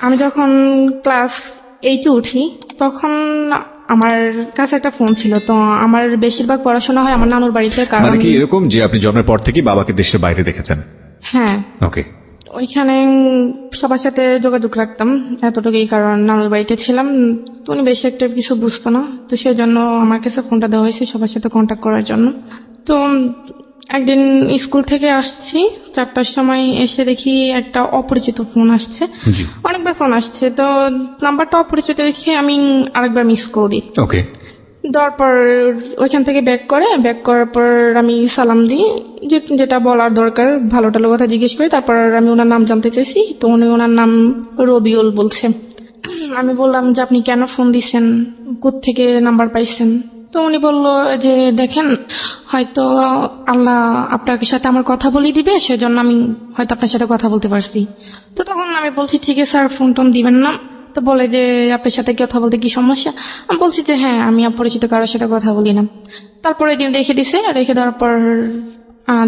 আমি যখন ক্লাস 8-এ উঠি তখন আমার কাছে একটা ফোন ছিল। তো আমার বেশিরভাগ পড়াশোনা হয় আমার নানুর বাড়িতে, কারণ মানে কি এরকম যে আপনি জন্মের পর থেকেই বাবাকে দেশের বাইরে দেখেছেন? হ্যাঁ, ওকে। ওইখানে সবার সাথে যোগাযোগ রাখতাম এতটুকুই, কারণ নানুর বাড়িতে ছিলাম। তো উনি বেশি একটা কিছু বুঝতো না, তো সেই জন্য আমার কাছে ফোনটা দেওয়া হয়েছে সবার সাথে কন্ট্যাক্ট করার জন্য। তো একদিন স্কুল থেকে আসছি 4টার সময়, এসে দেখি একটা অপরিচিত ফোন আসছে। জি। অনেকবার ফোন আসছে, তো নাম্বারটা অপরিচিত দেখে আমি আরেকবার মিস কল দিই। ওকে। দেওয়ার পর ওইখান থেকে ব্যাক করার পর আমি সালাম দিই, যেটা বলার দরকার ভালো টালো কথা জিজ্ঞেস করি। তারপর আমি ওনার নাম জানতে চাইছি, তো উনি ওনার নাম রবিউল বলছে। আমি বললাম যে আপনি কেন ফোন দিচ্ছেন, কোত্থেকে নাম্বার পাইছেন? তো উনি বলল যে দেখেন, হয়তো আল্লাহ আপনার সাথে আমার কথা বলে দিবে, সেজন্য আমি হয়তো আপনার সাথে কথা বলতে পারছি। তো তখন আমি বলছি ঠিক আছে স্যার, ফোন টোন দিবেন না। তো বলে যে আপনার সাথে কথা বলতে কি সমস্যা? আমি বলছি যে হ্যাঁ, আমি অপরিচিত কারোর সাথে কথা বলি না। তারপরে দিন রেখে দিছে, রেখে দেওয়ার পর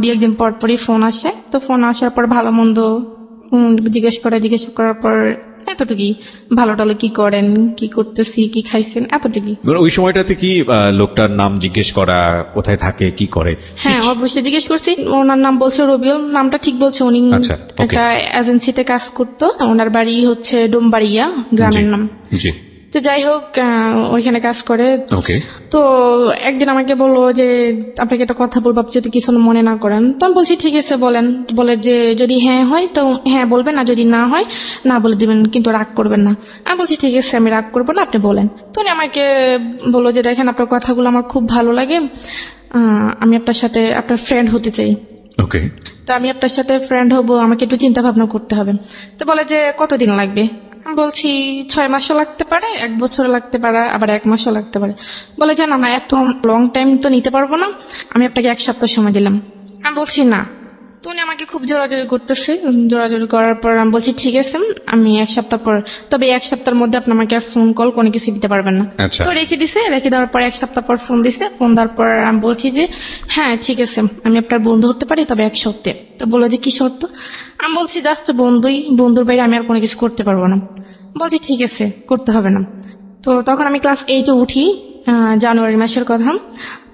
2-1 দিন পর পরই ফোন আসে। তো ফোন আসার পর ভালো মন্দ জিজ্ঞেস করার পর এতটুকুই, ভালো টালো কি করেন, কি করতেছি, কি খাইছেন, এতটুকুই। মানে ওই সময়টাতে কি লোকটার নাম জিজ্ঞেস করা, কোথায় থাকে, কি করে? হ্যাঁ, অবশ্যই জিজ্ঞেস করছি। ওনার নাম বলছে রবিউল, নামটা ঠিক বলছে। উনি আচ্ছা, ওকে। একটা এজেন্সিতে কাজ করতো, ওনার বাড়ি হচ্ছে ডোমবাড়িয়া, গ্রামের নাম। জি। তো যাই হোক, ওইখানে কাজ করে। ওকে। তো একদিন আমাকে বললো যে আপনাকে একটা কথা বলবো, আপনি যদি কিছু মনে না করেন। তো আমি বলছি ঠিক আছে বলেন। বলে যে যদি হ্যাঁ হয় তো হ্যাঁ বলবেন, আর যদি না হয় না বলে দিবেন, কিন্তু রাগ করবেন না। আমি বলছি ঠিক আছে, আমি রাগ করবো না, আপনি বলেন। তো উনি আমাকে বললো যে দেখেন, আপনার কথাগুলো আমার খুব ভালো লাগে, আমি আপনার সাথে আপনার ফ্রেন্ড হতে চাই। ওকে। তো আমি আপনার সাথে ফ্রেন্ড হব, আমাকে একটু চিন্তা ভাবনা করতে হবে। তো বলে যে কতদিন লাগবে? আমি বলছি 6 মাসও লাগতে পারে, 1 বছরও লাগতে পারে, আবার 1 মাসও লাগতে পারে। বলে যে না না, এত লং টাইম তো নিতে পারবো না, আমি আপনাকে 1 সপ্তাহ সময় দিলাম। আমি বলছি না। তো উনি আমাকে খুব জোরাজোরি করতেছে। জোরাজোরি করার পর আমি বলছি ঠিক আছে, আমি 1 সপ্তাহ পর, তবে 1 সপ্তাহের মধ্যে আপনি আমাকে আর ফোন কল কোনো কিছু দিতে পারবেন না। আচ্ছা। তো রেখে দিছে। রেখে দেওয়ার পর 1 সপ্তাহ পর ফোন দিছে। ফোন দেওয়ার পর আমি বলছি যে হ্যাঁ ঠিক আছে, আমি আপনার বন্ধু হতে পারি, তবে 1 শর্তে। তো বললো যে কি শর্ত? আমি বলছি জাস্ট বন্ধুর বাইরে আমি আর কোনো কিছু করতে পারবো না। বলছি ঠিক আছে, করতে হবে না। তো তখন আমি ক্লাস 8-এ উঠি, জানুয়ারি মাসের কথা।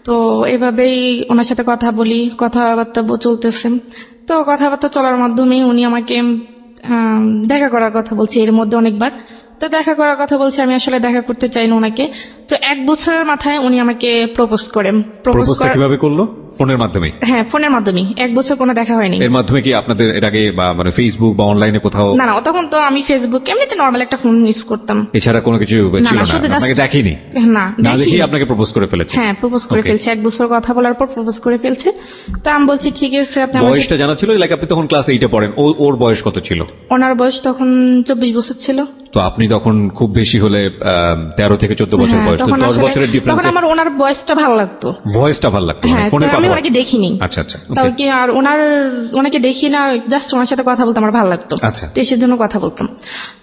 তো এভাবেই ওনার সাথে কথা বলি, কথাবার্তা চলতেছে। তো কথাবার্তা চলার মাধ্যমে উনি আমাকে দেখা করার কথা বলছে এর মধ্যে অনেকবার। তো দেখা করার কথা বলছে, আমি আসলে দেখা করতে চাই না ওনাকে। তো 1 বছরের মাথায় উনি আমাকে প্রপোজ করেন। প্রপোজটা কিভাবে করলো? ফোনের মাধ্যমে? হ্যাঁ, ফোনের মাধ্যমে। 1 বছর কোনো দেখা হয়নি। এর মাধ্যমে কি আপনাদের এর আগে বা মানে ফেসবুক বা অনলাইনে কোথাও? না না, তখন তো আমি ফেসবুক এমনিতে নর্মাল একটা ফোন ইউজ করতাম। এছাড়া কোনো কিছু না, ছিল না? শুধু just- আপনাকে দেখেনি? না, না দেখি দেখিনি। আপনাকে প্রপোজ করে ফেলেছে? হ্যাঁ, প্রপোজ করে Okay. ফেলছে। 1 বছর কথা বলার পর প্রপোজ করে ফেলছে। তো আমি বলছি ঠিক আছে, আপনি আমাকে। বয়সটা জানা ছিল? লাইক আপনি তখন ক্লাস 8-এ পড়েন, ওর বয়স কত ছিল? ওনার বয়স তখন 24 বছর ছিল। তো আপনি তখন খুব বেশি হলে 13 থেকে 14 বছর হ্যাঁ, বয়স, তো তখন 10 আসলে- বছরের তখন ডিফারেন্স। আমার ওনার বয়সটা ভালো লাগতো। ভয়েসটা ভালো লাগতো? হ্যাঁ, ফোনে তো আমি ওনাকে দেখিনি। আচ্ছা আচ্ছা, তাও okay. কি আর ওনাকে দেখি না, জাস্ট ওনার সাথে কথা বলতে আমার ভালো লাগতো। আচ্ছা। তো সেই জন্য কথা বলতাম।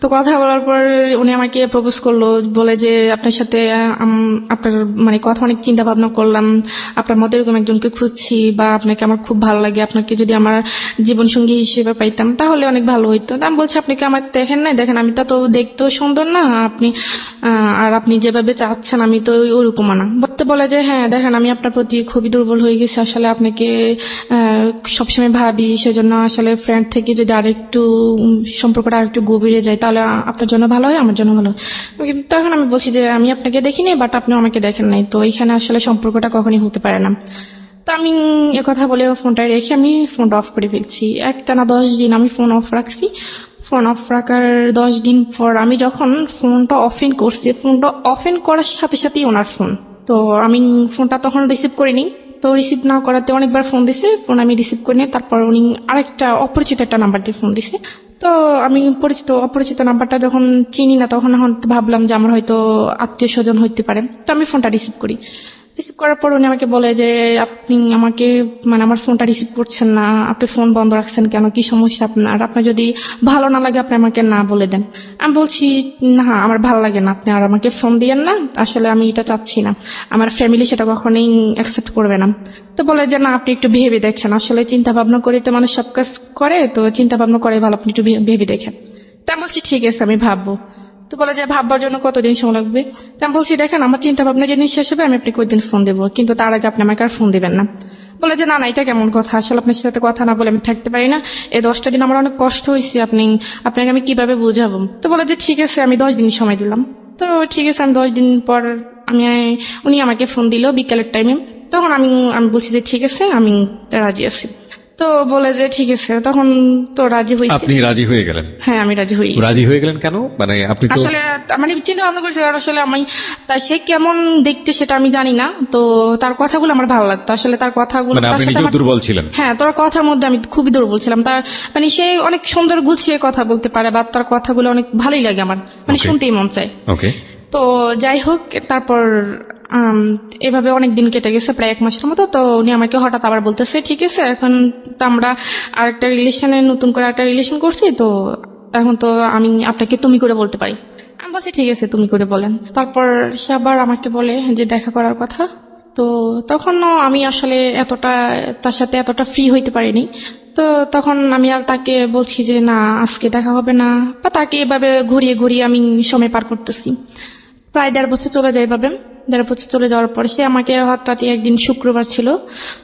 তো কথা বলার পর উনি আমাকে প্রপোজ করলো, বলে যে আপনার সাথে আপনার মানে কথা অনেক চিন্তা ভাবনা করলাম, আপনার মতো এরকম একজনকে খুঁজছি, বা আপনাকে আমার খুব ভালো লাগে, আপনাকে যদি আমার জীবন সঙ্গী হিসেবে পাইতাম তাহলে অনেক ভালো হইতো। তো আমি বলছি আপনি কি আমার দেখেন না? দেখেন আমি তো দেখতেও সুন্দর না, আপনি আর আপনি যেভাবে চাচ্ছেন আমি তো ওরকম না। বলতে বলে যে হ্যাঁ দেখেন, আমি আপনার প্রতি খুবই দুর্বল হয়ে গেছি, আসলে আপনাকে সবসময় ভাবি, সেজন্য আসলে ফ্রেন্ড থেকে যদি আরেকটু সম্পর্কটা আরেকটু গভীরে যায় তাহলে আপনার জন্য ভালো হয়, আমার জন্য ভালো হয়। তখন আমি বলছি যে আমি আপনাকে দেখিনি, বাট আপনিও আমাকে দেখেন নাই, তো এখানে আসলে সম্পর্কটা কখনই হতে পারে না। তো আমি কথা বলে ফোনটা রেখে আমি ফোনটা অফ করে ফেলছি। একটানা 10 দিন আমি ফোন অফ রাখছি। ফোন অফ রাখার 10 দিন পর আমি যখন ফোনটা অফেন করছি, ফোনটা অফেন করার সাথে সাথেই ওনার ফোন। তো আমি ফোনটা তখন রিসিভ করিনি। তো রিসিভ না করাতে অনেকবার ফোন দিছে, ফোন আমি রিসিভ করিনি। তারপর উনি আরেকটা অপরিচিত একটা নাম্বার দিয়ে ফোন দিছে। তো আমি অপরিচিত নাম্বারটা যখন চিনি না, তখন এখন ভাবলাম যে আমার হয়তো আত্মীয় স্বজন হইতে পারে। তো আমি ফোনটা রিসিভ করি। রিসিভ করার পর উনি আমাকে বলে যে আপনি আমাকে মানে আমার ফোনটা রিসিভ করছেন না, আপনি ফোন বন্ধ রাখছেন কেন, কি সমস্যা আপনার যদি ভালো না লাগে আপনি আমাকে না বলে দেন। আমি বলছি না, আমার ভালো লাগে না, আপনি আর আমাকে ফোন দিয়েন না, আসলে আমি এটা চাচ্ছি না, আমার ফ্যামিলি সেটা কখনোই অ্যাকসেপ্ট করবে না। তো বলে যে না, আপনি একটু ভেবে দেখেন, আসলে চিন্তা ভাবনা করে তো মানুষ সব কাজ করে, তো চিন্তা ভাবনা করে ভালো, আপনি একটু ভেবে দেখেন। তো তা আমি বলছি ঠিক আছে আমি ভাববো। তো বলে যে ভাববার জন্য কতদিন সময় লাগবে? তা আমি বলছি দেখেন আমার চিন্তা ভাবনা যেদিন শেষ হবে আমি আপনাকে ওই দিন ফোন দেবো, কিন্তু তার আগে আপনি আমাকে আর ফোন দিবেন না। বলে যে না না এটা কেমন কথা, আসলে আপনার সাথে কথা না বলে আমি থাকতে পারি না, এই 10টা দিন আমার অনেক কষ্ট হয়েছে, আপনাকে আমি কিভাবে বুঝাবো? তো বলে যে ঠিক আছে আমি 10 দিন সময় দিলাম। তো ঠিক আছে আমি 10 দিন পর আমি উনি আমাকে ফোন দিল বিকেলের টাইমে। তখন আমি আমি বলছি যে ঠিক আছে আমি রাজি আছি। তো বলে যে ঠিক আছে, তখন তো রাজি হয়েছি। আপনি রাজি হয়ে গেলেন? হ্যাঁ আমি রাজি হই। রাজি হয়ে গেলেন কেন? মানে আপনি তো আসলে মানে চিন্তা ভাবনা করছি আর আসলে আমি সে কেমন দেখতে সেটা আমি জানি না, তো তার কথাগুলো আমার ভালো লাগতো, আসলে তার কথাগুলো মানে তার আপনি সাথে নিজেও আমার- দুর্বল ছিলেন? হ্যাঁ তোর কথার মধ্যে আমি খুবই দুর্বল ছিলাম। তার মানে সে অনেক সুন্দর গুছিয়ে কথা বলতে পারে বা তার কথাগুলো অনেক ভালোই লাগে আমার, মানে Okay. শুনতেই মন চায়। ওকে। তো যাই হোক তারপর এভাবে অনেক দিন কেটে গেছে প্রায় 1 মাসের মতো। তো উনি আমাকে হঠাৎ আবার বলতেছে ঠিক আছে এখন তো আমরা আরেকটা রিলেশনে নতুন করে একটা রিলেশন করছি, তো এখন তো আমি আপনাকে তুমি করে বলতে পারি। আমি বলছি ঠিক আছে তুমি করে বলেন। তারপর সে আবার আমাকে বলে যে দেখা করার কথা। তো তখনও আমি আসলে এতটা তার সাথে এতটা ফ্রি হইতে পারিনি। তো তখন আমি আর তাকে বলছি যে না আজকে দেখা হবে না, বা তাকে এভাবে ঘুরিয়ে ঘুরিয়ে আমি সময় পার করতেছি। প্রায় 1.5 বছর চলে যায় এভাবে। 1.5 বছর চলে যাওয়ার পর সে আমাকে হঠাৎ একদিন শুক্রবার ছিল,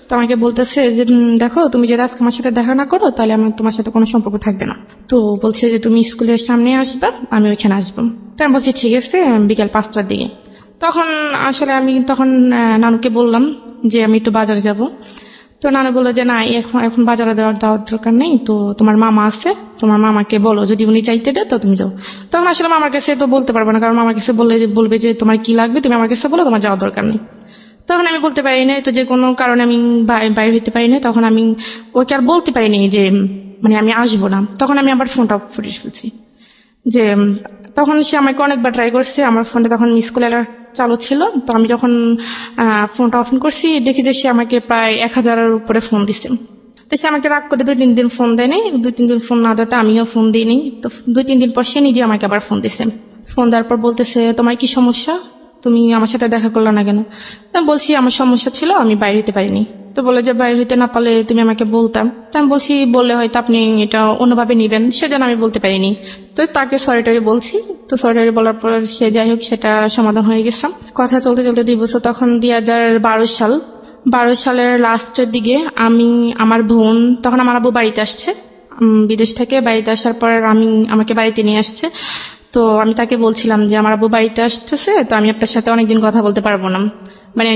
তো আমাকে বলতেছে যে দেখো তুমি যদি আজকে আমার সাথে দেখা না করো তাহলে আমার তোমার সাথে কোনো সম্পর্ক থাকবে না। তো বলছে যে তুমি স্কুলের সামনে আসবা, আমি ওইখানে আসবো। তো আমি বলছি ঠিক আছে বিকেল 5টার দিকে। তখন আসলে আমি তখন নানুকে বললাম যে আমি একটু বাজারে যাব। তো নানু বললো যে না এখন এখন বাজারে যাওয়ার দরকার নেই, তো তোমার মামা আছে, তোমার মামাকে বলো যদি উনি চাইতে দেয় তো তুমি যাও। তখন আসলে মামার কাছে তো বলতে পারবো না, কারণ মামার কাছে বলবে যে তোমার কি লাগবে তুমি আমার কাছে বলো, তোমার যাওয়ার দরকার নেই। তখন আমি বলতে পারি না, তো যে কোনো কারণে আমি বাইরে হইতে পারি না। তখন আমি ওকে আর বলতে পারিনি যে মানে আমি আসবো না। তখন আমি আবার ফোনটা অফ করে ফেলছি। যে তখন সে আমাকে অনেকবার ট্রাই করছে, আমার ফোনে তখন মিস কল অ্যালার্ট চালু ছিল। তো আমি যখন ফোনটা অফ করছি দেখি যে সে আমাকে প্রায় 1000-এর উপরে ফোন দিচ্ছে। তো সে আমাকে রাগ করে 2-3 দিন ফোন দেয়নি। 2-3 দিন ফোন না দেওয়াতে আমিও ফোন দিইনি। তো 2-3 দিন পর সে নিজে আমাকে আবার ফোন দিছে। ফোন দেওয়ার পর বলতেছে তোমার কি সমস্যা, তুমি আমার সাথে দেখা করলে না কেন? তো আমি বলছি আমার সমস্যা ছিল আমি বাইরে হতে পারিনি। তো বলে যে বাইরে হইতে না পারলে তুমি আমাকে বলতাম। তো আমি বলছি বললে হয়তো আপনি এটা অন্যভাবে নিবেন, সেজন্য আমি বলতে পারিনি। তো তাকে সরিটারি বলছি। তো সরিটারি বলার পর সে যাই হোক সেটা সমাধান হয়ে গেছে। কথা চলতে চলতে 2 বছর, তখন 2012 সাল। 12 সালের লাস্টের দিকে আমি আমার বোন, তখন আমার আব্বু বাড়িতে আসছে বিদেশ থেকে। বাড়িতে আসার পর আমাকে বাড়িতে নিয়ে আসছে। তো আমি তাকে বলছিলাম যে আমার আব্বু বাড়িতে আসতেছে, তো আমি আপনার সাথে অনেকদিন কথা বলতে পারবো না, মানে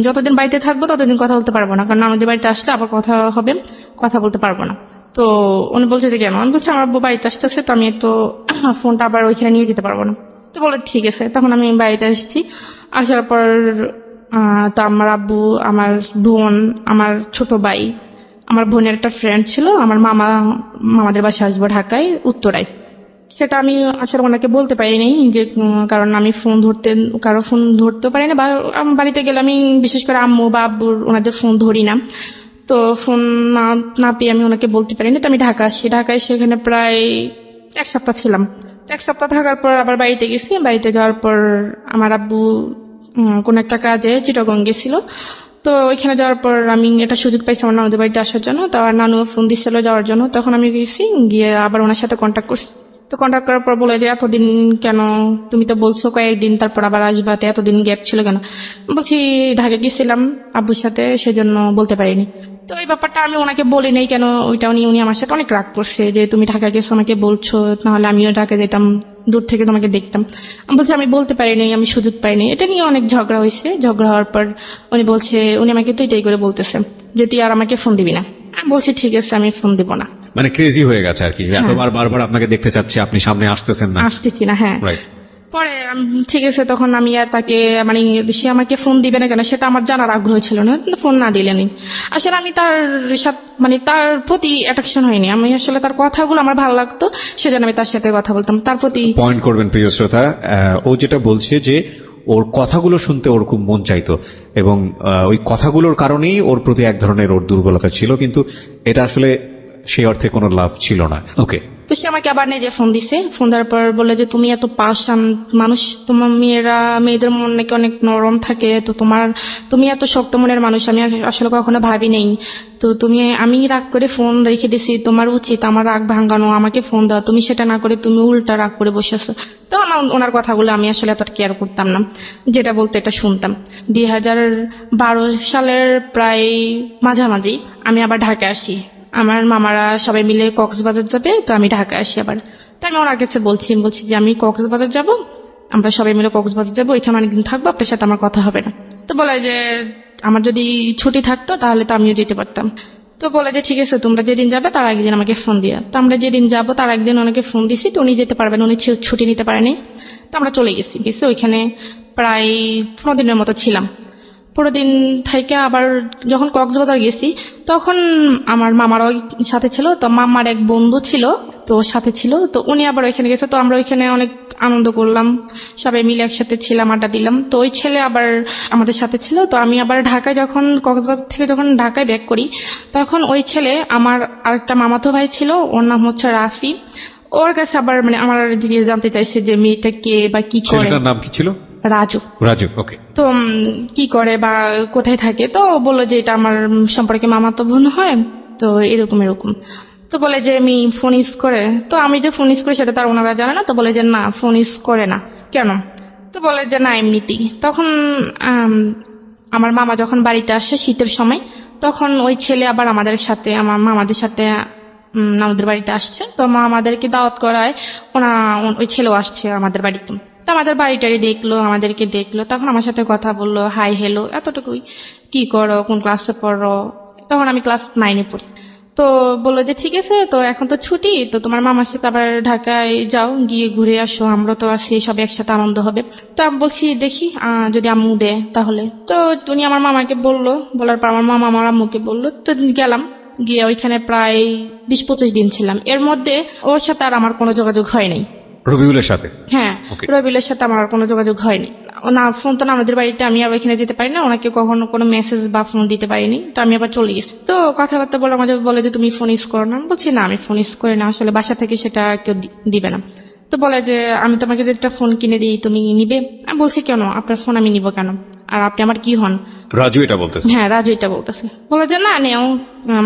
যতদিন বাড়িতে থাকবো ততদিন কথা বলতে পারবো না, কারণ আমাদের বাড়িতে আসলে আবার কথা হবে, কথা বলতে পারবো না। তো উনি বলছে যে কেন? আমি বলছি আমার আব্বু বাড়িতে আসতেছে, তো আমি তো ফোনটা আবার ওইখানে নিয়ে যেতে পারবো না। তো বলে ঠিক আছে। তখন আমি বাড়িতে এসেছি। আসার পর তো আমার আব্বু, আমার বোন, আমার ছোট ভাই, আমার বোনের একটা ফ্রেন্ড ছিল, আমার মামাদের বাসা আসবো ঢাকায় উত্তরায়। সেটা আমি আসলে ওনাকে বলতে পারিনি যে কারণ আমি কারো ফোন ধরতেও পারি না, বা বাড়িতে গেলে আমি বিশেষ করে আম্মু বা আব্বুর ওনাদের ফোন ধরি না। তো ফোন না পেয়ে আমি ওনাকে বলতে পারিনি। তো আমি ঢাকা আসি। ঢাকায় সেখানে প্রায় 1 সপ্তাহ ছিলাম। তো 1 সপ্তাহ থাকার পর আবার বাড়িতে গেছি। বাড়িতে যাওয়ার পর আমার আব্বু কোন একটা কাজে চিটাগং গেছিল। তো ওইখানে যাওয়ার পর আমি একটা সুযোগ পাইছি আমার নানুদের বাড়িতে আসার জন্য। তো আমার নানু ফোন দিচ্ছিল যাওয়ার জন্য। তখন আমি গেছি, গিয়ে আবার ওনার সাথে কন্ট্যাক্ট করছি। তো কন্ট্যাক্ট করার পর বলে যে এতদিন কেন, তুমি তো বলছো কয়েকদিন তারপর আবার আসবা, তো এতদিন গ্যাপ ছিল কেন? বলছি ঢাকা গেছিলাম আব্বুর সাথে, সেজন্য বলতে পারিনি। তো এই ব্যাপারটা আমি ওনাকে বলি নাই কেন, ওইটা উনি আমার সাথে অনেক রাগ করছে যে তুমি ঢাকা গেছো আমাকে বলছো, নাহলে আমিও ঢাকা যেতাম, দূর থেকে তোমাকে দেখতাম। আমি বলছি আমি বলতে পারিনি, আমি সুযোগ পাইনি। এটা নিয়ে অনেক ঝগড়া হয়েছে। ঝগড়া হওয়ার পর উনি আমাকে তো এটাই করে বলতেছে যে তুই আর আমাকে ফোন দিবি না। আমি বলছি ঠিক আছে আমি ফোন দিব না। মানে ক্রেজি হয়ে গেছে আর কি, এতবার বারবার আপনাকে দেখতে চাচ্ছে, আপনি সামনে আসতেছেন না। আসতেছি না, হ্যাঁ। রাইট। পরে ঠিক আছে, তখন আমি আর তাকে মানে সে আমাকে ফোন দিবে না কেন সেটা আমার জানার আগ্রহ ছিল না, ফোন না দিলেনি। আসলে আমি তার সাথে মানে তার প্রতি অ্যাট্রাকশন হয়নি, আমি আসলে তার কথাগুলো আমার ভালো লাগতো, সেজন্য আমি তার সাথে কথা বলতাম। তার প্রতি পয়েন্ট করবেন প্রিয় শ্রোতা, ও যেটা বলছে যে ওর কথাগুলো শুনতে ওর খুব মন চাইতো, এবং ওই কথাগুলোর কারণেই ওর প্রতি এক ধরনের ওর দুর্বলতা ছিল, কিন্তু এটা আসলে সেই অর্থে কোনো লাভ ছিল না। ওকে, তো সে আমাকে আবার নিজে ফোন দিছে, ফোন দেওয়ার পর বলে যে তুমি এত পাষাণ মানুষ, তোমার মেয়েদের মন নাকি অনেক নরম থাকে, তো তুমি এত শক্ত মনের মানুষ আমি আসলে কখনো ভাবি নেই। তো আমি রাগ করে ফোন রেখে দিছি, তোমার উচিত আমার রাগ ভাঙানো, আমাকে ফোন দেওয়া, তুমি সেটা না করে তুমি উল্টা রাগ করে বসে আছো। তো ওনার কথাগুলো আমি আসলে এত কেয়ার করতাম না, যেটা বলতে এটা শুনতাম। 2012 সালের প্রায় মাঝামাঝি আমি আবার ঢাকায় আসি। আমার মামারা সবাই মিলে কক্সবাজার যাবে, তো আমি ঢাকায় আসি আবার। তো আমি ওনার কাছে বলছি যে আমি কক্সবাজার যাব, আমরা সবাই মিলে কক্সবাজার যাবো, ওইখানে অনেকদিন থাকবো, আপনার সাথে আমার কথা হবে না। তো বলে যে আমার যদি ছুটি থাকতো তাহলে তো আমিও যেতে পারতাম। তো বলে যে ঠিক আছে, তোমরা যেদিন যাবে তার একদিন আমাকে ফোন দিয়া। তো আমরা যেদিন যাবো তার একদিন ওনাকে ফোন দিছি, তো উনি যেতে পারবেন, উনি ছুটি নিতে পারেনি। তো আমরা চলে গেছি ওইখানে প্রায় 15 দিনের মতো ছিলাম। 15 দিন থেকে আবার যখন কক্সবাজার গেছি তখন আমার মামারও সাথে ছিল, তো মামার এক বন্ধু ছিল তো সাথে ছিল, তো উনি আবার ওইখানে গেছে। তো আমরা ওইখানে অনেক আনন্দ করলাম, সবাই মিলে একসাথে ছিলাম, আড্ডা দিলাম। তো ওই ছেলে আবার আমাদের সাথে ছিল। তো আমি আবার ঢাকায় যখন কক্সবাজার থেকে যখন ঢাকায় ব্যাক করি, তখন ওই ছেলে আমার আরেকটা মামাতো ভাই ছিল, ওর নাম হচ্ছে রাফি। ওর কাছে আবার আমার জানতে চাইছে যে মেয়েটা কে বা কি করে। ছেলেটার নাম কি ছিল? রাজু। ওকে। তো কি করে বা কোথায় থাকে, তো বললো যে এটা আমার সম্পর্কে মামাতো বোন হয়, তো এরকম। তো বলে যে আমি ফোন ইউজ করে, তো আমি যে ফোন ইউজ করি সেটা তার ওনারা জানে না। তো বলে যে না, ফোন ইউজ করে না। কেন? তো বলে যে না, এমনিতেই। তখন আমার মামা যখন বাড়িতে আসে শীতের সময়, তখন ওই ছেলে আবার আমার মামাদের সাথে আমাদের বাড়িতে আসছে। তো আমাদেরকে দাওয়াত করায় ওই ছেলেও আসছে আমাদের বাড়িতে। তো আমাদের বাড়িটারি দেখলো, আমাদেরকে দেখলো, তখন আমার সাথে কথা বললো, হাই হ্যালো, এতটুকুই। কি করো, কোন ক্লাসে পড়ো? তখন আমি ক্লাস 9-এ পড়ি। তো বললো যে ঠিক আছে, তো এখন তো ছুটি, তো তোমার মামার সাথে আবার ঢাকায় যাও, গিয়ে ঘুরে আসো, আমরা তো আছি, সব একসাথে আনন্দ হবে। তো আমি বলছি দেখি যদি আম্মু দেয় তাহলে। তো উনি আমার মামাকে বললো, বলার পর আমার মামা আমার আম্মুকে বললো। তো গেলাম, গিয়ে ওইখানে প্রায় 20-25 দিন ছিলাম। এর মধ্যে ওর সাথে আর আমার কোনো যোগাযোগ হয় নাই। রবিউলের সাথে? হ্যাঁ, Okay. রবিউলের সাথে আমার আর কোনো যোগাযোগ হয়নি। না ফোন তো না আমাদের বাড়িতে, আমি আর ওইখানে যেতে পারি না, ওনাকে কখনো কোনো মেসেজ বা ফোন দিতে পারিনি। তো আমি আবার চলে গেছি। তো কথাবার্তা বলে আমাদের বলে যে তুমি ফোন ইউজ করো না। আমি বলছি না, আমি ফোন ইউজ করি না, আসলে বাসা থেকে সেটা কেউ দিবে না। তো বলে যে আমি তোমাকে যদি একটা ফোন কিনে দিই তুমি নিবে? আমি বলছি কেন, আপনার ফোন আমি নিব কেন, আর আপনি আমার কি হন? রাজু এটা বলতেছে? হ্যাঁ, রাজু এটা বলতেছে। বলে যে না নেও,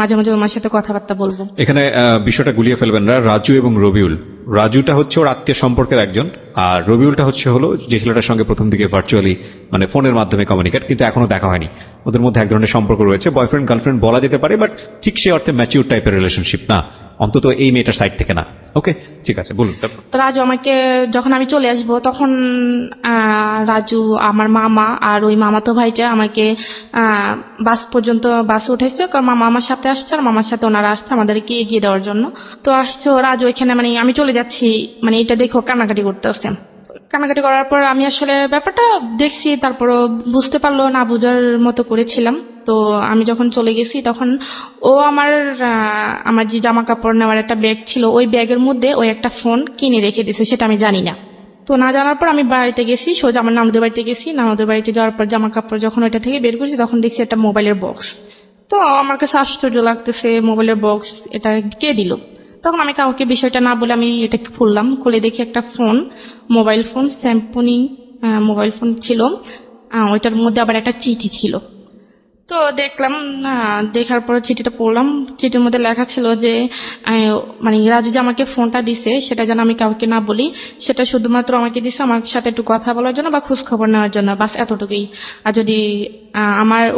মাঝে মাঝে তোমার সাথে কথাবার্তা বলবো। এখানে বিষয়টা গুলিয়ে ফেলবেন না। রাজু এবং রবিউল, রাজুটা হচ্ছে ওর আত্মীয় সম্পর্কের একজন, আর রবিউলটা হলো যে ছেলেটার সঙ্গে প্রথম দিকে ভার্চুয়ালি মানে ফোনের মাধ্যমে কমিউনিকেট, কিন্তু এখনো দেখা হয়নি। ওদের মধ্যে এক ধরনের সম্পর্ক রয়েছে, বয়ফ্রেন্ড গার্লফ্রেন্ড বলা যেতে পারে, বাট ঠিক সে অর্থে ম্যাচিউর টাইপের রিলেশনশিপ না, অন্তত এই মেয়েটার সাইড থেকে না। ওকে, ঠিক আছে, বলুন। তো রাজু আমাকে যখন আমি চলে আসবো তখন রাজু আমার মামা আর ওই মামাতো ভাইটা আমাকে বাস পর্যন্ত বাসে উঠেছে, কারণ মামা আমার সাথে আসছে আর মামার সাথে ওনারা আসছে আমাদেরকে এগিয়ে দেওয়ার জন্য। তো আসছে রাজু এখানে, মানে আমি চলে যাচ্ছি, মানে এটা দেখো কান্নাকাটি করতে আসছে। কান্নাকাটি করার পর আমি আসলে ব্যাপারটা দেখছি, তারপরও বুঝতে পারলো না, বোঝার মতো করেছিলাম। তো আমি যখন চলে গেছি তখন ও আমার যে জামা কাপড় নেওয়ার একটা ব্যাগ ছিল, ওই ব্যাগের মধ্যে ওই একটা ফোন কিনে রেখে দিয়েছে, সেটা আমি জানি না। তো না জানার পর আমি বাড়িতে গেছি, সোজা আমার নানুদের বাড়িতে গেছি। নানুদের বাড়িতে যাওয়ার পর জামা কাপড় যখন ওইটা থেকে বের করছি তখন দেখছি একটা মোবাইলের বক্স। তো আমার কাছে আশ্চর্য লাগতেছে, মোবাইলের বক্স এটা কে দিল? তখন আমি কাউকে বিষয়টা না বলে আমি এটা খুললাম, খুলে দেখি একটা phone, mobile phone, Samsung mobile phone ছিল। ওইটার মধ্যে আবার একটা চিঠি ছিল। তো দেখলাম, দেখার পর চিঠিটা পড়লাম। চিঠির মধ্যে লেখা ছিল যে মানে রাজু যে আমাকে ফোনটা দিছে সেটা যেন আমি কাউকে না বলি, সেটা শুধুমাত্র আমাকে দিছে আমার সাথে একটু কথা বলার জন্য বা খোঁজ খবর নেওয়ার জন্য, বাস এতটুকুই। আর যদি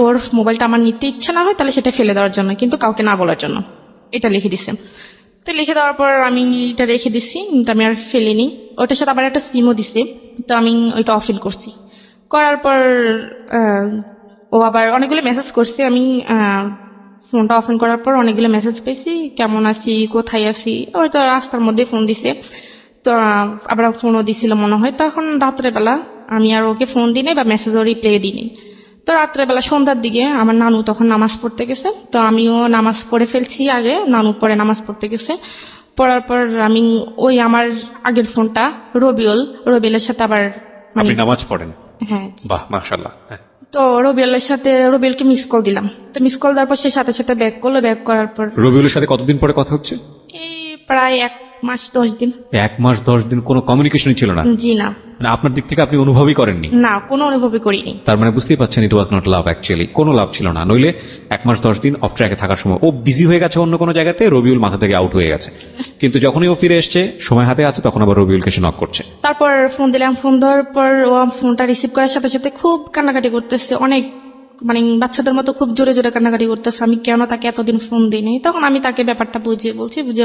ওর মোবাইলটা আমার নিতে ইচ্ছা না হয় তাহলে সেটা ফেলে দেওয়ার জন্য, কিন্তু কাউকে না বলার জন্য, এটা লিখে দিছে। তো লিখে দেওয়ার পর আমি এটা রেখে দিছি, কিন্তু আমি আর ফেলিনি। ওটার সাথে আবার একটা সিমও দিছে, তো আমি ওইটা অফিল করছি। করার পর ও আবার অনেকগুলো মেসেজ করছে। আমি ফোনটা অফেন করার পর অনেকগুলো মেসেজ পেয়েছি, কেমন আছি, কোথায় আছি, ওই তো রাস্তার মধ্যে ফোন দিছে। তো আবার ফোনও দিছিল মনে হয়। তখন রাত্রেবেলা আমি আর ওকে ফোন দিই নাই বা মেসেজও রিপ্লাই দিই নাই। তো রাত্রেবেলা সন্ধ্যার দিকে আমার নানু তখন নামাজ পড়তে গেছে, তো আমিও নামাজ পড়ে ফেলছি আগে, নানু পরে নামাজ পড়তে গেছে। পড়ার পর আমি ওই আমার আগের ফোনটা রবিউলের সাথে আবার আপনি নামাজ পড়েন? হ্যাঁ। বাহ, মাশাআল্লাহ। তো রবিউলকে মিস কল দিলাম। তো মিস কল দেওয়ার পর সে সাথে সাথে ব্যাক করলো। ব্যাক করার পর রবিউলের সাথে কতদিন পরে কথা হচ্ছে? এই প্রায় 1 মাস 10 দিন। 1 মাস 10 দিন কোনো কমিউনিকেশনই ছিল না? জি না, মানে আপনার দিক থেকে আপনি অনুভবই করেননি? না কোনো অনুভবই করিনি। তার মানে বুঝতেই পারছেন ইট ওয়াজ নট লাভ, অ্যাকচুয়ালি কোনো লাভ ছিল না। নইলে 1 মাস 10 দিন অফ ট্র্যাকে থাকার সময় ও বিজি হয়ে গেছে অন্য কোনো জায়গাতে, রবিউল মাথা থেকে আউট হয়ে গেছে, কিন্তু যখনই ও ফিরে এসছে সময় হাতে আছে তখন আবার রবিউলকে সে নক করছে। তারপর ফোন দিলাম, ফোন দেওয়ার পর ও ফোনটা রিসিভ করার সাথে সাথে খুব কান্নাকাটি করতেছে, অনেক মানে বাচ্চাদের মতো খুব জোরে জোরে কান্নাকাটি করতেছে, আমি কেন তাকে এতদিন ফোন দিইনি। তখন আমি তাকে ব্যাপারটা বুঝিয়ে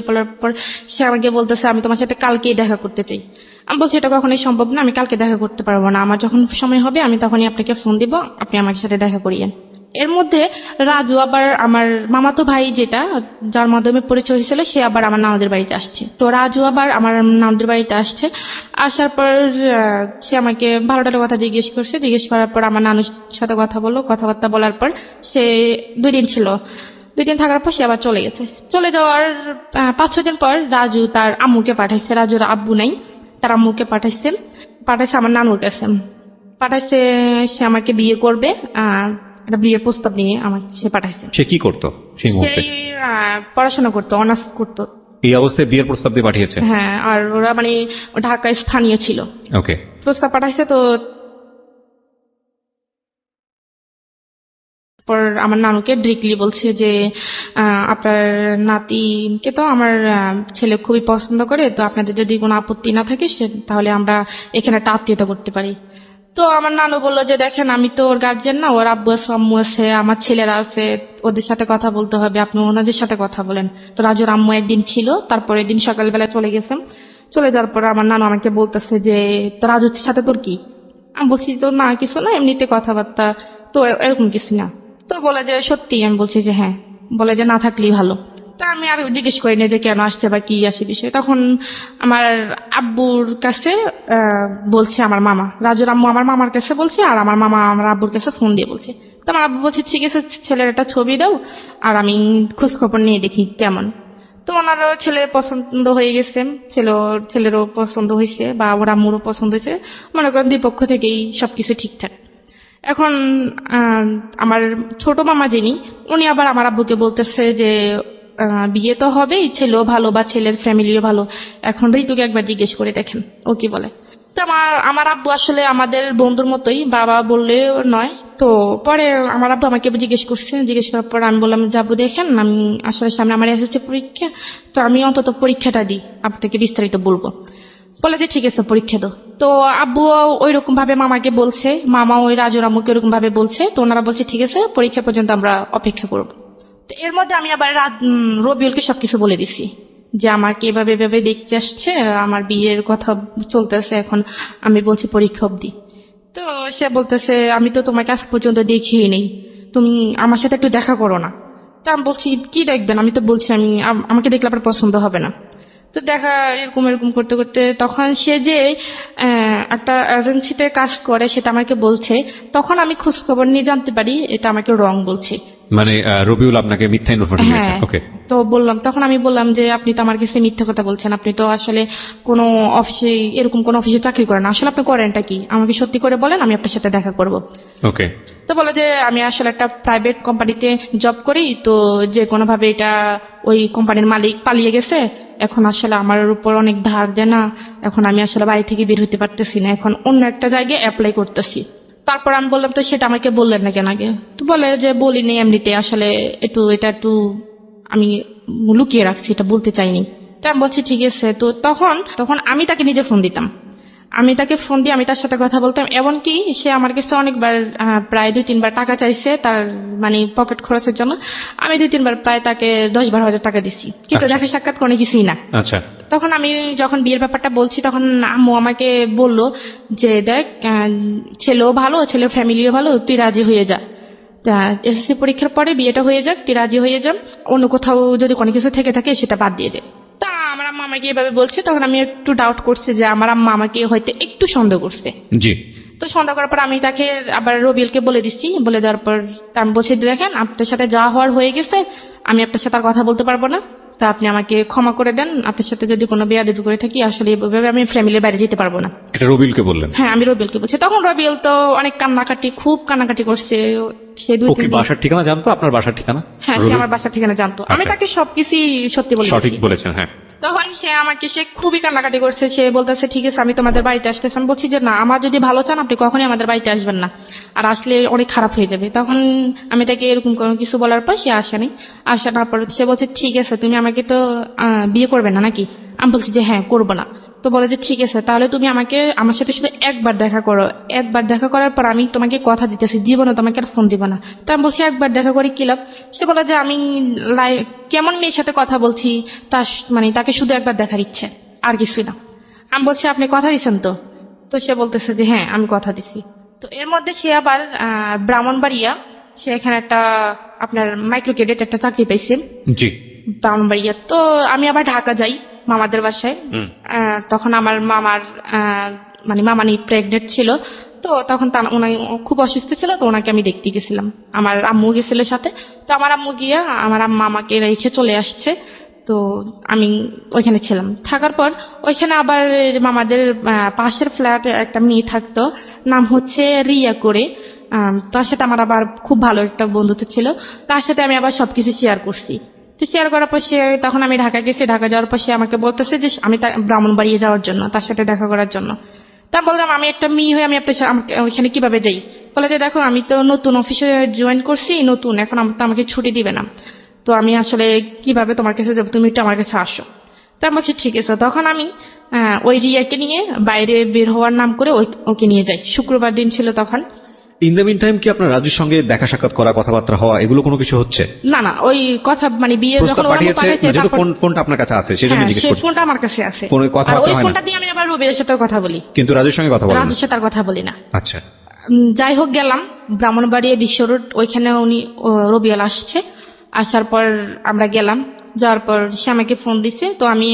বলার পর সে আমাকে বলতেছে আমি তোমার সাথে কালকেই দেখা করতে চাই। আমি বলছি এটা কখনোই সম্ভব না, আমি কালকে দেখা করতে পারবো না, আমার যখন সময় হবে আমি তখনই আপনাকে ফোন দিব, আপনি আমার সাথে দেখা করিয়েন। এর মধ্যে রাজু আবার আমার মামাতো ভাই যেটা যার মাধ্যমে পরিচয় হয়েছিল সে আবার আমার নানাদের বাড়িতে আসছে। তো রাজু আবার আমার নানাদের বাড়িতে আসছে, আসার পর সে আমাকে ভালো টালো কথা জিজ্ঞেস করার পর আমার নানুর সাথে কথা বললো, কথাবার্তা বলার পর সে 2 দিন ছিল, 2 দিন থাকার পর সে আবার চলে গেছে। চলে যাওয়ার 5-6 দিন পর রাজু তার আম্মুকে পাঠাইছে, রাজুর আব্বু নাই, তার আম্মুকে পাঠাইছে আমার নানুর কাছে, পাঠাইছে সে আমাকে বিয়ে করবে, একটা বিয়ের প্রস্তাব নিয়ে আমাকে সে পাঠাইছে। সে কি করতো সেই মুহূর্তে? সেই পড়াশোনা করতো, অনার্স করতো। এই অবস্থায় বিয়ের প্রস্তাব দিয়ে পাঠিয়েছে? হ্যাঁ, আর ওরা মানে ঢাকায় স্থানীয় ছিল। ওকে। প্রস্তাব পাঠাইছে, তো পর আমার নানুকে ডিরেক্টলি বলছে যে আপনার নাতিকে তো আমার ছেলে খুবই পছন্দ করে, তো আপনাদের যদি কোনো আপত্তি না থাকে তাহলে আমরা এখানে একটা আত্মীয়তা করতে পারি। তো আমার নানু বললো যে দেখেন আমি তো ওর গার্জিয়ান না, ওর আব্বু আছে আম্মু আছে, আমার ছেলেরা আছে, ওদের সাথে কথা বলতে হবে, আপনি ওনাদের সাথে কথা বলেন। তো রাজুর আম্মু একদিন ছিল, তারপরে দিন সকালবেলা চলে গেছেন। চলে যাওয়ার পর আমার নানু আমাকে বলতেছে যে তো রাজুর সাথে তোর কি? আমি বলছি তো না কিছু না, এমনিতে কথাবার্তা, তো এরকম কিছু না। তো বলে যে সত্যি? আমি বলছি যে হ্যাঁ। বলে যে না থাকলেই ভালো। তা আমি আর জিজ্ঞেস করিনি যে কেন আসছে বা কি আসে বিষয়। তখন আমার আব্বুর কাছে বলছে আমার মামা, রাজুর আম্মু আমার মামার কাছে বলছে, আর আমার মামা আমার আব্বুর কাছে ফোন দিয়ে বলছে। তো আমার আব্বু বলছে ঠিক আছে ছেলের একটা ছবি দাও আর আমি খোঁজ খবর নিয়ে দেখি কেমন। তো ওনারও ছেলে পছন্দ হয়ে গেছে, ছেলেরও পছন্দ হয়েছে বা ওর আম্মুরও পছন্দ হয়েছে, মনে করেন 2 পক্ষ থেকেই সবকিছু ঠিকঠাক। এখন আমার ছোট মামা যিনি, উনি আবার আমার আব্বুকে বলতেছে যে বিয়ে তো হবেই, ছেলেও ভালো বা ছেলের ফ্যামিলিও ভালো, এখন ঋতুকে একবার জিজ্ঞেস করে দেখেন ও কি বলে। তো আমার আব্বু আসলে আমাদের বন্ধুর মতোই, বাবা বললেও নয়। তো পরে আমার আব্বু আমাকে জিজ্ঞেস করার পর আমি বললাম যে আব্বু দেখেন আমি আসলে সামনে আমার এসএসসি পরীক্ষা, তো আমি অন্তত পরীক্ষাটা দিই, আপনাকে বিস্তারিত বলবো। বলে যে ঠিক আছে পরীক্ষা দাও। তো আব্বু ওই রকম ভাবে মামাকে বলছে, মামা ওই রাজুর আম্মুকে ওরকম ভাবে বলছে, তো ওনারা বলছে ঠিক আছে পরীক্ষা পর্যন্ত আমরা অপেক্ষা করবো। তো এর মধ্যে আমি আবার রবিউলকে সবকিছু বলে দিছি যে আমাকে এভাবে দেখতে আসছে, আমার বিয়ের কথা চলতেছে, এখন আমি বলছি পরীক্ষা অবধি। তো সে বলতেছে আমি তো তোমাকে আজ পর্যন্ত দেখিই নেই, তুমি আমার সাথে একটু দেখা করো না। তা আমি বলছি কি দেখবেন, আমি তো বলছি আমাকে দেখলে আপনার পছন্দ হবে না। তো দেখা এরকম করতে করতে তখন সে যে একটা এজেন্সিতে কাজ করে সেটা আমাকে বলছে, তখন আমি খোঁজ খবর নিয়ে জানতে পারি এটা আমাকে রং বলছে। মানে রবিউল আপনাকে মিথ্যা ইনফরমেশন দিয়েছে? হ্যাঁ। ওকে। তো তখন আমি বললাম যে আপনি তো আমার কাছে মিথ্যা কথা বলছেন, আপনি তো আসলে কোনো অফিসে এরকম কোনো অফিসে চাকরি করেন না, আসলে আপনি করেনটা কি আমাকে সত্যি করে বলেন, আমি আপনার সাথে দেখা করব। ওকে। তো বলে যে আমি আসলে একটা প্রাইভেট কোম্পানিতে জব করি, তো যে কোনো ভাবে এটা ওই কোম্পানির মালিক পালিয়ে গেছে, এখন আসলে আমার উপর অনেক ধার দেনা, এখন আমি আসলে বাড়ি থেকে বের হতে পারতেছি না, এখন অন্য একটা জায়গায় অ্যাপ্লাই করতেছি। তারপর আমি বললাম তো সেটা আমাকে বললেন না কেন আগে? তো বলে যে বলিনি, এমনিতে আসলে এটা একটু আমি লুকিয়ে রাখছি, এটা বলতে চাইনি। তো আমি বলছি ঠিক আছে। তো তখন আমি তাকে নিজে ফোন দিতাম, আমি তাকে ফোন দিয়ে আমি তার সাথে কথা বলতাম, এমনকি সে আমার কাছে অনেকবার প্রায় 2-3 বার টাকা চাইছে তার মানে পকেট খরচের জন্য। আমি 2-3 বার প্রায় তাকে 10-12 হাজার টাকা দিছি, কিন্তু দেখা সাক্ষাৎ কোনো কিছুই না। আচ্ছা। তখন আমি যখন বিয়ের ব্যাপারটা বলছি তখন আম্মু আমাকে বলল যে দেখ ছেলেও ভালো, ছেলের ফ্যামিলিও ভালো, তুই রাজি হয়ে যা, এসএসসি পরীক্ষার পরে বিয়েটা হয়ে যাক, তুই রাজি হয়ে যা, অন্য কোথাও যদি কোনো কিছু থেকে থাকে সেটা বাদ দিয়ে দে। তা আমার আম্মা আমাকে এভাবে বলছে, তখন আমি একটু ডাউট করছে যে আমার আম্মা আমাকে হয়তো একটু সন্দেহ করছে। জি। তো সন্দেহ করার পর আমি তাকে আবার রবিউলকে বলে দিচ্ছি, বলে দেওয়ার পর আমি বলছি দেখেন আপনার সাথে যা হওয়ার হয়ে গেছে, আমি আপনার সাথে আর কথা বলতে পারবো না, তা আপনি আমাকে ক্ষমা করে দেন, আপনার সাথে যদি কোনো বেয়াদবি করে থাকি আসলে এভাবে আমি ফ্যামিলির বাইরে যেতে পারবো না। এটা রবিউলকে বললেন? হ্যাঁ আমি রবিউলকে বলছি। তখন রবিউল তো অনেক খুব কান্নাকাটি করছে। সে 2-3 দিন বাসার ঠিকানা জানতো? আপনার বাসার ঠিকানা? হ্যাঁ, সে আমার বাসার ঠিকানা জানতো। আমি তাকে সবকিছু সত্যি বলে সঠিক বলেছেন। হ্যাঁ। তখন সে খুবই কান্নাকাটি করছে, সে বলতেছে ঠিক আছে আমি তোমাদের বাড়িতে আসতেছি। আমি বলছি যে না, আমার যদি ভালো চান আপনি কখনই আমাদের বাড়িতে আসবেন না, আর আসলে অনেক খারাপ হয়ে যাবে। তখন আমি তাকে এরকম কোনো কিছু বলার পর সে আসেনি। আসার পর সে বলছে ঠিক আছে তুমি আমাকে তো বিয়ে করবে না নাকি? আমি বলছি যে হ্যাঁ করবো না। তো বলে যে ঠিক আছে তাহলে তুমি আমার সাথে শুধু একবার দেখা করো, একবার দেখা করার পর আমি তোমাকে কথা দিতেছি জীবনে তোমাকে আর ফোন দিব না। তো আমি বলছি একবার দেখা করে কি লাভ? সে বলে যে আমি কেমন মেয়ের সাথে কথা বলছি, তাকে শুধু একবার দেখার ইচ্ছে, আর কিছুই না। আমি বলছি আপনি কথা দিচ্ছেন তো? তো সে বলতেছে যে হ্যাঁ আমি কথা দিছি। তো এর মধ্যে সে আবার ব্রাহ্মণবাড়িয়া, সে এখানে একটা আপনার মাইক্রো ক্রেডিট একটা চাকরি পাইছে জি। ব্রাহ্মণবাড়িয়া। তো আমি আবার ঢাকা যাই মামাদের বাসায়। তখন আমার মামার মামানি প্রেগনেন্ট ছিল। তো তখন উনি খুব অসুস্থ ছিল, তো ওনাকে আমি দেখতে গেছিলাম, আমার আম্মু গেছিল সাথে। তো আমার আম্মু গিয়ে আমার মামাকে রেখে চলে আসছে। তো আমি ওইখানে ছিলাম, থাকার পর ওইখানে আবার মামাদের পাশের ফ্ল্যাটে একটা মেয়ে থাকতো, নাম হচ্ছে রিয়া করে। তার সাথে আমার আবার খুব ভালো একটা বন্ধুত্ব ছিল, তার সাথে আমি আবার সবকিছু শেয়ার করছি। তো শেয়ার করার পর তখন আমি ঢাকা গেছি, ঢাকা যাওয়ার পর সে আমাকে বলতেছে যে আমি ব্রাহ্মণবাড়িয়া যাওয়ার জন্য, তার সাথে দেখা করার জন্য। তা বললাম আমি একটা মেয়ে হয়ে আমি ওইখানে কিভাবে যাই? বলে যে দেখো আমি তো নতুন অফিসে জয়েন করছি, নতুন, এখন তো আমাকে ছুটি দিবে না, তো আমি আসলে কিভাবে তোমার কাছে যাবো, তুমি একটু আমার কাছে আসো। তা আমি বলছি ঠিক আছে। তখন আমি ওই রিয়াকে নিয়ে বাইরে বের হওয়ার নাম করে ওকে নিয়ে যাই। শুক্রবার দিন ছিল তখন। ইন দ্য মিন টাইম কি আপনার রাজুর সঙ্গে দেখা সাক্ষাৎ করা, কথাবার্তা হওয়া, এগুলো কোনো কিছু হচ্ছে? না, ওই কথা বিয়ে যখন প্রস্তাব পাঠিয়েছে, যেহেতু ফোনটা আপনার কাছে আছে সেজন্য জিজ্ঞেস করছি। ফোনটা আমার কাছে আছে, ফোনে কথাবার্তা ওই হয় না? ফোনটা দিয়ে আমি আবার রবির সাথে কথা বলি, কিন্তু রাজুর সঙ্গে কথা বলেন না? রাজুর সাথে আর কথা বলি না। আচ্ছা। যাই হোক গেলাম ব্রাহ্মণবাড়িয়া বিশ্ব রোড, ওইখানে রবিয়াল আসছে। আসার পর আমরা গেলাম, যাওয়ার পর সে আমাকে ফোন দিছে। তো আমি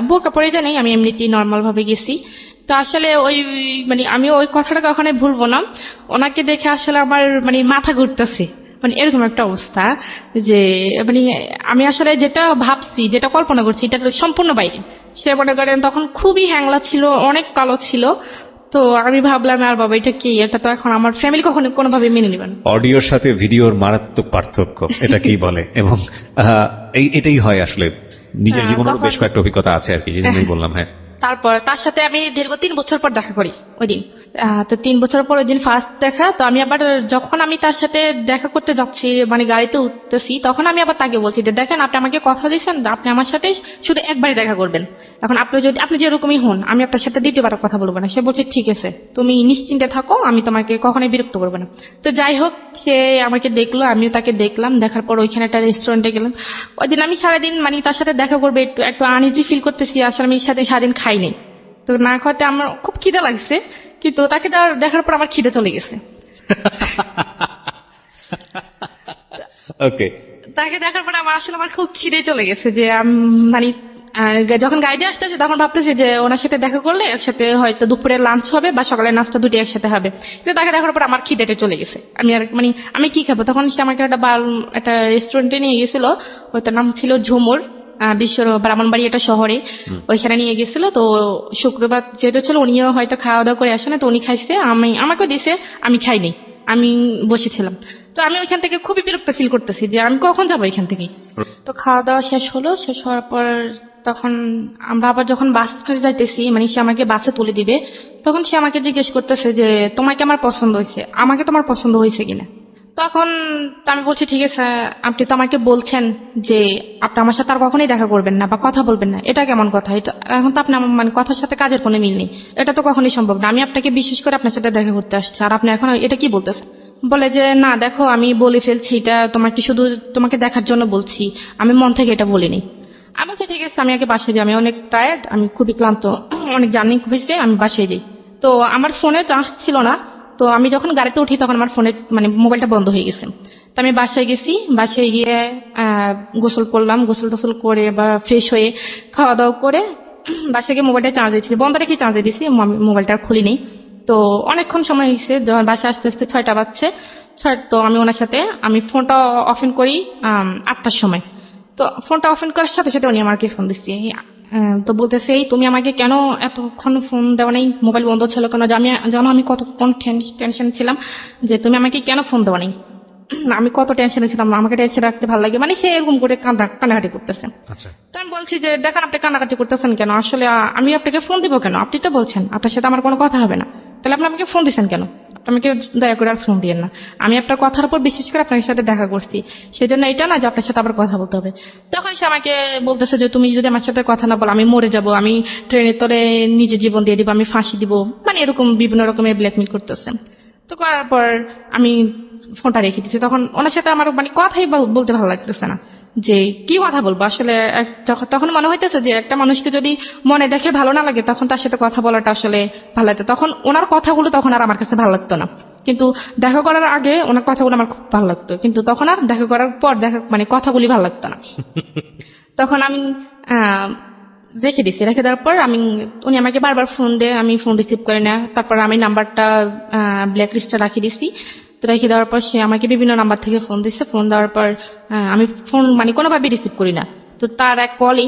বোরকা পরে জানি, আমি এমনিতেই নর্মাল ভাবে গেছি। তো আসলে আমি ওই কথাটা কখনো ভুলবো না, ওনাকে দেখে আসলে আমার মাথা ঘুরতেছে, এরকম একটা অবস্থা যে আমি আসলে যেটা ভাবছি, যেটা কল্পনা করছি, এটা তো সম্পূর্ণ বাইরে। সে মনে করেন তখন খুবই হ্যাংলা ছিল, অনেক কালো ছিল। তো আমি ভাবলাম আর বাবা এটা কি, এটা তো এখন আমার ফ্যামিলি কখনো কোনোভাবে মেনে নেবেন। অডিওর সাথে ভিডিওর মারাত্মক পার্থক্য, এটা কি বলে। এবং এটাই হয় আসলে, নিজের জীবনেরও বেশ কয়েকটা অভিজ্ঞতা আছে আর কি, যেজন্যই বললাম। হ্যাঁ। তারপর তার সাথে আমি দীর্ঘ 3 বছর পর দেখা করি ওই দিন। তো 3 বছর পর ওই দিন ফার্স্ট দেখা। তো আমি আবার যখন আমি তার সাথে দেখা করতে যাচ্ছি, গাড়িতে উঠতেছি, তখন আমি আবার তাকে বলছি যে দেখেন আপনি আমাকে কথা দিয়েছেন আপনি আমার সাথে শুধু একবারই দেখা করবেন, এখন আপনি যেরকমই হন আমি আপনার সাথে দ্বিতীয়বার কথা বলবো না। সে বলছে ঠিক আছে তুমি নিশ্চিন্তে থাকো, আমি তোমাকে কখনোই বিরক্ত করবো না। তো যাই হোক সে আমাকে দেখলো, আমিও তাকে দেখলাম। দেখার পর ওইখানে একটা রেস্টুরেন্টে গেলাম। ওই দিন আমি সারাদিন তার সাথে দেখা করবে একটু আনইজি ফিল করতেছি, আসলে আমি সারাদিন খাইনি। তো না খাওয়াতে আমার খুব খিদে লাগছে, কিন্তু তাকে দেখার পর আমার খিদে চলে গেছে। ওকে। তাকে দেখার পর আমার খুব খিদে চলে গেছে, যে যখন গাড়িতে আসতেছে তখন ভাবতেছে যে ওনার সাথে দেখা করলে একসাথে হয়তো দুপুরে লাঞ্চ হবে বা সকালে নাস্তা দুটি একসাথে হবে। কিন্তু তাকে দেখার পর আমার খিদেটা চলে গেছে, আমি আর আমি কি খাবো। তখন সে আমাকে একটা রেস্টুরেন্টে নিয়ে গেছিল, ওইটার নাম ছিল ঝুমুর, ব্রাহ্মণবাড়ি একটা শহরে, ওইখানে নিয়ে গেছিল। তো শুক্রবার যেহেতু ছিল উনিও হয়তো খাওয়া দাওয়া করে আসে না, তো উনি খাইছে, আমাকেও দিছে, আমি খাইনি, আমি বসেছিলাম। তো আমি ওইখান থেকে খুবই বিরক্ত ফিল করতেছি যে আমি কখন যাবো এখান থেকে। তো খাওয়া দাওয়া শেষ হলো, শেষ হওয়ার পর তখন আমরা আবার যখন বাস যাইতেছি, সে আমাকে বাসে তুলে দিবে, তখন সে আমাকে জিজ্ঞেস করতেছে যে তোমাকে আমার পছন্দ হয়েছে, আমাকে তোমার পছন্দ হয়েছে কিনা। তখন আমি বলছি ঠিক আছে আপনি তো আমাকে বলছেন যে আপনি আমার সাথে আর কখনোই দেখা করবেন না বা কথা বলবেন না, এটা কেমন কথা? এটা এখন তো আপনি কথার সাথে কাজের কোনো মিল নেই, এটা তো কখনোই সম্ভব না। আমি আপনাকে বিশেষ করে আপনার সাথে দেখা করতে আসছি, আর আপনি এখন এটা কি বলতেছেন? বলে যে না দেখো আমি বলে ফেলছি, এটা শুধু তোমাকে দেখার জন্য বলছি, আমি মন থেকে এটা বলিনি। আমি বলছি ঠিক আছে আমি আগে বাসায় যাই, আমি অনেক টায়ার্ড, আমি খুবই ক্লান্ত, অনেক জার্নি হয়েছে, আমি বাসায় যাই। তো আমার ফোনে চার্জ ছিল না, তো আমি যখন গাড়িতে উঠি তখন আমার ফোনে মোবাইলটা বন্ধ হয়ে গেছে। তো আমি বাসায় গেছি, বাসায় গিয়ে গোসল করলাম, গোসল টোসল করে বা ফ্রেশ হয়ে খাওয়া দাওয়া করে বাসায় গিয়ে মোবাইলটা চার্জ দিয়েছি, বন্ধ রেখে চার্জে দিয়েছি, মোবাইলটা খুলিনি। তো অনেকক্ষণ সময় হয়েছে, যখন বাসায় আস্তে আস্তে 6টা বাজছে, তো আমি ওনার সাথে ফোনটা অফেন করি 8টার সময়। তো ফোনটা অফেন করার সাথে সাথে উনি আমাকে ফোন দিচ্ছি। তো বলতেছে এই তুমি আমাকে কেন এতক্ষণ ফোন দেওয়া নেই, মোবাইল বন্ধ ছিল কেন? জানো আমি কতক্ষণ টেনশন ছিলাম যে তুমি আমাকে কেন ফোন দেওয়া নেই। আমি কত টেনশনে ছিলাম, আমাকে টেনশন রাখতে ভালো লাগে, মানে সে এরকম করে কান্নাকাটি করতেছে। আচ্ছা, তো আমি বলছি যে দেখেন আপনি কান্নাকাটি করতেছেন কেন, আসলে আমি আপনাকে ফোন দিব কেন, আপনি তো বলছেন আপনার সাথে আমার কোনো কথা হবে না, তাহলে আপনি আমাকে ফোন দিচ্ছেন কেন, আপনি আমাকে দয়া করে আর ফোন দিয়েন না, আমি আপনার কথার উপর বিশেষ করে আপনার সাথে দেখা করছি, সেই জন্য এটা না যে আপনার সাথে আবার কথা বলতে হবে। তখন সে আমাকে বলতেছে যে তুমি যদি আমার সাথে কথা না বলো আমি মরে যাব, আমি ট্রেনের তলে নিজে জীবন দিয়ে দিব, আমি ফাঁসি দিব, মানে এরকম বিভিন্ন রকমের ব্ল্যাকমেল করতেছে। তো করার পর আমি ফোনটা রেখে দিচ্ছি। তখন ওনার সাথে আমার মানে কথাই বলতে ভালো লাগতেছে না, যে কি কথা বলবো আসলে। তখন মনে হইতেছে যে একটা মানুষকে যদি মনে দেখে ভালো না লাগে তখন তার সাথে কথা বলাটা আসলে ভালো লাগতো। তখন ওনার কথাগুলো তখন আর আমার কাছে ভালো লাগতো না, কিন্তু দেখা করার আগে ওনার কথাগুলো আমার খুব ভালো লাগতো, কিন্তু তখন আর দেখা করার পর মানে কথাগুলি ভালো লাগতো না। তখন আমি রেখে দিছি। রেখে দেওয়ার পর উনি আমাকে বারবার ফোন দেয়, আমি ফোন রিসিভ করি না। তারপর আমি নাম্বারটা ব্ল্যাক লিস্টে রাখিয়ে দিছি। তো রেখে দেওয়ার পর সে আমাকে বিভিন্ন নাম্বার থেকে ফোন দিচ্ছে। ফোন দেওয়ার পর আমি ফোন মানে কোনোভাবে রিসিভ করি না। তো তার এক কলিং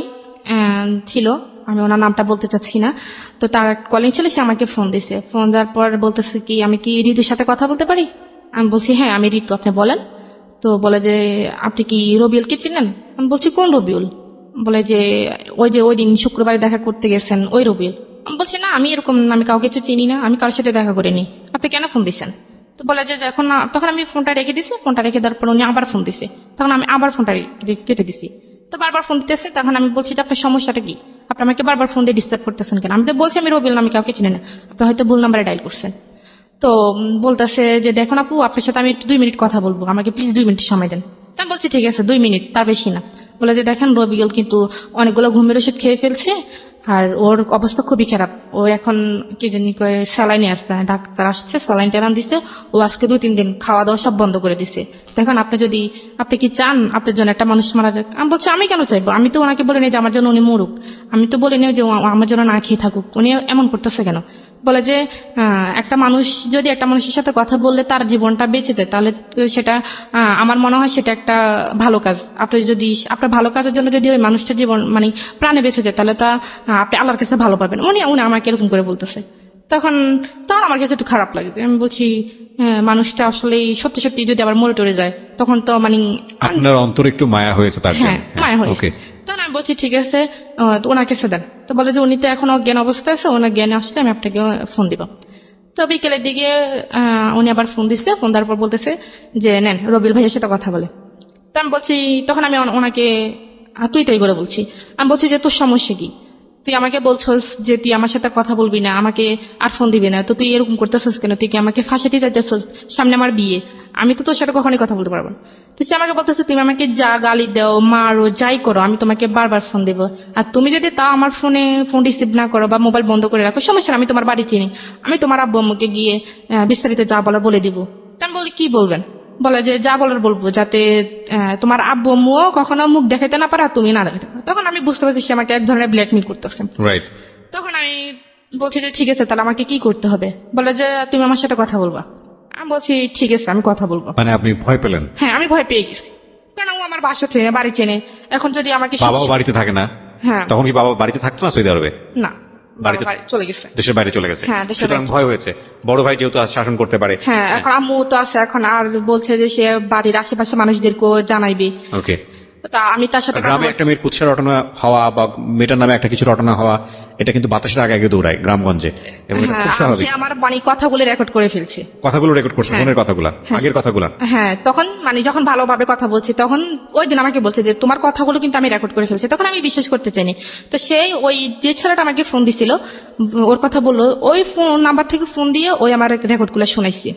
ছিল, আমি ওনার নামটা বলতে চাচ্ছি না, তো তার কলিং ছিল, সে আমাকে ফোন দিছে। ফোন দেওয়ার পর বলতেছে কি আমি কি ঋতুর সাথে কথা বলতে পারি। আমি বলছি হ্যাঁ আমি ঋতু, আপনি বলেন। তো বলে যে আপনি কি রবিউলকে চিনেন। আমি বলছি কোন রবিউল। বলে যে ওই দিন শুক্রবারে দেখা করতে গেছেন ওই রবিউল। আমি বলছি না আমি এরকম আমি কাউকে চিনি না, আমি কারোর সাথে দেখা করিনি, আপনি কেন ফোন দিচ্ছেন। তো বলে যে তখন আমি ফোনটা রেখে দিছি। ফোনটা রেখে দেওয়ার পর উনি আবার ফোন দিছে। তখন আমি আবার ফোনটা কেটে দিছি। তো বারবার ফোন দিতেছে। তখন আমি বলছি যে আপনার সমস্যাটা কি, আপনি আমাকে বারবার ফোন দিয়ে ডিস্টার্ব করতেছেন কেন। আমি তো বলছি আমি রবিউল নামে কাউকে চিনি না, আপনি হয়তো ভুল নাম্বারে ডায়াল করছেন। তো বলতেছে যে দেখুন আপু আপনার সাথে আমি একটু 2 মিনিট কথা বলবো, আমাকে প্লিজ 2 মিনিট সময় দেন। তা আমি বলছি ঠিক আছে 2 মিনিট, তার বেশি না। বলে যে দেখেন রবিউল কিন্তু অনেকগুলো ঘুমের ওষুধ খেয়ে ফেলছে, আর ওর অবস্থা খুবই খারাপ, ও এখন কি জানি স্যালাইনে আসছে, ডাক্তার আসছে স্যালাইন টেলান দিছে, ও আজকে 2-3 দিন খাওয়া দাওয়া সব বন্ধ করে দিছে। দেখুন আপনি কি চান আপনার জন্য একটা মানুষ মারা যাক। আমি বলছি আমি কেন চাইবো, আমি তো ওনাকে বলিনি যে আমার জন্য উনি মরুক, আমি তো বলিনি যে ও আমার জন্য না খেয়ে থাকুক, উনি এমন করতেছে কেন। বলে যে একটা মানুষ যদি একটা মানুষের সাথে কথা বললে তার জীবনটা বেঁচে যায়, তাহলে সেটা আমার মনে হয় সেটা একটা ভালো কাজ। আপনি যদি আপনার ভালো কাজের জন্য যদি ওই মানুষটার জীবন মানে প্রাণে বেঁচে যায়, তাহলে তা আপনি আল্লাহর কাছে ভালো পাবেন। উনি আমাকে এরকম করে বলতেছে। তখন আমার কাছে একটু খারাপ লাগে। আমি বলছি মানুষটা আসলে সত্যি সত্যি যদি আবার মরে টরে যায় তখন তো মানে আপনার অন্তরে একটু মায়া হয়েছে তার জন্য। হ্যাঁ মায়া হয়েছে। ওকে, তখন আমি বলছি ঠিক আছে, তো ওনার কাছে দেন। তো বলে যে উনি তো এখন অজ্ঞান অবস্থায় আছে, ওনার জ্ঞানে আসলে আমি আপনাকে ফোন দিব। তো বিকেলের দিকে উনি আবার ফোন দিচ্ছে। ফোন দেওয়ার পর বলতেছে যে নেন রবিউল ভাইয়ের সাথে কথা বলে। তো আমি বলছি, তখন আমি ওনাকে তুই তাই করে বলছি। আমি বলছি যে তোর সমস্যা কি, তুই আমাকে বলছস যে তুই আমার সাথে কথা বলবি না, আমাকে আর ফোন দিবি না, তো তুই এরকম করতেছস কেন, তুই কি আমাকে ফাঁসাতে চাইতেছস, সামনে আমার বিয়ে, আমি তো তোর সাথে কখনোই কথা বলতে পারবো না। তো সে আমাকে বলতেছে তুমি আমাকে যা গালি দাও মারো যাই করো আমি তোমাকে বারবার ফোন দেবো, আর তুমি যদি তা আমার ফোন রিসিভ না করো বা মোবাইল বন্ধ করে রাখো সমস্যা না, আমি তোমার বাড়ি চিনি, আমি তোমার আব্বু আম্মুকে গিয়ে বিস্তারিত যা বলার বলে দিব। তা আমি বলি কি বলবেন। বলে যে যা বলার বলবো, যাতে তোমার আব্বু আম্মুও কখনো মুখ দেখাইতে না পারে আর তুমি না দেখাতে পারো। তখন আমি বুঝতে পারছি সে আমাকে এক ধরনের ব্ল্যাকমেল করতেছে। রাইট। তখন আমি বলছি যে ঠিক আছে তাহলে আমাকে কি করতে হবে। বলে যে তুমি আমার সাথে কথা বলবা। আমি বলছি ঠিক আছে আমি কথা বলবো। মানে আপনি ভয় পেলেন? হ্যাঁ আমি ভয় পেয়ে গেছি, কারণ ও আমার বাসা চেনে বাড়ি চেনে, এখন যদি আমাকে বাবাও বাড়িতে থাকে না? হ্যাঁ তখন কি বাবা বাড়িতে থাকতো না সৌদি আরবে? না বাড়িতে বাবা বাড়ি চলে গেছে। দেশের বাইরে চলে গেছে। হ্যাঁ, দেশের সুতরাং বাইরে। ভয় হয়েছে, বড় ভাই যেহেতু শাসন করতে পারে। হ্যাঁ এখন আম্মু তো আছে, এখন আর বলছে যে সে বাড়ির আশেপাশে মানুষদেরকেও জানাইবে। ওকে। তা আমি তার সাথে কথা গ্রামে বলছি। একটা মেয়ের কুৎসার রটনা হওয়া বা মেয়েটার নামে একটা কিছু রটনা হওয়া, এটা কিন্তু বাতাসের আগে আগে দৌড়ায় গ্রামগঞ্জে, এবং এটা খুব হ্যাঁ, স্বাভাবিক। সে আমার মানে কথাগুলো রেকর্ড করে ফেলছে। কথাগুলো রেকর্ড করছে, হ্যাঁ। মনের কথাগুলা, হ্যাঁ। আগের কথাগুলা। হ্যাঁ তখন মানে যখন ভালোভাবে কথা বলছি তখন ওই দিন আমাকে বলছে যে তোমার কথাগুলো কিন্তু আমি রেকর্ড করে ফেলছি। তখন আমি বিশ্বাস করতে চাইনি। তো সেই ওই যে ছেলেটা আমাকে ফোন দিছিল ওর কথা বললো, ওই ফোন নাম্বার থেকে ফোন দিয়ে ওই আমার রেকর্ডগুলো শোনাইছে।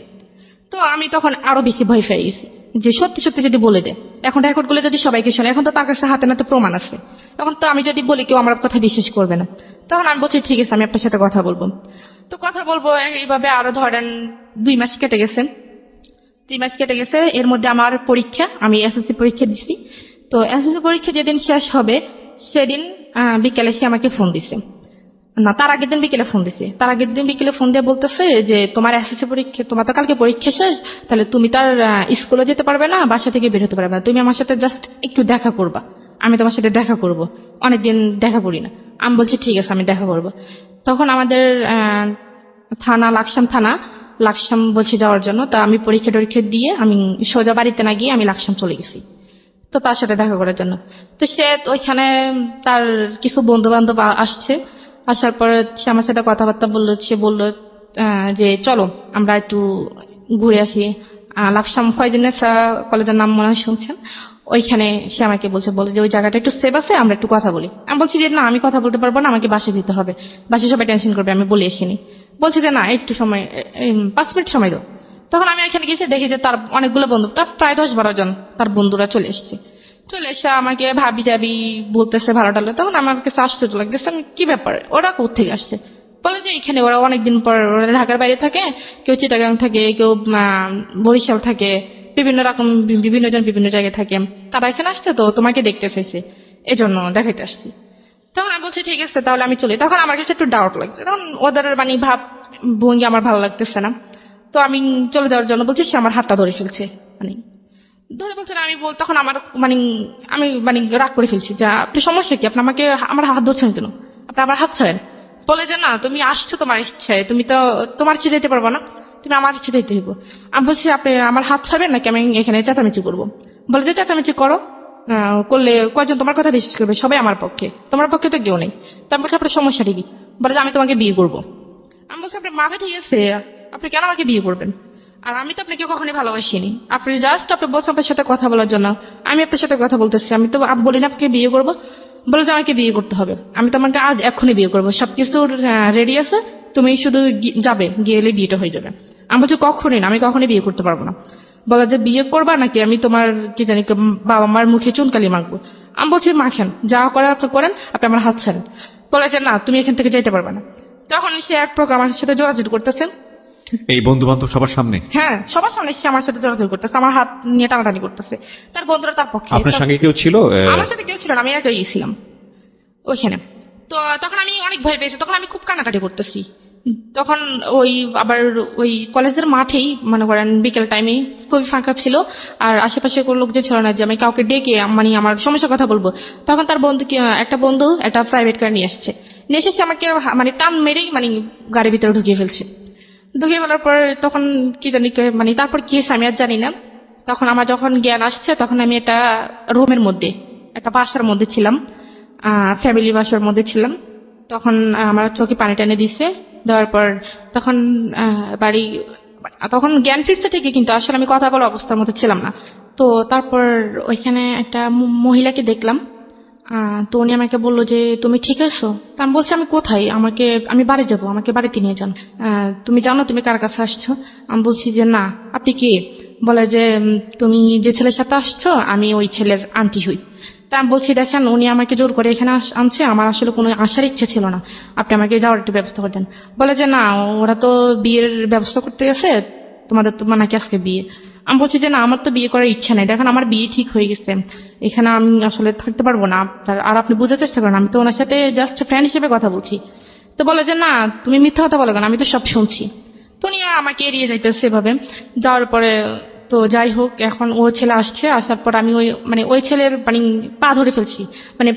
তো আমি তখন আরো বেশি ভয় পেয়ে গেছি যে সত্যি সত্যি যদি বলে দেয়, এখন রেকর্ডগুলো যদি সবাইকে শোনে, এখন তো তার কাছে হাতে নাতে প্রমাণ আছে, তখন তো আমি যদি বলি কেউ আমার কথা বিশ্বাস করবে না। তখন আমি বলছি ঠিক আছে আমি আপনার সাথে কথা বলবো। তো কথা বলবো এইভাবে আরো ধরেন 2 মাস কেটে গেছে। 2 মাস কেটে গেছে, এর মধ্যে আমার পরীক্ষা, আমি এসএসসি পরীক্ষা দিছি। তো এসএসসি পরীক্ষা যেদিন শেষ হবে সেদিন বিকেলে সে আমাকে ফোন দিছে, না তার আগের দিন বিকেলে ফোন দিছে। তার আগের দিন বিকেলে ফোন দিয়ে বলতেছে যে তোমার এসএসসি পরীক্ষা, তোমার তো কালকে পরীক্ষা শেষ, তাহলে তুমি তার স্কুলে যেতে পারবে না, বাসা থেকে বের হতে পারবে না, তুমি আমার সাথে জাস্ট একটু দেখা করবা, আমি তোমার সাথে দেখা করব, অনেকদিন দেখা করি না। আমি বলছি ঠিক আছে আমি দেখা করব। তখন আমাদের থানা লাকসাম থানা লাকসাম বলছি যাওয়ার জন্য। তা আমি পরীক্ষা টরীক্ষা দিয়ে আমি সোজা বাড়িতে না গিয়ে আমি লাকসাম চলে গেছি তো তার সাথে দেখা করার জন্য। তো সে ওইখানে তার কিছু বন্ধু বান্ধব আসছে, আসার পরে সে আমার সাথে কথাবার্তা বললো। সে বললো যে চলো আমরা একটু ঘুরে আসি। লাকসাম ফয়জুন্নেসা কলেজের নাম মনে হয় শুনছেন, ওইখানে সে আমাকে বলে যে ওই জায়গাটা একটু সেফ আছে, আমরা একটু কথা বলি। আমি বলছি যে না, আমি কথা বলতে পারবো না, আমাকে বাসে দিতে হবে, বাসে সবাই টেনশন করবে, আমি বলে আসিনি। বলছি যে না, একটু সময় 5 মিনিট সময় দাও। তখন আমি এখানে গেছি, দেখি যে তার অনেকগুলো বন্ধু, তার প্রায় 10-12 জন তার বন্ধুরা চলে এসছে। চলে এসে আমাকে ভাবি টাবি বলতেছে, ভালো টালো। তখন আমার কাছে আশ্চর্য লাগতেছে, আমি কি ব্যাপার, ওরা কোথেকে আসছে? বলে যে এখানে ওরা অনেকদিন পর, ওরা ঢাকার বাইরে থাকে, কেউ চিটাগাং থাকে, কেউ বরিশাল থাকে, বিভিন্ন রকম বিভিন্ন জন বিভিন্ন জায়গায় থাকে। তারা এখানে আসছে তো তোমাকে দেখতে চাইছে, এজন্য দেখাইতে আসছি। তখন আমি বলছি ঠিক আছে তাহলে আমি চলি। তখন আমার কাছে একটু ডাউট লাগছে, তখন ওদের ভাব ভঙ্গি আমার ভালো লাগতেছে না। তো আমি চলে যাওয়ার জন্য বলছি, সে আমার হাতটা ধরে ফেলছে, ধরে বলছে না। তখন আমার আমি রাগ করে ফেলছি যে আপনি সমস্যা কি, আপনি আমাকে আমার হাত ধরছেন কেন, আপনি আমার হাত ছাড়েন। বলে যে না, তুমি আসছো তোমার ইচ্ছায়, তুমি তো তোমার ইচ্ছে যেতে পারবো না, তুমি আমার ইচ্ছে যেতে হইব। আমি বলছি আপনি আমার হাত ছাড়বেন নাকি আমি এখানে চেঁচামেচি করবো? বলে যে চেঁচামেচি করো, করলে কয়জন তোমার কথা বিশ্বাস করবে? সবাই আমার পক্ষে, তোমার পক্ষে তো কেউ নেই। তো আমি বলছি আপনার সমস্যাটা কি? বলে যে আমি তোমাকে বিয়ে করবো। আমি বলছি আপনার মাথা ঠিক আছে, আপনি কেন আমাকে বিয়ে করবেন? আর আমি তো আপনাকে কখনোই ভালোবাসিনি, আপনি জাস্ট আপনি বলছেন আপনার সাথে কথা বলার জন্য, আমি আপনার সাথে কথা বলতেছি। আমি তো বলি না আপনাকে বিয়ে করবো। বলে যে আমাকে বিয়ে করতে হবে, আমি তোমাকে আজ এক্ষুনি বিয়ে করবো, সবকিছু রেডি আছে, তুমি শুধু যাবে, গেলে বিয়েটা হয়ে যাবে। আমি বলছি কখনই না, আমি কখনোই বিয়ে করতে পারবো না। বলে যে বিয়ে করবা নাকি আমি তোমার কি জানি বাবা মার মুখে চুনকালি মাখবো? আমি বলছি মাখেন, যা করার আপনি করেন, আপনি আমার হাত ছাড়েন। বলে যে না, তুমি এখান থেকে যেতে পারবে না। তখন সে এক প্রকার আমার সাথে যোগাযোগ করতেছে। এই বন্ধু বান্ধব সবার সামনে? হ্যাঁ, সবার সামনে সে আমার সাথে যোগাযোগ করতেছে, আমার হাত নিয়ে টানাটানি করতেছে। তার বন্ধুরা তার পক্ষে। আপনার সঙ্গে কেউ ছিল? আমার সাথে কেউ ছিল না, আমি একাই গেছিলাম ওইখানে। তো তখন আমি অনেক ভয় পেয়েছি, তখন আমি খুব কান্নাকাটি করতেছি। তখন আবার ওই কলেজের মাঠেই মনে করেন বিকেল টাইমে খুবই ফাঁকা ছিল, আর আশেপাশে কোনো লোকজন ছিল না যে আমি কাউকে ডেকে আমার সমস্যার কথা বলবো। তখন তার একটা বন্ধু একটা প্রাইভেট কার নিয়ে এসেছে, আমাকে টান মেরেই গাড়ির ভিতরে ঢুকিয়ে ফেলছে। ঢুকিয়ে ফেলার পর তখন কি জানি তারপর কি হয়েছে আমি আর জানি না। তখন আমার যখন জ্ঞান আসছে, তখন আমি একটা রুমের মধ্যে, একটা বাসার মধ্যে ছিলাম, ফ্যামিলি বাসার মধ্যে ছিলাম। তখন আমার চোখে পানি টানে দিছে, দেওয়ার পর তখন বাড়ি, তখন জ্ঞান ফিরছে ঠিকই, কিন্তু আসলে আমি কথা বলার অবস্থার মধ্যে ছিলাম না। তো তারপর ওইখানে একটা মহিলাকে দেখলাম। তো উনি আমাকে বললো যে তুমি ঠিক আছো? তা আমি বলছি আমি কোথায়, আমি বাড়ি যাবো, আমাকে বাড়িতে নিয়ে যান। তুমি জানো তুমি কার কাছে আসছো? আমি বলছি যে না। আপনি কে? বলে যে তুমি যে ছেলের সাথে আসছো আমি ওই ছেলের আন্টি হই। তা আমি বলছি দেখেন, উনি আমাকে জোর করে এখানে আনছে, আমার আসলে কোনো আসার ইচ্ছে ছিল না, আপনি আমাকে যাওয়ার একটু ব্যবস্থা করে দেন। বলে যে না, ওরা তো বিয়ের ব্যবস্থা করতে গেছে, তোমাদের তো নাকি আজকে বিয়ে। আমি বলছি যে না, আমার তো বিয়ে করার ইচ্ছা নেই, দেখেন আমার বিয়ে ঠিক হয়ে গেছে, এখানে আমি আসলে থাকতে পারবো না। আর আপনি বুঝার চেষ্টা করেন, আমি তো ওনার সাথে জাস্ট ফ্রেন্ড হিসেবে কথা বলছি। তো বলে যে না, তুমি মিথ্যা কথা বলো কেন, আমি তো সব শুনছি। তো উনি আমাকে এড়িয়ে যাইতেছে এভাবে। যাওয়ার পরে তো যাই হোক, এখন ও ছেলে আসছে, আসার পর আমি ওই ছেলের পা ধরে ফেলছি,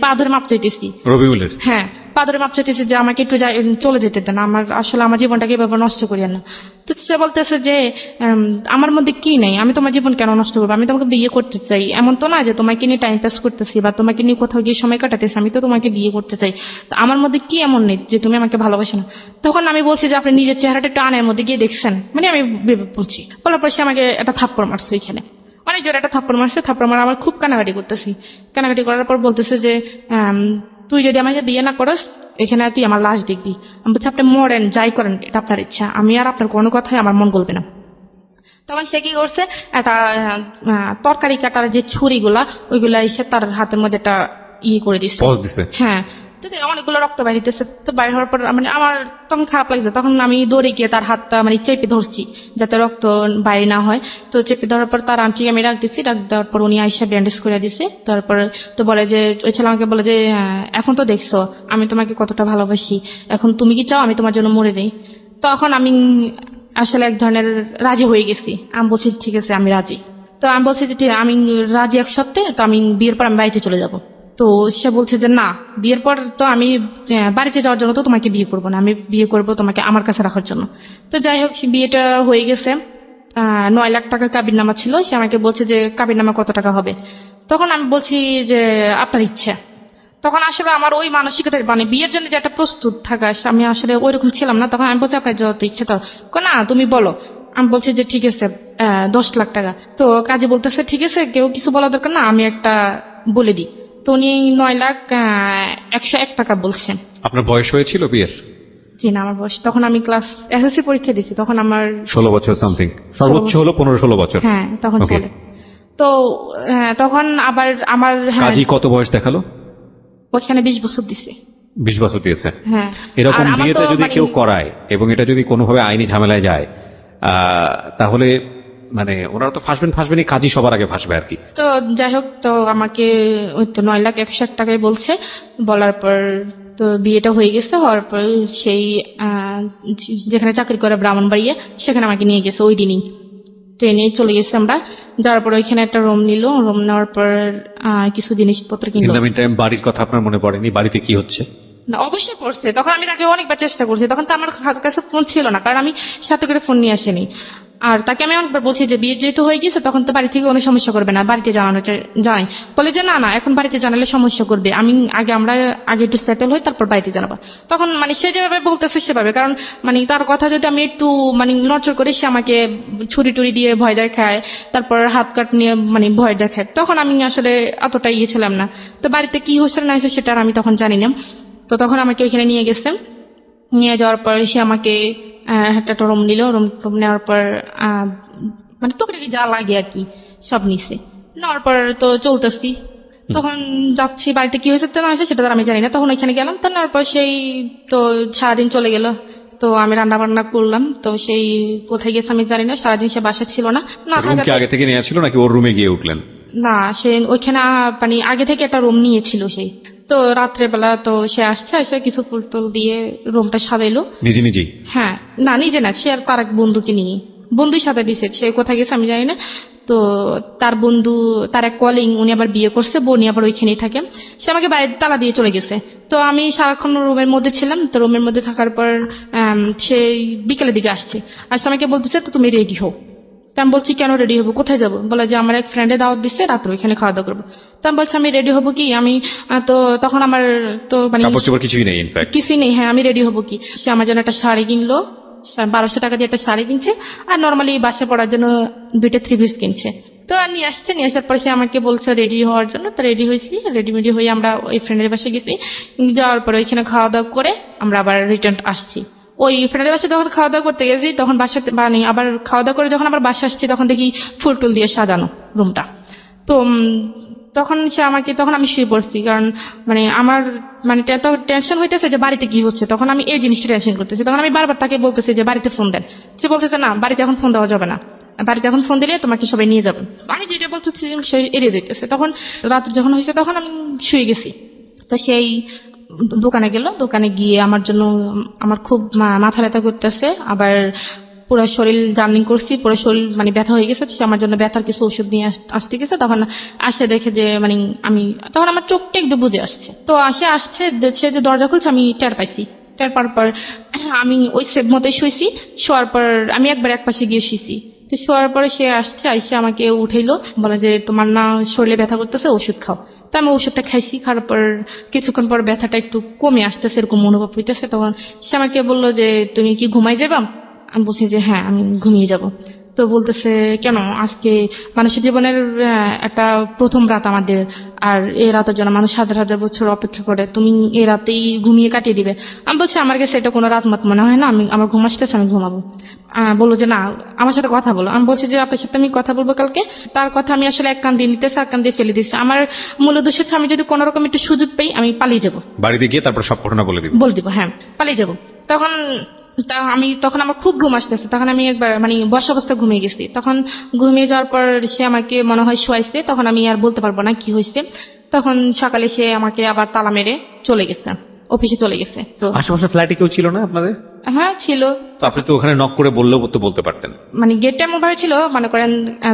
পা ধরে মাপ চাইতেছি রবিউলের? হ্যাঁ, পা ধরে মাপ চাইতেছি যে আমাকে একটু চলে যেতে দেন, আমার জীবনটাকে এভাবে নষ্ট করিয়েন না। তো সে বলতেছে যে আমার মধ্যে কি নেই, আমি তোমার জীবন কেন নষ্ট করবো, আমি তোমাকে বিয়ে করতে চাই, এমন তো না যে তোমাকে নিয়ে টাইম পাস করতেছি বা তোমাকে নিয়ে কোথাও গিয়ে সময় কাটাতেছি, আমি তো তোমাকে বিয়ে করতে চাই। তো আমার মধ্যে কি এমন নেই যে তুমি আমাকে ভালোবাসো না? তখন আমি বলছি যে আপনি নিজের চেহারাটা একটু আনের মধ্যে গিয়ে দেখছেন, আমি বলছি। বলার পর সে আমাকে একটা থাপ্পড় মারছে ওইখানে, অনেক জোরে একটা থাপ্পড় মারছে। থাপ্পড় মারা আমার খুব কানাকাটি করতেছি। কানাকাটি করার পর বলতেছে যে তুই যদি আমাকে বিয়ে না করস, এখানে তুই আমার লাশ দেখবি। আমি বলছি আপনি মরেন, যাই করেন, এটা আপনার ইচ্ছা, আমি আর আপনার কোনো কথাই আমার মন বলবে না। তখন সে কি করছে, একটা তরকারি কাটার যে ছুরিগুলা, ওইগুলা এসে তার হাতের মধ্যে একটা করে দিচ্ছে। হ্যাঁ, তো অনেকগুলো রক্ত বাইরেছে। তো বাইরে হওয়ার পর আমার তখন খারাপ লাগছে, তখন আমি দৌড়ে গিয়ে তার হাতটা চেপে ধরছি যাতে রক্ত বাইরে না হয়। তো চেপে ধরার পর তার আন্টি আমি ডাক দিচ্ছি, ডাক দেওয়ার পর উনি আইসা ব্যান্ডেজ করে দিছে। তারপর তো বলে যে ওই ছেলে আমাকে বলে যে এখন তো দেখছো আমি তোমাকে কতটা ভালোবাসি, এখন তুমি কি চাও আমি তোমার জন্য মরে যাই? তখন আমি আসলে এক ধরনের রাজি হয়ে গেছি। আমি বলছি ঠিক আছে আমি রাজি। তো আমি বলছি যে আমি রাজি এক সপ্তাহে, তো আমি বিয়ের পর আমি বাড়িতে চলে যাব। তো সে বলছে যে না, বিয়ের পর তো আমি বাড়িতে যাওয়ার জন্য তো তোমাকে বিয়ে করবো না, আমি বিয়ে করব তোমাকে আমার কাছে রাখার জন্য। তো যাই হোক, বিয়েটা হয়ে গেছে। 9 লাখ টাকা কাবির নামা ছিল। সে আমাকে বলছে যে কাবির নামা কত টাকা হবে। তখন আমি বলছি যে আপনার ইচ্ছা। তখন আসলে আমার ওই মানসিকতা, মানে বিয়ের জন্য যে একটা প্রস্তুত থাকা, আমি আসলে ওইরকম ছিলাম না। তখন আমি বলছি আপনার যত ইচ্ছে তো। না তুমি বলো। আমি বলছি যে ঠিক আছে 10 লাখ টাকা। তো কাজী বলতেছে ঠিক আছে, কেউ কিছু বলা দরকার না, আমি একটা বলে দিই। তো উনি 9,01,01 টাকা বলছেন। আপনার বয়স হয়েছিল বিয়ের? জি না, আমার বয়স তখন, আমি ক্লাস এসএসসি পরীক্ষা দিয়েছি, তখন আমার 16 বছর সামথিং, সর্বোচ্চ হলো 15-16 বছর। হ্যাঁ তখন Okay. চলে। তো তখন আবার আমার কাজী কত বয়স দেখালো? ওখানে 20 বছর দিছে। 20 বছর দিয়েছে। হ্যাঁ। এরকম আর আমার বিয়েতে তো যদি মানে- কেউ করায় এবং এটা যদি কোনোভাবে আইনি ঝামেলায় যায়, তাহলে মানে ওনারা তো ফাঁসবেনই, কাজী সবার আগে ফাঁসবে আর কি। তো যাই হোক, তো আমাকে ওই তো 9,01,01 টাকায় বলছে। বলার পর তো বিয়েটা হয়ে গেছে। হওয়ার পর সেই যেখানে চাকরি করে ব্রাহ্মণবাড়িয়া, সেখানে আমাকে নিয়ে গেছে ওই দিনই। ট্রেনে চলে গেছে আমরা। যাওয়ার পর ওইখানে একটা রুম নিল। রুম নেওয়ার পর কিছু জিনিসপত্র ইন কিনলো। দ্য মিন টাইম বাড়ির কথা আপনার মনে পড়েনি? বাড়িতে কি হচ্ছে? না, অবশ্যই করছে। তখন আমি তাকে অনেকবার চেষ্টা করছি। তখন তো আমার কাছে ফোন ছিল না, কারণ আমি সাথে করে ফোন নিয়ে আসিনি। আর তাকে আমি অনেকবার বলছি যে বিয়ে যেহেতু হয়ে গেছে, তখন তো বাড়ি থেকে কোনো সমস্যা করবে না, বাড়িতে জানাই। বলে যে না না, এখন বাড়িতে জানালে সমস্যা করবে, আমরা আগে একটু সেটেল হই, তারপর বাড়িতে জানাবো। তখন মানে সে যেভাবে বলতেছে সেভাবে, কারণ মানে তার কথা যদি আমি একটু মানে নড়চড় করে, সে আমাকে ছুরি টুরি দিয়ে ভয় দেখায়, তারপর হাত কাট নিয়ে মানে ভয় দেখায়। তখন আমি আসলে অতটা ইয়ে ছিলাম না। তো বাড়িতে কি হচ্ছে না হচ্ছে সেটা আর আমি তখন জানি না। তো তখন আমাকে ওইখানে নিয়ে গেছে। নিয়ে যাওয়ার পর সে আমাকে একটা রুম নিল। রুম নেওয়ার পর মানে টুকটাকি যা লাগে আর কি সব নিছে। নেওয়ার পর তো চলতেছি। তখন যাচ্ছি, বাড়িতে কি হয়েছে না হয়েছে সেটা তো আর আমি জানি না। তখন ওইখানে গেলাম। তো নেওয়ার পর সেই তো সারাদিন চলে গেল। তো আমি রান্না বান্না করলাম। তো সেই কোথায় গেছে আমি জানি না। সারাদিন সে বাসা ছিল না। না রুম কি থাকাতে- আগে থেকে নেওয়া ছিল নাকি ওর রুমে গিয়ে উঠলেন? না, সে ওইখানে মানে আগে থেকে একটা রুম নিয়েছিল সেই। তো রাত্রেবেলা তো সে আসছে, এসে কিছু ফুল টুল দিয়ে রুমটা সাজাইলো। নিজেই? হ্যাঁ, না নিজে না, সে আর তার এক বন্ধুকে নিয়ে, বন্ধুর সাথে দিছে। সে কোথায় গেছে আমি জানি না। তো তার বন্ধু, তার এক কলিং, উনি আবার বিয়ে করছে, বোনি আবার ওইখানেই থাকে। সে আমাকে বাইরে তালা দিয়ে চলে গেছে। তো আমি সারাক্ষণ রুমের মধ্যে ছিলাম। তো রুমের মধ্যে থাকার পর সে বিকেলের দিকে আসছে। আমাকে বলতেছে তো তুমি রেডি হও। তা আমি বলছি কেন রেডি হবো, কোথায় যাবো? বলে যে আমার এক ফ্রেন্ডে দাওয়াত দিচ্ছে, রাত্রে ওইখানে খাওয়া দাওয়া করবো। তো আমি বলছি আমি রেডি হবো কি, আমি তো তখন আমার তো মানে কাপড় চোপড় কিছুই নেই ইনফ্যাক্ট? কিছুই নেই। হ্যাঁ, আমি রেডি হবো কি? সে আমার জন্য একটা শাড়ি কিনলো। 1200 টাকা দিয়ে একটা শাড়ি কিনছে। আর নর্মালি বাসা পড়ার জন্য 2টা 3 পিস কিনছে। তো আর নিয়ে আসছে। নিয়ে আসার পর সে আমাকে বলছে রেডি হওয়ার জন্য। তো রেডি হয়েছি। রেডিমেডি হয়ে আমরা ওই ফ্রেন্ডের বাসায় গেছি। যাওয়ার পর ওইখানে খাওয়া দাওয়া করে আমরা আবার রিটার্ন আসছি। ওই ফ্রেন্ডের বাসায় যখন খাওয়া দাওয়া করতে গেছি, তখন বাসাতে মানে আবার খাওয়া দাওয়া করে যখন আবার বাসা আসছি, তখন দেখি ফুল টুল দিয়ে সাজানো রুমটা। তো তখন সে আমাকে, তখন আমি শুয়ে পড়ছি, কারণ মানে আমার মানে এত টেনশন হইতেছে যে বাড়িতে কি হচ্ছে। তখন আমি এই জিনিসটা টেনশন করতেছি। তখন আমি বারবার তাকে বলতেছি যে বাড়িতে ফোন দেন। সে বলতেছে না, বাড়িতে এখন ফোন দেওয়া যাবে না, বাড়িতে এখন ফোন দিলে তোমাকে সবাই নিয়ে যাবে। আমি যেটা বলতেছি সে এড়িয়ে যেতেছে। তখন রাত যখন হয়েছে, তখন আমি শুয়ে গেছি। তো সেই দোকানে গেল। দোকানে গিয়ে আমার জন্য, আমার খুব মাথা ব্যথা করতেছে, আবার পুরো শরীর জার্নি করছি, পুরো শরীর মানে ব্যথা হয়ে গেছে। সে আমার জন্য ব্যথার কিছু ওষুধ নিয়ে আসতে গেছে। তখন আসে দেখে যে মানে আমি, তখন আমার চোখটা একটু বুঝে আসছে। তো আসছে সে যে দরজা খুলছে, আমি টের পাইছি। টের পাওয়ার পর আমি ওই সেভ মতে শুয়েছি। শোয়ার পর আমি একবার এক পাশে গিয়ে শুয়েছি। তো শোয়ার পরে সে আসছে, আইসে আমাকে উঠাইলো, বলে যে তোমার না শরীরে ব্যথা করতেছে, ওষুধ খাও। তো আমি ওষুধটা খাইছি। খাওয়ার পর কিছুক্ষণ পর ব্যথাটা একটু কমে আসতেছে, এরকম অনুভব হইতেছে। তখন সে আমাকে বললো যে তুমি কি ঘুমাই যাবা? আমি বলছি যে হ্যাঁ, আমি ঘুমিয়ে যাব। তো বলতেছে কেন, আজকে মানুষের জীবনের একটা প্রথম রাত আমাদের, আর এই রাতের জন্য মানুষ হাজার হাজার বছর অপেক্ষা করে, তুমি এই রাতেই ঘুমিয়ে কাটিয়ে দিবে? আমি বলছি আমার কাছে এটা কোনো রাত মাত মনে হয় না, আমার ঘুম আসতেছে, আমি ঘুমাবো। বললো যে না, আমার সাথে কথা বলো। আমি বলছি যে আপনার সাথে আমি কথা বলবো কালকে। তার কথা আমি আসলে এক কান দিয়ে নিতেছি, এক কান দিয়ে ফেলে দিচ্ছি। আমার মূল উদ্দেশ্য হচ্ছে আমি যদি কোনো রকম একটু সুযোগ পাই, আমি পালিয়ে যাবো, বাড়িতে গিয়ে তারপর সব ঘটনা বলে দিব। হ্যাঁ পালিয়ে যাবো। তখন আমার খুব ঘুম আসতেছে। তখন আমি একবার মানে বসা অবস্থা ঘুমিয়ে গেছি। তখন ঘুমিয়ে যাওয়ার পর সে আমাকে মনে হয় শোয়াইছে। তখন আমি আর বলতে পারবো না কি হয়েছে। তখন সকালে সে আমাকে আবার তালা মেরে চলে গেছে, অফিসে চলে গেছে। তো আশেপাশে ফ্ল্যাটে কেউ ছিল না আপনাদের? হ্যাঁ ছিল। তো আপনি তো ওখানে নক করে বললেও তো বলতে পারতেন। মানে গেটটা এমন ভাবে ছিল, মনে করেন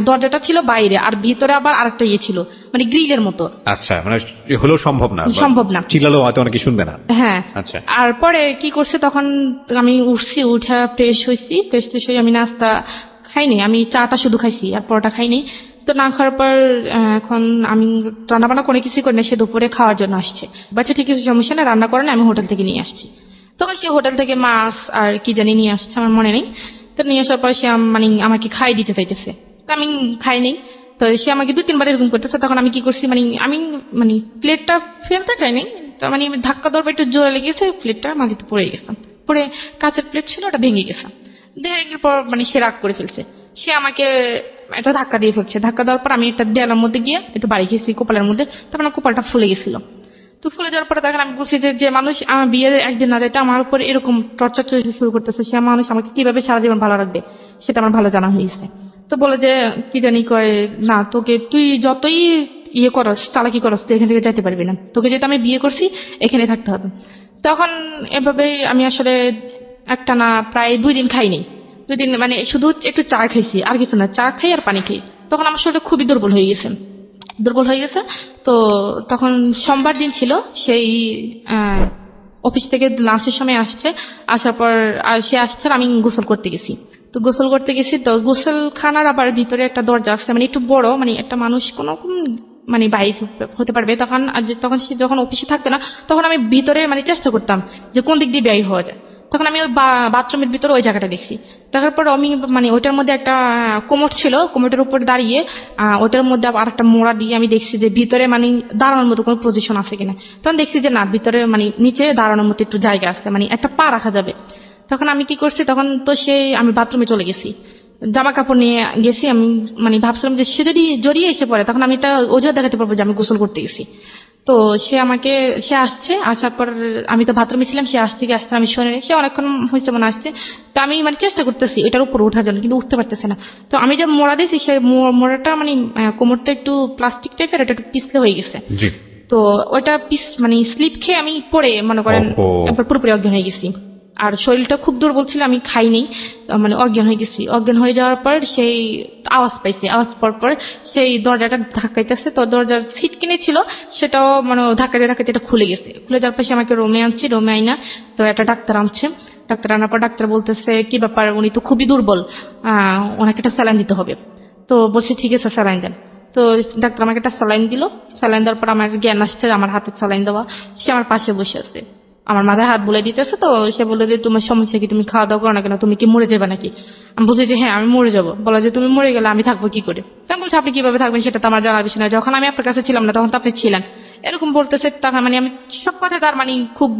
দরজাটা ছিল বাইরে আর ভিতরে আবার আরেকটা ইয়ে ছিল, মানে গ্রিলের মতো। আচ্ছা, মানে হলেও সম্ভব না, সম্ভব না। চিল্লালেও হয়তো অনেকে শুনবে না। হ্যাঁ। আচ্ছা। আর পরে কি করছে, তখন আমি উঠছি, উঠে ফ্রেশ হয়েছি, ফ্রেশ ট্রেশ হয়ে আমি নাস্তা খাইনি, আমি চাটা শুধু খাইছি আর পরোটা খাইনি। তো না খাওয়ার পর এখন আমি রান্না বান্না করে কিছু করি না, সে দুপুরে খাওয়ার জন্য আসছে। বাচ্চা ঠিক কিছু সমস্যা না, রান্না করেন, আমি হোটেল থেকে নিয়ে আসছি। তখন সে হোটেল থেকে মাছ আর কি জানি নিয়ে আসছে, আমার মনে নেই। তো নিয়ে আসার পর সে মানে আমাকে খাই দিতে চাইতেছে, তো আমি খাইনি। তো সে আমাকে 2-3 বার এরকম করতেছে। তখন আমি কি করছি, আমি প্লেটটা ফেলতে চাইনি, তো আমি ধাক্কা দেওয়ার একটু জোরে লেগেছে, প্লেটটা মাটিতে পড়ে গেছে। পরে কাঁচের প্লেট ছিল, ওটা ভেঙে গেছে। ভেঙে পর সে রাগ করে ফেলছে, সে আমাকে একটা ধাক্কা দিয়ে ফেলছে। ধাক্কা দেওয়ার পর আমি একটা দেয়ালের মধ্যে গিয়ে একটু বাড়ি খেয়েছি কপালের মধ্যে, তখন আমার কপালটা ফুলে গেছিল। তো ফুলে যাওয়ার পরে তখন আমি বলছি যে মানুষ আমার বিয়ের একদিন না যেটা আমার উপর এরকম টর্চার শুরু করতেছে, সে মানুষ আমাকে কিভাবে সারা জীবন ভালো রাখবে সেটা আমার ভালো জানা হয়েছে। তো বলে যে কি জানি কয়, না তোকে তুই যতই ইয়ে করস, চালাকি করস, তুই এখান থেকে যেতে পারবি না, তোকে যেটা আমি বিয়ে করছি এখানে থাকতে হবে। তখন এভাবেই আমি আসলে একটা না প্রায় 2 দিন খাইনি। 2 দিন মানে শুধু একটু চা খাইছি, আর কিছু না, চা খাই আর পানি খাই। তখন আমার শরীরটা খুবই দুর্বল হয়ে গেছে। তো তখন সোমবার দিন ছিল, সেই অফিস থেকে লাঞ্চের সময় আসছে, আসার পর সে আসছে আর আমি গোসল করতে গেছি। তো গোসল করতে গেছি, তো গোসলখানার আবার ভিতরে একটা দরজা আছে, মানে একটু বড়, মানে একটা মানুষ কোনো বাইরে হতে পারবে। তখন সে যখন অফিসে থাকতো না, তখন আমি ভিতরে চেষ্টা করতাম যে কোন দিক দিয়ে বের হওয়া যায়। তখন আমি ওই বাথরুমের ভিতরে ওই জায়গাটা দেখছি। দেখার পর আমি ওইটার মধ্যে একটা কোমর ছিল, কোমরের উপর দাঁড়িয়ে ওইটার মধ্যে আর একটা মোড়া দিয়ে আমি দেখছি যে ভিতরে দাঁড়ানোর মতো কোনো পজিশন আছে কিনা। তখন দেখছি যে না, ভিতরে নিচে দাঁড়ানোর মতো একটু জায়গা আছে, একটা পা রাখা যাবে। তখন আমি কি করছি, তখন তো আমি বাথরুমে চলে গেছি, জামা কাপড় নিয়ে গেছি। আমি ভাবছিলাম যে সে যদি জড়িয়ে এসে পড়ে, তখন আমি এটা ওজোর দেখাতে পারবো যে আমি গোসল করতে গেছি। তো সে আসছে, আসার পর আমি তো বাথরুমে ছিলাম, সে আসছে আমি শুনে, সে অনেকক্ষণ হয়েছে আসছে। তো আমি চেষ্টা করতেছি এটার উপর ওঠার জন্য, কিন্তু উঠতে পারতেছে না। তো আমি যে মোড়া দিয়েছি, সেই মোড়াটা কোমরটা একটু প্লাস্টিক টাইপের, ওটা একটু পিছলে হয়ে গেছে। তো ওইটা স্লিপ খেয়ে আমি পরে মনে করেন একবার পুরোপুরি অজ্ঞান হয়ে গেছি। আর শরীরটা খুব দুর্বল ছিল, আমি খাইনি, অজ্ঞান হয়ে গেছি। অজ্ঞান হয়ে যাওয়ার পর সেই আওয়াজ পাইছি, আওয়াজ পর পর সেই দরজাটা ধাক্কাইতেছে। তো দরজার সিট কিনে ছিল, সেটাও ধাক্কাতে ধাক্কাতে এটা খুলে গেছে। খুলে যাওয়ার পর সে আমাকে রুমে আনছি, রুমে আইনা তো একটা ডাক্তার আনছে। ডাক্তার আনার পর ডাক্তার বলতেছে কি ব্যাপার, উনি তো খুবই দুর্বল, ওনাকে একটা স্যালাইন দিতে হবে। তো বলছে ঠিক আছে স্যালাইন দেন। তো ডাক্তার আমাকে একটা স্যালাইন দিল। স্যালাইন দেওয়ার পর আমার জ্ঞান আসছে, আমার হাতে স্যালাইন দেওয়া। সে আমার পাশে বসে আছে, আমার মাথায় হাত বুলাই দিতেছে। তো সে বললো যে তোমার সমস্যা কি, তুমি খাওয়া দাওয়া করো না কেন, তুমি কি মরে যাবে নাকি? আমি বলছি যে হ্যাঁ আমি মরে যাবো। বলা যে তুমি মরে গেলে আমি থাকবো কি করে? তখন বলছে আপনি কিভাবে থাকবেন সেটা তো আমার জানার বিষয় না, যখন আমি আপনার কাছে ছিলাম না তখন তো আপনি ছিলেন, এরকম বলতেছে। তখন আমি সব কথা তার খুব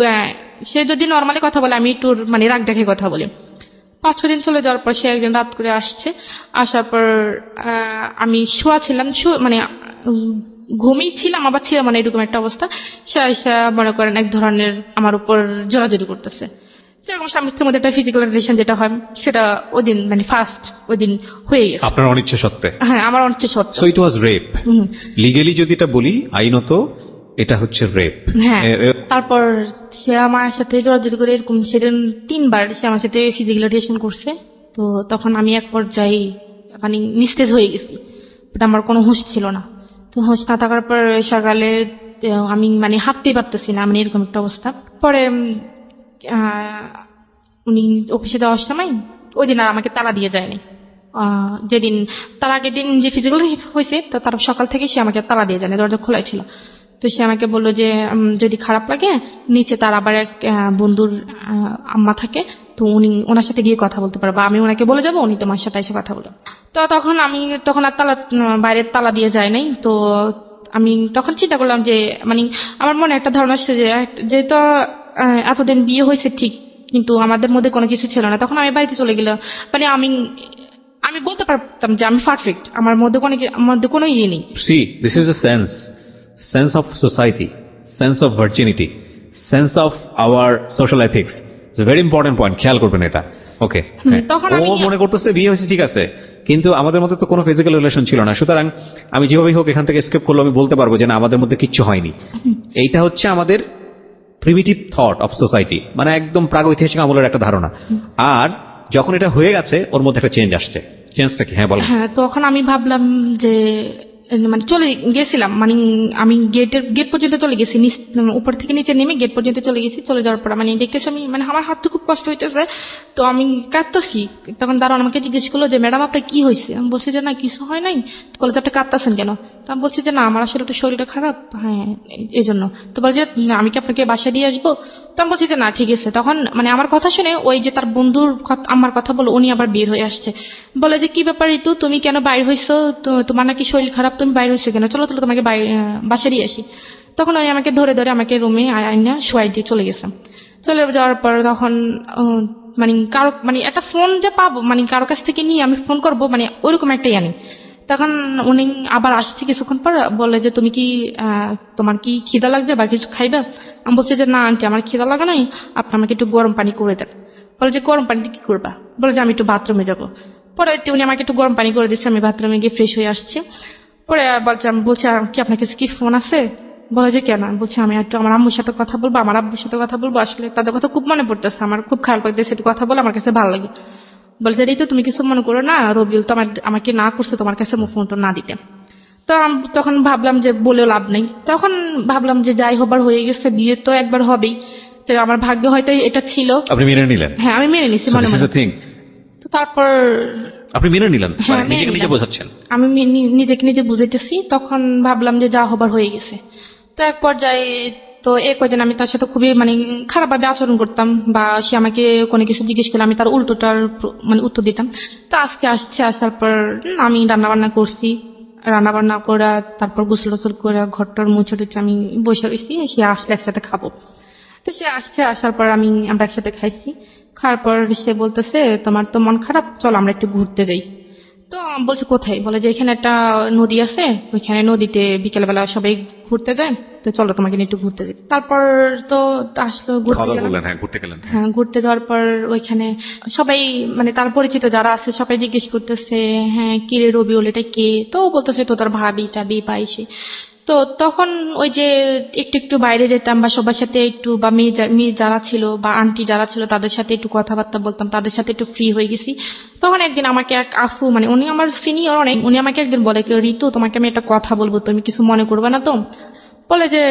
সে যদি নর্মালি কথা বলে, আমি একটু রাগ দেখে কথা বলি। 5-6 দিন চলে যাওয়ার পর সে একদিন রাত করে আসছে। আসার পর আমি শোয়া ছিলাম, ঘুমিয়ে ছিলাম আবার ছিলাম, এরকম একটা অবস্থা। সে মনে করেন এক ধরনের আমার উপর জোরাজোরি করতেছে, যেরকম স্বামী স্ত্রীর মধ্যে একটা ফিজিক্যাল রিলেশন যেটা হয়, সেটা ওই দিন ফার্স্ট ওই দিন হয়ে গেছে আপনার অনিচ্ছা সত্ত্বে। হ্যাঁ, আমার অনিচ্ছা সত্ত্বে। So it was rape. Legally যদি এটা বলি, আইনত এটা হচ্ছে রেপ। হ্যাঁ। তারপর সে আমার সাথে জোরাজোরি করে এরকম সেদিন 3 বার সে আমার সাথে ফিজিক্যাল রিলেশন করছে। তো তখন আমি এক পর্যায়ে নিস্তেজ হয়ে গেছি, বাট আমার কোনো হুঁশ ছিল না। তো হুঁশ না থাকার পর সকালে আমি হাঁটতেই পারতেছি না, এরকম একটা অবস্থা। পরে উনি অফিসে যাওয়ার সময় ওই দিন আর আমাকে তালা দিয়ে যায়নি। যেদিন তার আগের দিন যে ফিজিক্যাল হয়েছে, তো তার সকাল থেকে সে আমাকে তালা দিয়ে যায়নি, দরজা খোলাই ছিল। তো সে আমাকে বললো যে যদি খারাপ লাগে, নিচে তার আবার এক বন্ধুর আম্মা থাকে, তো ওনার সাথে গিয়ে কথা বলতে পারবো, আমি ওনাকে বলে যাবো, উনি তোমার সাথে এসে কথা বলবো। তো তখন আর বাইরের তালা দিয়ে যায় নাই। তো আমি তখন চিন্তা করলাম যে আমার মনে একটা ধারণা আসছে যে যেহেতু এতদিন বিয়ে হয়েছে ঠিক, কিন্তু আমাদের মধ্যে কোনো কিছু ছিল না। তখন আমি বাড়িতে চলে গেলাম, আমি বলতে পারতাম যে আমি পারফেক্ট, আমার মধ্যে কোনো ইয়ে নেই। See, this is a sense of society, sense of virginity, sense of our social ethics. It's a very important point. খেয়াল করবেন এটা। ওকে, তখন ও মনে করতেছে বিয়ে হয়েছে ঠিক আছে, কিন্তু আমাদের মধ্যে তো কোনো ফিজিক্যাল রিলেশন ছিল না, সুতরাং আমি যেভাবেই হোক এখান থেকে এসকেপ করলে আমি বলতে পারবো যে না, আমাদের মধ্যে কিচ্ছু হয়নি। এইটা হচ্ছে আমাদের প্রিমিটিভ থট অফ সোসাইটি, মানে একদম প্রাগৈতিহাসিক আমলের একটা ধারণা। আর যখন এটা হয়ে গেছে ওর মধ্যে একটা চেঞ্জ আসছে। চেঞ্জটা কি? হ্যাঁ বলেন। হ্যাঁ, তখন আমি ভাবলাম যে মানে চলে গেছিলাম, মানে আমি গেট পর্যন্ত চলে গেছি, উপর থেকে নিচে নেমে গেট পর্যন্ত চলে গেছি। চলে যাওয়ার পর মানে দেখতেছি আমি, মানে আমার হাতে খুব কষ্ট হইতেছে, তো আমি কাঁদতেছি। তখন দাঁড়ান আমাকে জিজ্ঞেস করলো যে ম্যাডাম আপনার কি হয়েছে? আমি বলছি যে না কিছু হয় নাই। বলে যে আপনি কাঁদতেছেন কেন? তো আমি বলছি যে না আমার আসলে একটু শরীরটা খারাপ, হ্যাঁ এই জন্য। তো বলে যে আমি কি আপনাকে বাসায় দিয়ে আসবো? তো আমি বলছি যে না ঠিক আছে। তখন মানে আমার কথা শুনে ওই যে তার বন্ধুর আমার কথা বলে উনি আবার বের হয়ে আসছে। বলে যে কি ব্যাপার ঋতু, তুমি কেন বাইর হয়েছো? তোমার নাকি শরীর খারাপ, তুমি বাইর হয়েছো কেন? চলো চলো তোমাকে বাসায় দিয়ে আসি। তখন উনি আমাকে ধরে ধরে আমাকে রুমে আইনা শোয়াই দিয়ে চলে গেছে। চলে যাওয়ার পর তখন মানে কারো মানে একটা ফোন যে পাবো, মানে কারো কাছ থেকে নিয়ে আমি ফোন করবো, মানে ওইরকম একটা আনি। তখন উনি আবার আসছে কিছুক্ষণ পর, বলে যে তুমি কি তোমার কি খিদা লাগছে বা কিছু খাইবে? আমি বলছি যে না আন্টি আমার খিদা লাগা নাই, আপনি আমাকে একটু গরম পানি করে দেন। বলে যে গরম পানিতে কি করবা? বলে যে আমি একটু বাথরুমে যাবো। পরে উনি আমাকে একটু গরম পানি করে দিচ্ছে, আমি বাথরুমে গিয়ে ফ্রেশ হয়ে আসছি। পরে আমি বলছি কি আপনার কাছে কি ফোন আছে? বলে যে কেন? আমি বলছি আমি একটু আমার আম্মুর সাথে কথা বলবো, আমার আব্বুর সাথে কথা বলবো, আসলে তাদের কথা খুব মনে পড়তেছে, আমার খুব খারাপ লাগতেছে, একটু কথা বলে আমার কাছে ভালো লাগে। বলে যে তো তুমি কিছু মনে করো না, রবিউল তো আমাকে না করছে তোমার কাছে ফোনটা না দিতে। তো আমি তখন ভাবলাম যে বলেও লাভ নেই, তখন ভাবলাম যে যাই হবার হয়ে গেছে, বিয়ে তো একবার হবেই, তো আমার ভাগ্য হয়তো এটা ছিল। আপনি মেনে নিলেন? হ্যাঁ আমি মেনে নিছি মনে মনে। তো তারপর আপনি মেনে নিলেন, হ্যাঁ মানে নিজেকে নিজে বোঝাচ্ছেন? আমি নিজেকে নিজে বুঝাইতেছি। তখন ভাবলাম যে যা হবার হয়ে গেছে। তো এক পর্যায়ে তো এই কয়দিন আমি তার সাথে খুবই মানে খারাপভাবে আচরণ করতাম, বা সে আমাকে কোনো কিছু জিজ্ঞেস করলে আমি তার উল্টোটার মানে উত্তর দিতাম। তো আজকে আসার পর আমি রান্না বান্না করছি, রান্না বান্না করা, তারপর গোসল টোসল করে ঘরটার মুছে টুছে আমি বসে রয়েছি, সে আসলে একসাথে খাবো। তো সে আসছে, আসার পর আমরা একসাথে খাইছি। খাওয়ার পর সে বলতেছে তোমার তো মন খারাপ, চল আমরা একটু ঘুরতে যাই। তো আমি বলছি কোথায়? বলে যে এখানে একটা নদী আছে, ওইখানে নদীতে বিকেলবেলা সবাই ঘুরতে যায়, তো চলো তোমাকে নিয়ে একটু ঘুরতে যাই। তারপর তো আসলো ঘুরতে গেলাম। হ্যাঁ ঘুরতে গেলেন। হ্যাঁ ঘুরতে যাওয়ার পর ওইখানে সবাই মানে তার পরিচিত যারা আছে সবাই জিজ্ঞেস করতেছে হ্যাঁ কি রে রবিউল এটা কে? তো ও বলতেছে তো তার ভাবি টাবি পাইছে। তো তখন ওই যে একটু একটু বাইরে যেতাম বা সবার সাথে একটু, বা মেয়ে যারা ছিল বা আন্টি যারা ছিল তাদের সাথে একটু কথাবার্তা বলতাম, তাদের সাথে একটু ফ্রি হয়ে গেছি। তখন একদিন আমাকে এক আফু, মানে উনি আমার সিনিয়র অনেক, উনি আমাকে একদিন বলে ঋতু তোমাকে আমি একটা কথা বলবো, তুমি কিছু মনে করবে না তো? বলে যে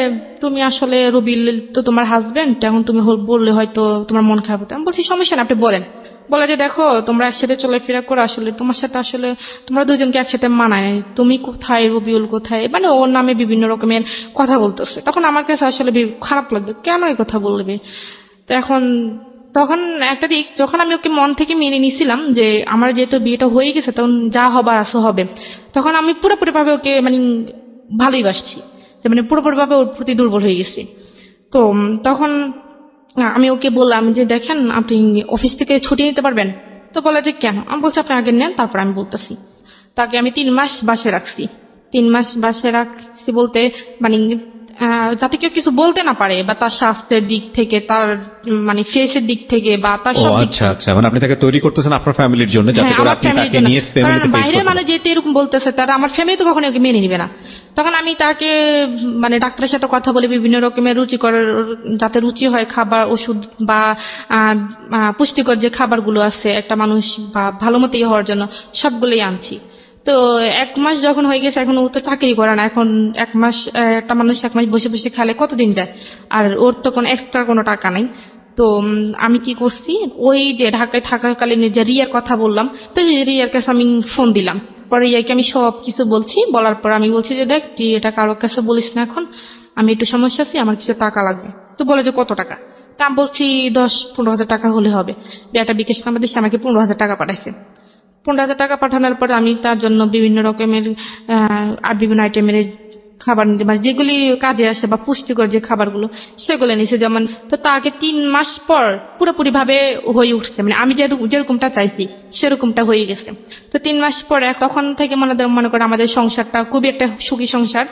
তুমি আসলে রবিউল তো তোমার হাজবেন্ড, এখন তুমি বললে হয়তো তোমার মন খারাপ হতো। আমি বলছি সমস্যা না আপনি বলেন। বলে যে দেখো তোমরা একসাথে চলাফেরা করে আসলে তোমার সাথে আসলে তোমরা দুজনকে একসাথে মানায়, তুমি কোথায় রবিউল কোথায়, মানে ওর নামে বিভিন্ন রকমের কথা বলতেছে। তখন আমার কাছে আসলে খারাপ লাগতো, কেন এই কথা বলবে? তো তখন একটা দিক যখন আমি ওকে মন থেকে মেনে নিয়েছিলাম যে আমার যেহেতু বিয়েটা হয়ে গেছে তখন যা হবার আসো হবে, তখন আমি পুরোপুরি ভাবে ওকে মানে ভালোই বাসছি, মানে পুরোপুরি ভাবে ওর প্রতি দুর্বল হয়ে গেছি। তো তখন আমি ওকে বললাম যে দেখেন আপনি অফিস থেকে ছুটি নিতে পারবেন? তো বলে যে কেন? আমি বলছি আপনি আগে নেন তারপর আমি বলতেছি। তাকে আমি 3 মাস বাসে রাখছি। 3 মাস বাসে রাখছি বলতে মানে যাতে কেউ কিছু বলতে না পারে, বা তার স্বাস্থ্যের দিক থেকে, তার মানে ফেসের দিক থেকে, বা তার সব দিক আচ্ছা আচ্ছা, মানে আপনি তাকে তৈরি করতেছেন আপনার ফ্যামিলির জন্য, যাতে হ্যাঁ, করে আমার আপনি ফ্যামিলির তাকে জন্য। নিয়ে কারণ ফ্যামিলিতে ফেস বাইরের করতে মানুষ যেহেতু এরকম বলতেছে, তারা আমার ফ্যামিলি তো কখনো ওকে মেনে নিবে না। তখন আমি তাকে মানে ডাক্তারের সাথে কথা বলে বিভিন্ন রকমের রুচিকর, যাতে রুচি হয় খাবার, ওষুধ বা পুষ্টিকর যে খাবারগুলো আছে একটা মানুষ বা ভালো মতোই হওয়ার জন্য, সবগুলোই আনছি। তো 1 মাস যখন হয়ে গেছে, এখন ও তো চাকরি করে না, এখন 1 মাস একটা মানুষ 1 মাস বসে বসে খেলে কতদিন যায়? আর ওর তো কোনো এক্সট্রা কোনো টাকা নাই। তো আমি কি করছি, ওই যে ঢাকায় থাকাকালীন যে রিয়ার কথা বললাম, তো রিয়ার কাছে আমি ফোন দিলাম। পরে রিয়াকে আমি সব কিছু বলছি, বলার পর আমি বলছি যে দেখ তুই এটা কারোর কাছে বলিস না, এখন আমি একটু সমস্যা আছি, আমার কিছু টাকা লাগবে। তো বলে যে কত টাকা? তা আমি বলছি 10-15 হাজার টাকা হলে হবে। একটা বিকাশ নাম্বার দিচ্ছে, আমাকে 15 হাজার টাকা পাঠাইছে। 15 হাজার টাকা পাঠানোর পর আমি তার জন্য বিভিন্ন রকমের আর বিভিন্ন আইটেমের খাবার নিতে, মানে যেগুলি কাজে আসে বা পুষ্টিকর যে খাবারগুলো সেগুলো নিছে। যেমন তো তাকে 3 মাস পর পুরোপুরি ভাবে হয়ে উঠছে, মানে আমি যেরকমটা চাইছি সেরকমটা হয়ে গেছে। তো 3 মাস পরে তখন থেকে মনে করে আমাদের সংসারটা খুবই একটা সুখী সংসার।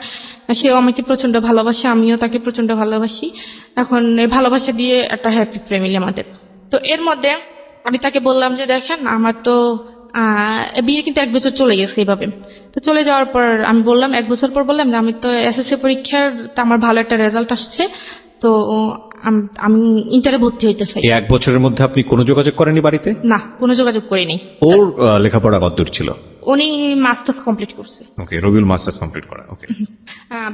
সেও আমাকে প্রচন্ড ভালোবাসে, আমিও তাকে প্রচন্ড ভালোবাসি। এখন এই ভালোবাসা দিয়ে একটা হ্যাপি ফ্যামিলি আমাদের। তো এর মধ্যে আমি তাকে বললাম যে দেখেন আমার তো বিয়ে কিন্তু 1 বছর চলে গেছে এইভাবে। তো চলে যাওয়ার পর আমি বললাম 1 বছর পর বললাম যে আমি তো এসএসসি পরীক্ষার আমার ভালো একটা রেজাল্ট আসছে, তো আমি ইন্টারে ভর্তি হইতে চাই। এই 1 বছরের মধ্যে আপনি কোনো যোগাযোগ করেননি বাড়িতে? না, কোনো যোগাযোগ করিনি। ওর লেখাপড়া কতদূর ছিল? উনি মাস্টার্স কমপ্লিট করছে। ওকে, রবিউল মাস্টার্স কমপ্লিট করা। ওকে,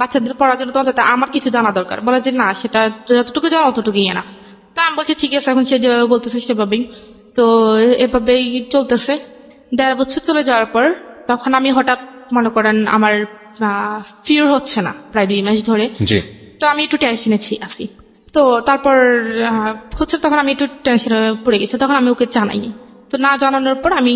বাচ্চাদের পড়ার জন্য তো অন্তত আমার কিছু জানা দরকার। বলে যে না, সেটা যতটুকু জানা অতটুকুই না। তো আমি বলছি ঠিক আছে, এখন সে যেভাবে বলতেছে সেভাবেই। তো এভাবেই চলতেছে। 1.5 বছর চলে যাওয়ার পর তখন আমি হঠাৎ মনে করেন আমার ফিওর হচ্ছে না প্রায় 2 মাস ধরে। জি। তো আমি একটু টেনশনে আছি। তো তারপর হচ্ছে তখন আমি একটু টেনশনে পড়ে গেছি। তখন আমি ওকে জানাইনি। তো না জানানোর পর আমি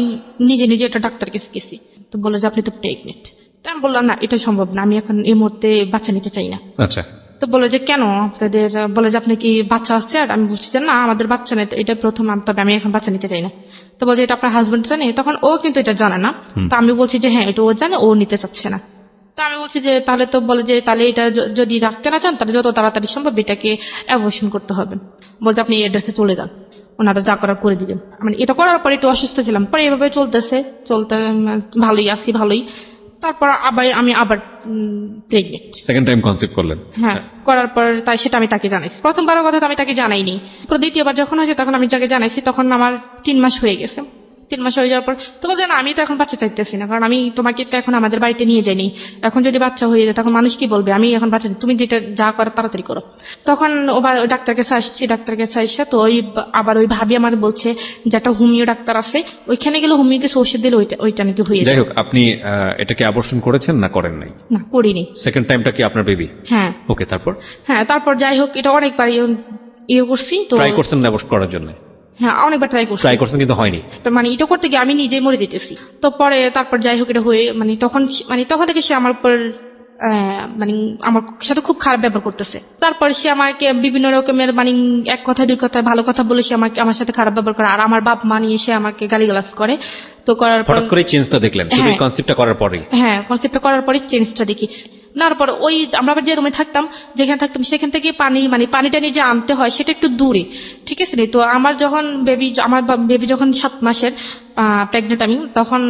নিজে নিজে একটা ডাক্তার কাছে গেছি। তো বলে যে আপনি তো প্রেগনেন্ট। তো আমি বললাম না, এটা সম্ভব না, আমি এখন এই মুহূর্তে বাচ্চা নিতে চাই না। আচ্ছা। তো বলে যে কেন আপনাদের, বলে যে আপনি কি বাচ্চা আসছে? আর আমি বলছি যে না, আমাদের বাচ্চা নেই, এটা প্রথম, তবে আমি এখন বাচ্চা নিতে চাই না। তো বলছে এটা আপনার হাজবেন্ড জানে? তখন ও কিন্তু এটা জানে না। তো আমি বলছি যে হ্যাঁ, এটা ও জানে, ও নিতে চাচ্ছে না। তো আমি বলছি যে তাহলে, তো বলে যে তাহলে এটা যদি রাখতে না চান তাহলে যত তাড়াতাড়ি সম্ভব এটাকে অ্যাবর্শন করতে হবে। বলছে আপনি এড্রেসে চলে যান, ওনারা যা করার করে দিবেন। মানে এটা করার পরে একটু অসুস্থ ছিলাম, পরে এভাবে চলতে ভালোই আছি, ভালোই। তারপর আমি আবার প্রেগনেন্ট। সেকেন্ড টাইম কনসিভ করলেন? হ্যাঁ, করার পর সেটা আমি তাকে জানাইছি। প্রথমবারের কথা তো আমি তাকে জানাইনি। দ্বিতীয়বার যখন হয়েছে তখন আমি তাকে জানাইছি। তখন আমার 3 মাস হয়ে গেছে। 3 মাস হয়ে যাওয়ার পর তো বলছে না, আমি তো এখন বাচ্চা চাইতেছি না, কারণ আমি তোমাকে তো এখন আমাদের বাড়িতে নিয়ে যাইনি। এখন যদি বাচ্চা হয়ে যায় তখন মানুষ কি বলবে? আমি এখন বাচ্চা, তুমি যেটা যা করো তাড়াতাড়ি করো। তখন ওই ডাক্তার কাছে আসছি। ডাক্তার কাছে আসছে তো আবার ওই ভাবি আমার বলছে যে একটা হোমিও ডাক্তার আছে, ওইখানে গেলে হোমিও কিছু ওষুধ দিলে ওইটা নাকি হয়ে যায়। যাই হোক, আপনি এটাকে অ্যাবর্শন করেছেন না করেন নাই? না, করিনি। সেকেন্ড টাইমটা কি আপনার বেবি? হ্যাঁ। ওকে, তারপর? হ্যাঁ, তারপর যাই হোক, এটা অনেকবার করছি। তো ট্রাই করছেন অ্যাবর্শন করার জন্য? হ্যাঁ, অনেকবার ট্রাই করছি, কিন্তু হয়নি। তো মানে এটা করতে গিয়ে আমি নিজেই মরে যেতেছি। তো পরে তারপর যাই হোক এটা হয়ে তখন থেকে সে আমার উপর মানে আমার সাথে খুব খারাপ ব্যবহার করতেছে। তারপর সে আমাকে বিভিন্ন রকমের এক কথা 2 কথা ভালো কথা বলে সে আমার সাথে খারাপ ব্যবহার করে। আর আমার বাপ মা নিয়ে সে আমাকে গালিগালাজ করে। তো করার পর হঠাৎ করে চেঞ্জটা দেখলেন শুধু কনসেপ্টটা করার পরেই? হ্যাঁ, কনসেপ্টটা করার পরে চেঞ্জটা দেখি। তারপর আমরা আবার যে রুমে থাকতাম, যেখানে থাকতাম সেখান থেকে পানিটা নিয়ে যে আনতে হয় সেটা একটু দূরে, ঠিক আছে? তো আমার বেবি যখন 7 মাসের প্রেগনেন্ট আমি, তখন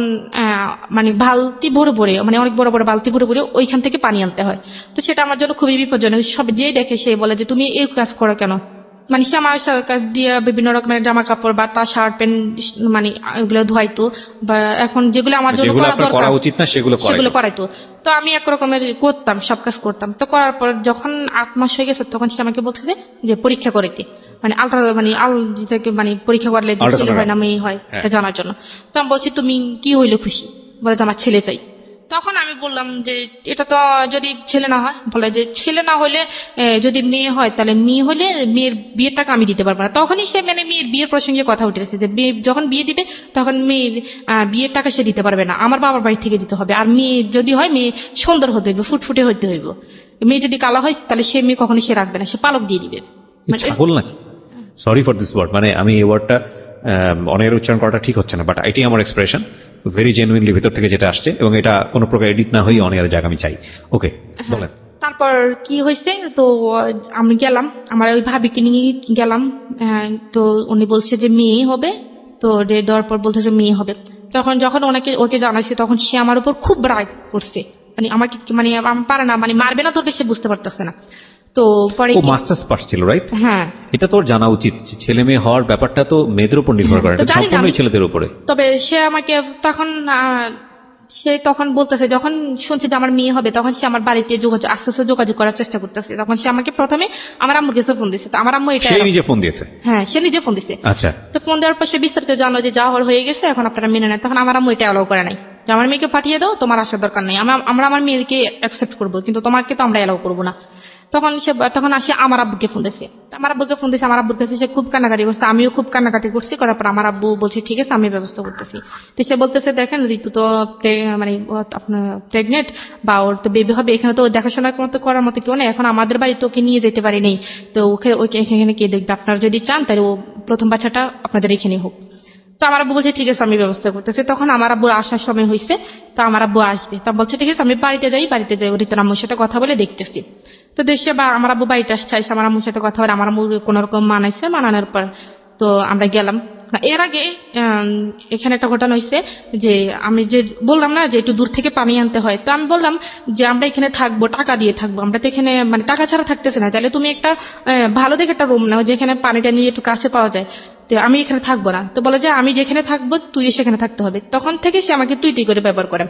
বালতি ভরে ভরে, অনেক বড় বড় বালতি ভরে ভরে ওইখান থেকে পানি আনতে হয়। তো সেটা আমার জন্য খুবই বিপজ্জনক। সব যে দেখে সে বলে যে তুমি এই কাজ করো কেন? সে আমার কাছ দিয়ে বিভিন্ন রকমের জামা কাপড় বা তার শার্ট প্যান্ট এগুলো ধোয়াইতো, বা এখন যেগুলো আমার জন্য করা উচিত না সেগুলো করাইতো। তো আমি এক রকমের করতাম, সব কাজ করতাম। তো করার পর যখন 8 মাস হয়ে গেছে তখন সে আমাকে বলছে যে পরীক্ষা করাইতে, পরীক্ষা করলে ছেলে হয় না মেয়ে হয় এটা জানার জন্য। তো আমি বলছি তুমি কি হইলে খুশি? বলে যে আমার ছেলে চাই। তখন আমি বললাম যে এটা তো যদি ছেলে না হয়, বলে যে ছেলে না হলে যদি মেয়ে হয় তাহলে মেয়ে হলে মেয়ের বিয়ের টাকা আমি দিতে পারবো না। তখনই সে মেয়ের বিয়ের প্রসঙ্গে কথা উঠেছে যে যখন বিয়ে দিবে তখন মেয়ের বিয়ের টাকা সে দিতে পারবে না, আমার বাবার বাড়ি থেকে দিতে হবে। আর মেয়ে যদি হয়, মেয়ে সুন্দর হতে হইবে, ফুটফুটে হইতে হইব। মেয়ে যদি কালো হয় তাহলে সে মেয়ে কখনোই সে রাখবে না, সে পালক দিয়ে দিবে। ছাগল নাকি? সরি ফর দিস ওয়ার্ড, আমি এই ওয়ার্ডটা অনেকের উচ্চারণ করাটা ঠিক হচ্ছে না, বাট এটাই আমার এক্সপ্রেশন, ভেরি জেনুইনলি ভিতর থেকে যেটা আসছে, এবং এটা কোনো প্রকার এডিট না হয়ে অনেকের জায়গা আমি চাই। ওকে, বলেন। তারপর কি হয়েছে, তো আমি গেলাম, আমার ওই ভাবিকে নিয়ে গেলাম। তো উনি বলছে যে মেয়ে হবে। তো ডেট দেওয়ার পর বলছে যে মেয়ে হবে। তখন যখন ওকে জানাইছে তখন সে আমার উপর খুব রাগ করছে। আমাকে পারে না, মারবে না, তোর সে বুঝতে পারতেছে না। তো পরে মাস্টার্স পাস ছিল, রাইট? হ্যাঁ। এটা তোর জানা উচিত, ছেলে মেয়ে হওয়ার ব্যাপারটা তো মেয়েদের উপর নির্ভর করে, এটা সম্পূর্ণই ছেলেদের উপরে। তবে সে আমাকে তখন বলতেছে, যখন শুনছে যে আমার মেয়ে হবে তখন সে আমার বাড়িতে আস্তে আস্তে যোগাযোগ করার চেষ্টা করতেছে। তখন সে আমাকে প্রথমে আমার আম্মুর কাছে ফোন দিচ্ছে। আমার আম্মু এটা নিজে ফোন দিয়েছে? হ্যাঁ, সে নিজে ফোন দিচ্ছে। আচ্ছা। তো ফোন দেওয়ার পর সে বিস্তারিত জানলো যে যা হয়ে গেছে, এখন আপনারা মেনে নেন। তখন আমার আম্মু এটা অ্যালাউ করে নাই যে আমার মেয়েকে পাঠিয়ে দাও, তোমার আসার দরকার নেই, আমরা আমার মেয়েকে অ্যাকসেপ্ট করবো, কিন্তু তোমাকে তো আমরা অ্যালাউ করবো না। তখন আসে আমার আব্বুকে ফোন দিয়েছে। আমার আব্বুর কাছে সে খুব কান্নাকাটি করছে, আমিও খুব কান্নাকাটি করছি। করার পর আমার আব্বু বলছে ঠিক আছে, আমি ব্যবস্থা করতেছি। তো সে বলতেছে দেখেন, ঋতু তো আপনার প্রেগনেন্ট, বা ওর তো বেবি হবে, এখানে তো দেখাশোনা করার মতো কেউ নেই, এখন আমাদের বাড়ি তো ওকে নিয়ে যেতে পারি নেই, তো ওকে এখানে কে দেখবে? আপনারা যদি চান তাহলে ও প্রথম বাচ্চাটা আপনাদের এখানে হোক। তো আমার আব্বু বলছে ঠিক আছে, আমি ব্যবস্থা করতেছি। তখন আমার আব্বুর আসার সময় হয়েছে, তো আমার আব্বু আসবে। তা বলছে ঠিক আছে, আমি বাড়িতে যাই ঋতুর আম্মুর সাথে কথা বলে দেখতেছি। তো দেশে আমার আব্বু বাড়িতে আসছে, আমার আম্মুর সাথে কথা বলে আমার আম্মু কোন রকম মানানোর পর তো আমরা গেলাম। না, এর আগে এখানে একটা ঘটনা হয়েছে যে আমি যে বললাম না যে একটু দূর থেকে পানি আনতে হয়, তো আমি বললাম যে আমরা এখানে থাকবো, টাকা দিয়ে থাকবো, আমরা তো এখানে মানে টাকা ছাড়া থাকতেছে না, তাহলে তুমি একটা ভালো দেখে একটা রুম নাও যেখানে পানিটা নিয়ে একটু কাছে পাওয়া যায়। তো আমি এখানে থাকবো না, তো বলে যে আমি যেখানে থাকবো তুই সেখানে থাকতে হবে। তখন থেকে সে আমাকে তুই তুই করে ব্যবহার করে,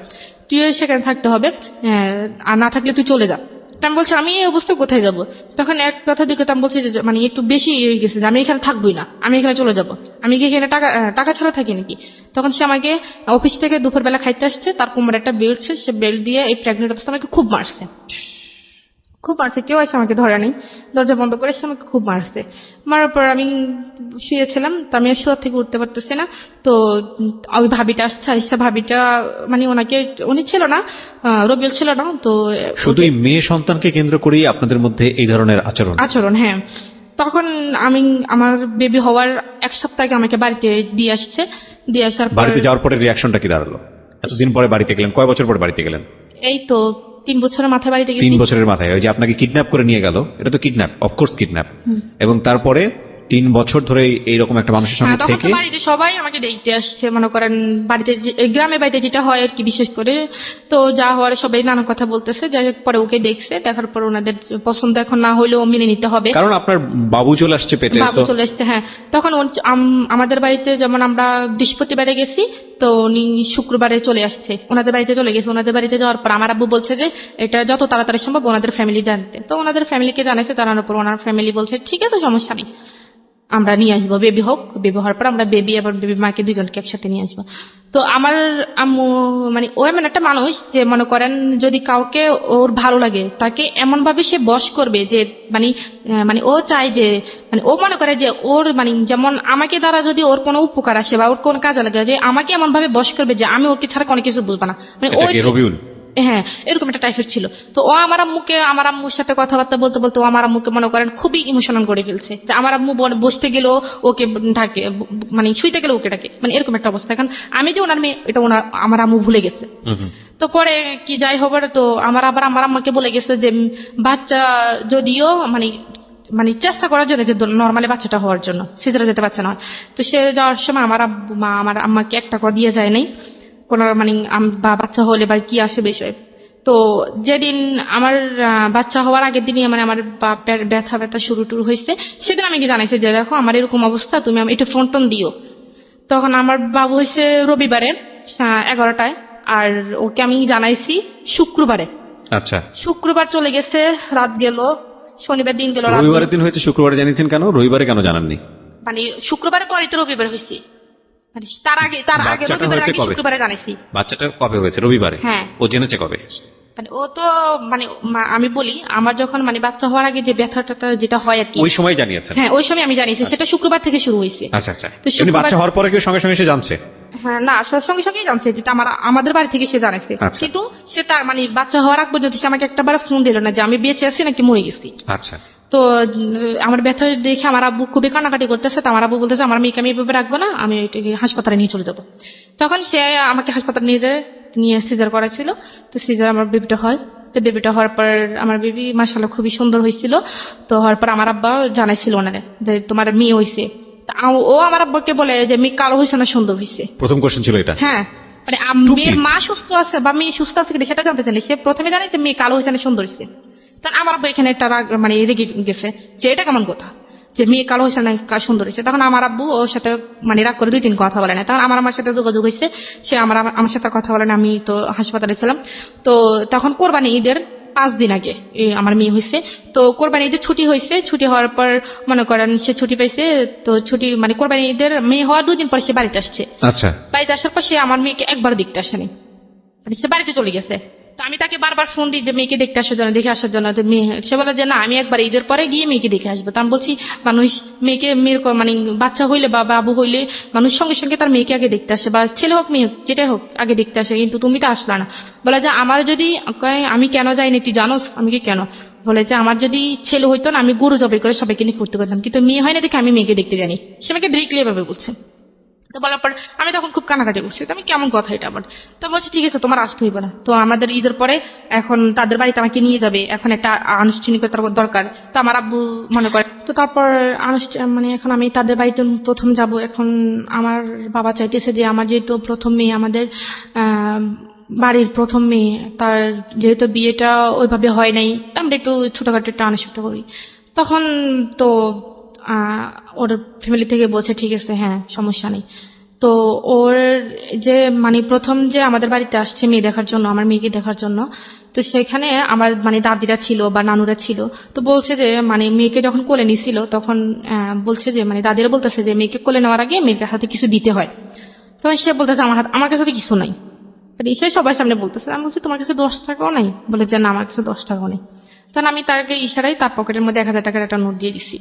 তুইও সেখানে থাকতে হবে, আর না থাকলে তুই চলে যা। তা আমি বলছি আমি এই অবস্থা কোথায় যাব? তখন এক কথা দিকে আমি বলছি যে মানে একটু বেশি হয়ে গেছে যে আমি এখানে থাকবোই না, আমি এখানে চলে যাব, আমি কি এখানে টাকা ছাড়া থাকি নাকি? তখন সে আমাকে অফিস থেকে দুপুরবেলা খাইতে আসছে, তার কোমরে একটা বেল্ট ছিল, সে বেল্ট দিয়ে এই প্রেগনেন্ট অবস্থা আমাকে খুব মারছে, খুব মারছে। কেউ এসে আমাকে ধরে নেই, দরজা বন্ধ করে সে আমাকে খুব মারছে। মারার পর আমি শুয়েছিলাম, তো আমি শুয়ে থেকে উঠতে পারতেছি না। তো ওই ভাবিটা আসছে, এসে ভাবিটা মানে ওনাকে, উনি ছিল না, রবিউল ছিল না, তো শুধু এই মেয়ে সন্তানকে কেন্দ্র করেই আপনাদের মধ্যে এই ধরনের আচরণ? আচরণ, হ্যাঁ। তখন আমি আমার বেবি হওয়ার এক সপ্তাহ আগে আমাকে বাড়িতে দিয়ে আসছে, দিয়ে আসার পর বাড়িতে যাওয়ার পরে রিয়াকশনটা কি দাঁড়ালো? এতদিন পরে বাড়িতে গেলেন, কয় বছর পরে বাড়িতে গেলেন? এই তো 3 বছরের মাথায় বাড়িতে 3 গেছি। বছরের মাথায় ওই যে আপনাকে কিডন্যাপ করে নিয়ে গেল, এটা তো কিডন্যাপ, অফকোর্স কিডন্যাপ। এবং তারপরে 3 বছর ধরে এইরকম একটা মানুষের সঙ্গে তখন থেকে তো বাড়িতে সবাই আমাকে দেখতে আসছে, মনে করেন বাড়িতে গ্রামের বাড়িতে যেটা হয় আর কি, বিশেষ করে তো যা হওয়ার সবাই নানা কথা বলতেছে। যাই হোক, পরে ওকে দেখছে, দেখার পর ওনাদের পছন্দ এখন না হলেও মেনে নিতে হবে, কারণ আপনার বাবু চলে আসছে পেটে। বাবু চলে এসছে। হ্যাঁ, তখন আমাদের বাড়িতে যেমন আমরা বৃহস্পতিবারে গেছি, তো উনি শুক্রবারে চলে আসছে, ওনাদের বাড়িতে চলে গেছে। ওনাদের বাড়িতে যাওয়ার পর আমার আব্বু বলছে যে এটা যত তাড়াতাড়ি সম্ভব ওনাদের ফ্যামিলি জানতে, তো ওনাদের ফ্যামিলিকে জানাইছে, জানানোর পর ওনার ফ্যামিলি বলছে ঠিক আছে সমস্যা নেই, আমরা নিয়ে আসবো, বেবি হোক, বেবি হওয়ার পর আমরা বেবি এবং বেবি মাকে দুজনকে একসাথে নিয়ে আসবো। তো আমার আম্মু মানে ও এমন একটা মানুষ যে মনে করেন যদি কাউকে ওর ভালো লাগে তাকে এমন ভাবে সে বশ করবে যে মানে মানে ও চায় যে মানে ও মনে করে যে ওর মানে যেমন আমাকে দ্বারা যদি ওর কোনো উপকার আসে বা ওর কোনো কাজে লাগে, যে আমাকে এমন ভাবে বশ করবে যে আমি ওকে ছাড়া কোনো কিছু বুঝবো না, মানে এটা কি রবিউল? হ্যাঁ, এরকম একটা টাইপের ছিল। তো ও আমার আম্মুর সাথে কথাবার্তা বলতে বলতে ও আমার আম্মুকে মনে করেন খুবই ইমোশনাল করে ফেলছে, যে আমার আম্মু বসতে গেলেও ওকে ডাকে, মানে শুইতে গেলে ওকে ডাকে, মানে এরকম একটা অবস্থা। এখন আমি যে ওনার মেয়ে এটা আমার আম্মু ভুলে গেছে। তো পরে কি যাই হবে, তো আমার আম্মাকে বলে গেছে যে বাচ্চা যদিও মানে মানে চেষ্টা করার জন্য যে নর্মালি বাচ্চাটা হওয়ার জন্য, সিজারে যেতে বাচ্চা নয়। তো সে যাওয়ার সময় আমার আমার আম্মাকে এক টাকা দিয়ে যায় নাই কোন মানে বা বাচ্চা হলে বা কি আসে বিষয়। তো যেদিন আমার বাচ্চা হওয়ার আগের দিনই মানে আমার ব্যথা শুরু হয়েছে, সেদিন আমি কি জানাইছি যে দেখো আমার এরকম অবস্থা, তুমি একটু ফোন টোন দিও। তখন আমার বাবু হয়েছে রবিবারে 11টায়, আর ওকে আমি জানাইছি শুক্রবারে। আচ্ছা, শুক্রবার চলে গেছে, রাত গেল, শনিবার দিন গেল, রাত রবিবারের দিন হয়েছে, শুক্রবারে জানিয়েছেন কেন? রবিবারে কেন জানাননি? মানে শুক্রবারে পরে তো রবিবার হয়েছে, মানে তার আগে বাচ্চাটা রবিবার হয়েছে আগে কবে? শুক্রবারে জানাইছি। বাচ্চাটা কবে হয়েছে? রবিবারে। হ্যাঁ। ও জেনেছে কবে? মানে ও তো মানে আমি বলি আমার যখন মানে বাচ্চা হওয়ার আগে যে ব্যথাটা যেটা হয় আর কি, ওই সময় জানিয়েছেন? হ্যাঁ ওই সময় আমি জানিয়েছি, সেটা শুক্রবার থেকে শুরু হয়েছে। আচ্ছা আচ্ছা। তো এমনি বাচ্চা হওয়ার পরে কেউ সঙ্গে সঙ্গে সে জানছে? হ্যাঁ, না সঙ্গে সঙ্গেই জানছে, যেটা আমাদের বাড়ি থেকে সে জানাইছে। আচ্ছা। কিন্তু সে তার মানে বাচ্চা হওয়ার আগ পর্যন্ত সে আমাকে একটাবার ফোন দিল না যে আমি বেঁচে আছি নাকি মরে গেছি। আচ্ছা। তো আমার ব্যথা দেখে আমার আব্বু খুবই কান্নাকাটি করতেছে, তো আমার আব্বু বলতেছে আমার মেয়েকে আমি এভাবে রাখবো না, আমি এটাকে হাসপাতালে নিয়ে চলে যাবো। তখন সে আমাকে হাসপাতালে নিয়ে সিজার করাছিল। তো সিজার আমার বেবিটা হয়। তো বেবিটা হওয়ার পর আমার বেবি মাশাআল্লাহ খুবই সুন্দর হয়েছিল। তো হওয়ার পর আমার আব্বা জানাইছিল ওনারে যে তোমার মেয়ে হয়েছে। ও আমার আব্বাকে বলে যে মেয়ে কালো হয়েছে না সুন্দর হয়েছে। প্রথম কোশ্চেন ছিল এটা? হ্যাঁ, মানে মেয়ের মা সুস্থ আছে বা মেয়ে সুস্থ আছে কিনা সেটা জানতে চাইনি, সে প্রথমে জানে যে মেয়ে কালো হয়েছে না সুন্দর হয়েছে। তখন আমার আব্বা এখানে একটা মানে রেগে গেছে যে এটা কেমন কথা যে মেয়ে কালো হয়েছে না সুন্দর হয়েছে। তখন আমার আব্বু ওর সাথে মানে রাগ করে 2-3 কথা বলে না। তখন আমার সাথে যোগাযোগ হয়েছে, সে আমার সাথে কথা বলে না, আমি তো হাসপাতালে ছিলাম। তো তখন কোরবানি ঈদের 5 দিন আগে আমার মেয়ে হয়েছে। তো কোরবানি ঈদের ছুটি হয়েছে, ছুটি হওয়ার পর মনে করেন সে ছুটি পাইছে। তো ছুটি মানে কোরবানি ঈদের মেয়ে হওয়ার 2 দিন পর সে বাড়িতে আসছে। আচ্ছা। বাড়িতে আসার পর সে আমার মেয়েকে একবার দেখতে আসেনি, মানে সে বাড়িতে চলে গেছে। তো আমি তাকে বারবার ফোন দিই যে মেয়েকে দেখতে আসার জন্য, দেখে আসার জন্য। তো সে বলে যে না আমি একবার ঈদের পরে গিয়ে মেয়েকে দেখে আসবো। তো আমি বলছি মানুষ মেয়ের মানে বাচ্চা হইলে বা বাবু হইলে মানুষ সঙ্গে সঙ্গে তার মেয়েকে আগে দেখতে আসে, বা ছেলে হোক মেয়ে হোক যেটাই হোক আগে দেখতে আসে, কিন্তু তুমি তো আসলা না। বলে যে আমার যদি আমি কেন যাইনি তুই জানোস? আমি কি কেন? বলে যে আমার যদি ছেলে হইতো না আমি গরু জবাই করে সবাইকে নিয়ে ফুর্তি করতাম, কিন্তু মেয়ে হয় না দেখে আমি মেয়েকে দেখতে জানি। সে আমাকে ডিরেক্টলি এভাবে বলছে। তো বলার পর আমি তখন খুব কানাকাটি করছি, তো আমি কেমন কথা এটা আবার। তো বলছি ঠিক আছে তোমার আসতে হইবে না, তো আমাদের ঈদের পরে এখন তাদের বাড়িতে আমাকে নিয়ে যাবে, এখন একটা আনুষ্ঠানিকতার দরকার। তো আমার আব্বু মনে করে, তো তারপর মানে এখন আমি তাদের বাড়িতে প্রথম যাব। এখন আমার বাবা চাইতেছে যে আমার যেহেতু প্রথম মেয়ে, আমাদের বাড়ির প্রথম মেয়ে, তার যেহেতু বিয়েটা ওইভাবে হয় নাই, আমরা একটু ছোটখাটো একটা আনুষ্ঠানিকতা করি। তখন তো ওর ফ্যামিলি থেকে বলছে ঠিক আছে, হ্যাঁ সমস্যা নেই। তো ওর যে মানে প্রথম যে আমাদের বাড়িতে আসছে মেয়ে দেখার জন্য, আমার মেয়েকে দেখার জন্য, তো সেখানে আমার মানে দাদিরা ছিল বা নানুরা ছিল। তো বলছে যে মানে মেয়েকে যখন কোলে নিছিল তখন বলছে যে মানে দাদিরা বলতেছে যে মেয়েকে কোলে নেওয়ার আগে মেয়েকে হাতে কিছু দিতে হয়। তখন সে বলতেছে আমার কাছে তো কিছু নাই, সে সবার সামনে বলতেছে। আমি বলছি তোমার কাছে 10 টাকাও নাই? বলে যে না আমার কাছে 10 টাকাও নেই। তখন আমি তাকে ইশারায় তার পকেটের মধ্যে 1000 টাকার একটা নোট দিয়ে দিছি।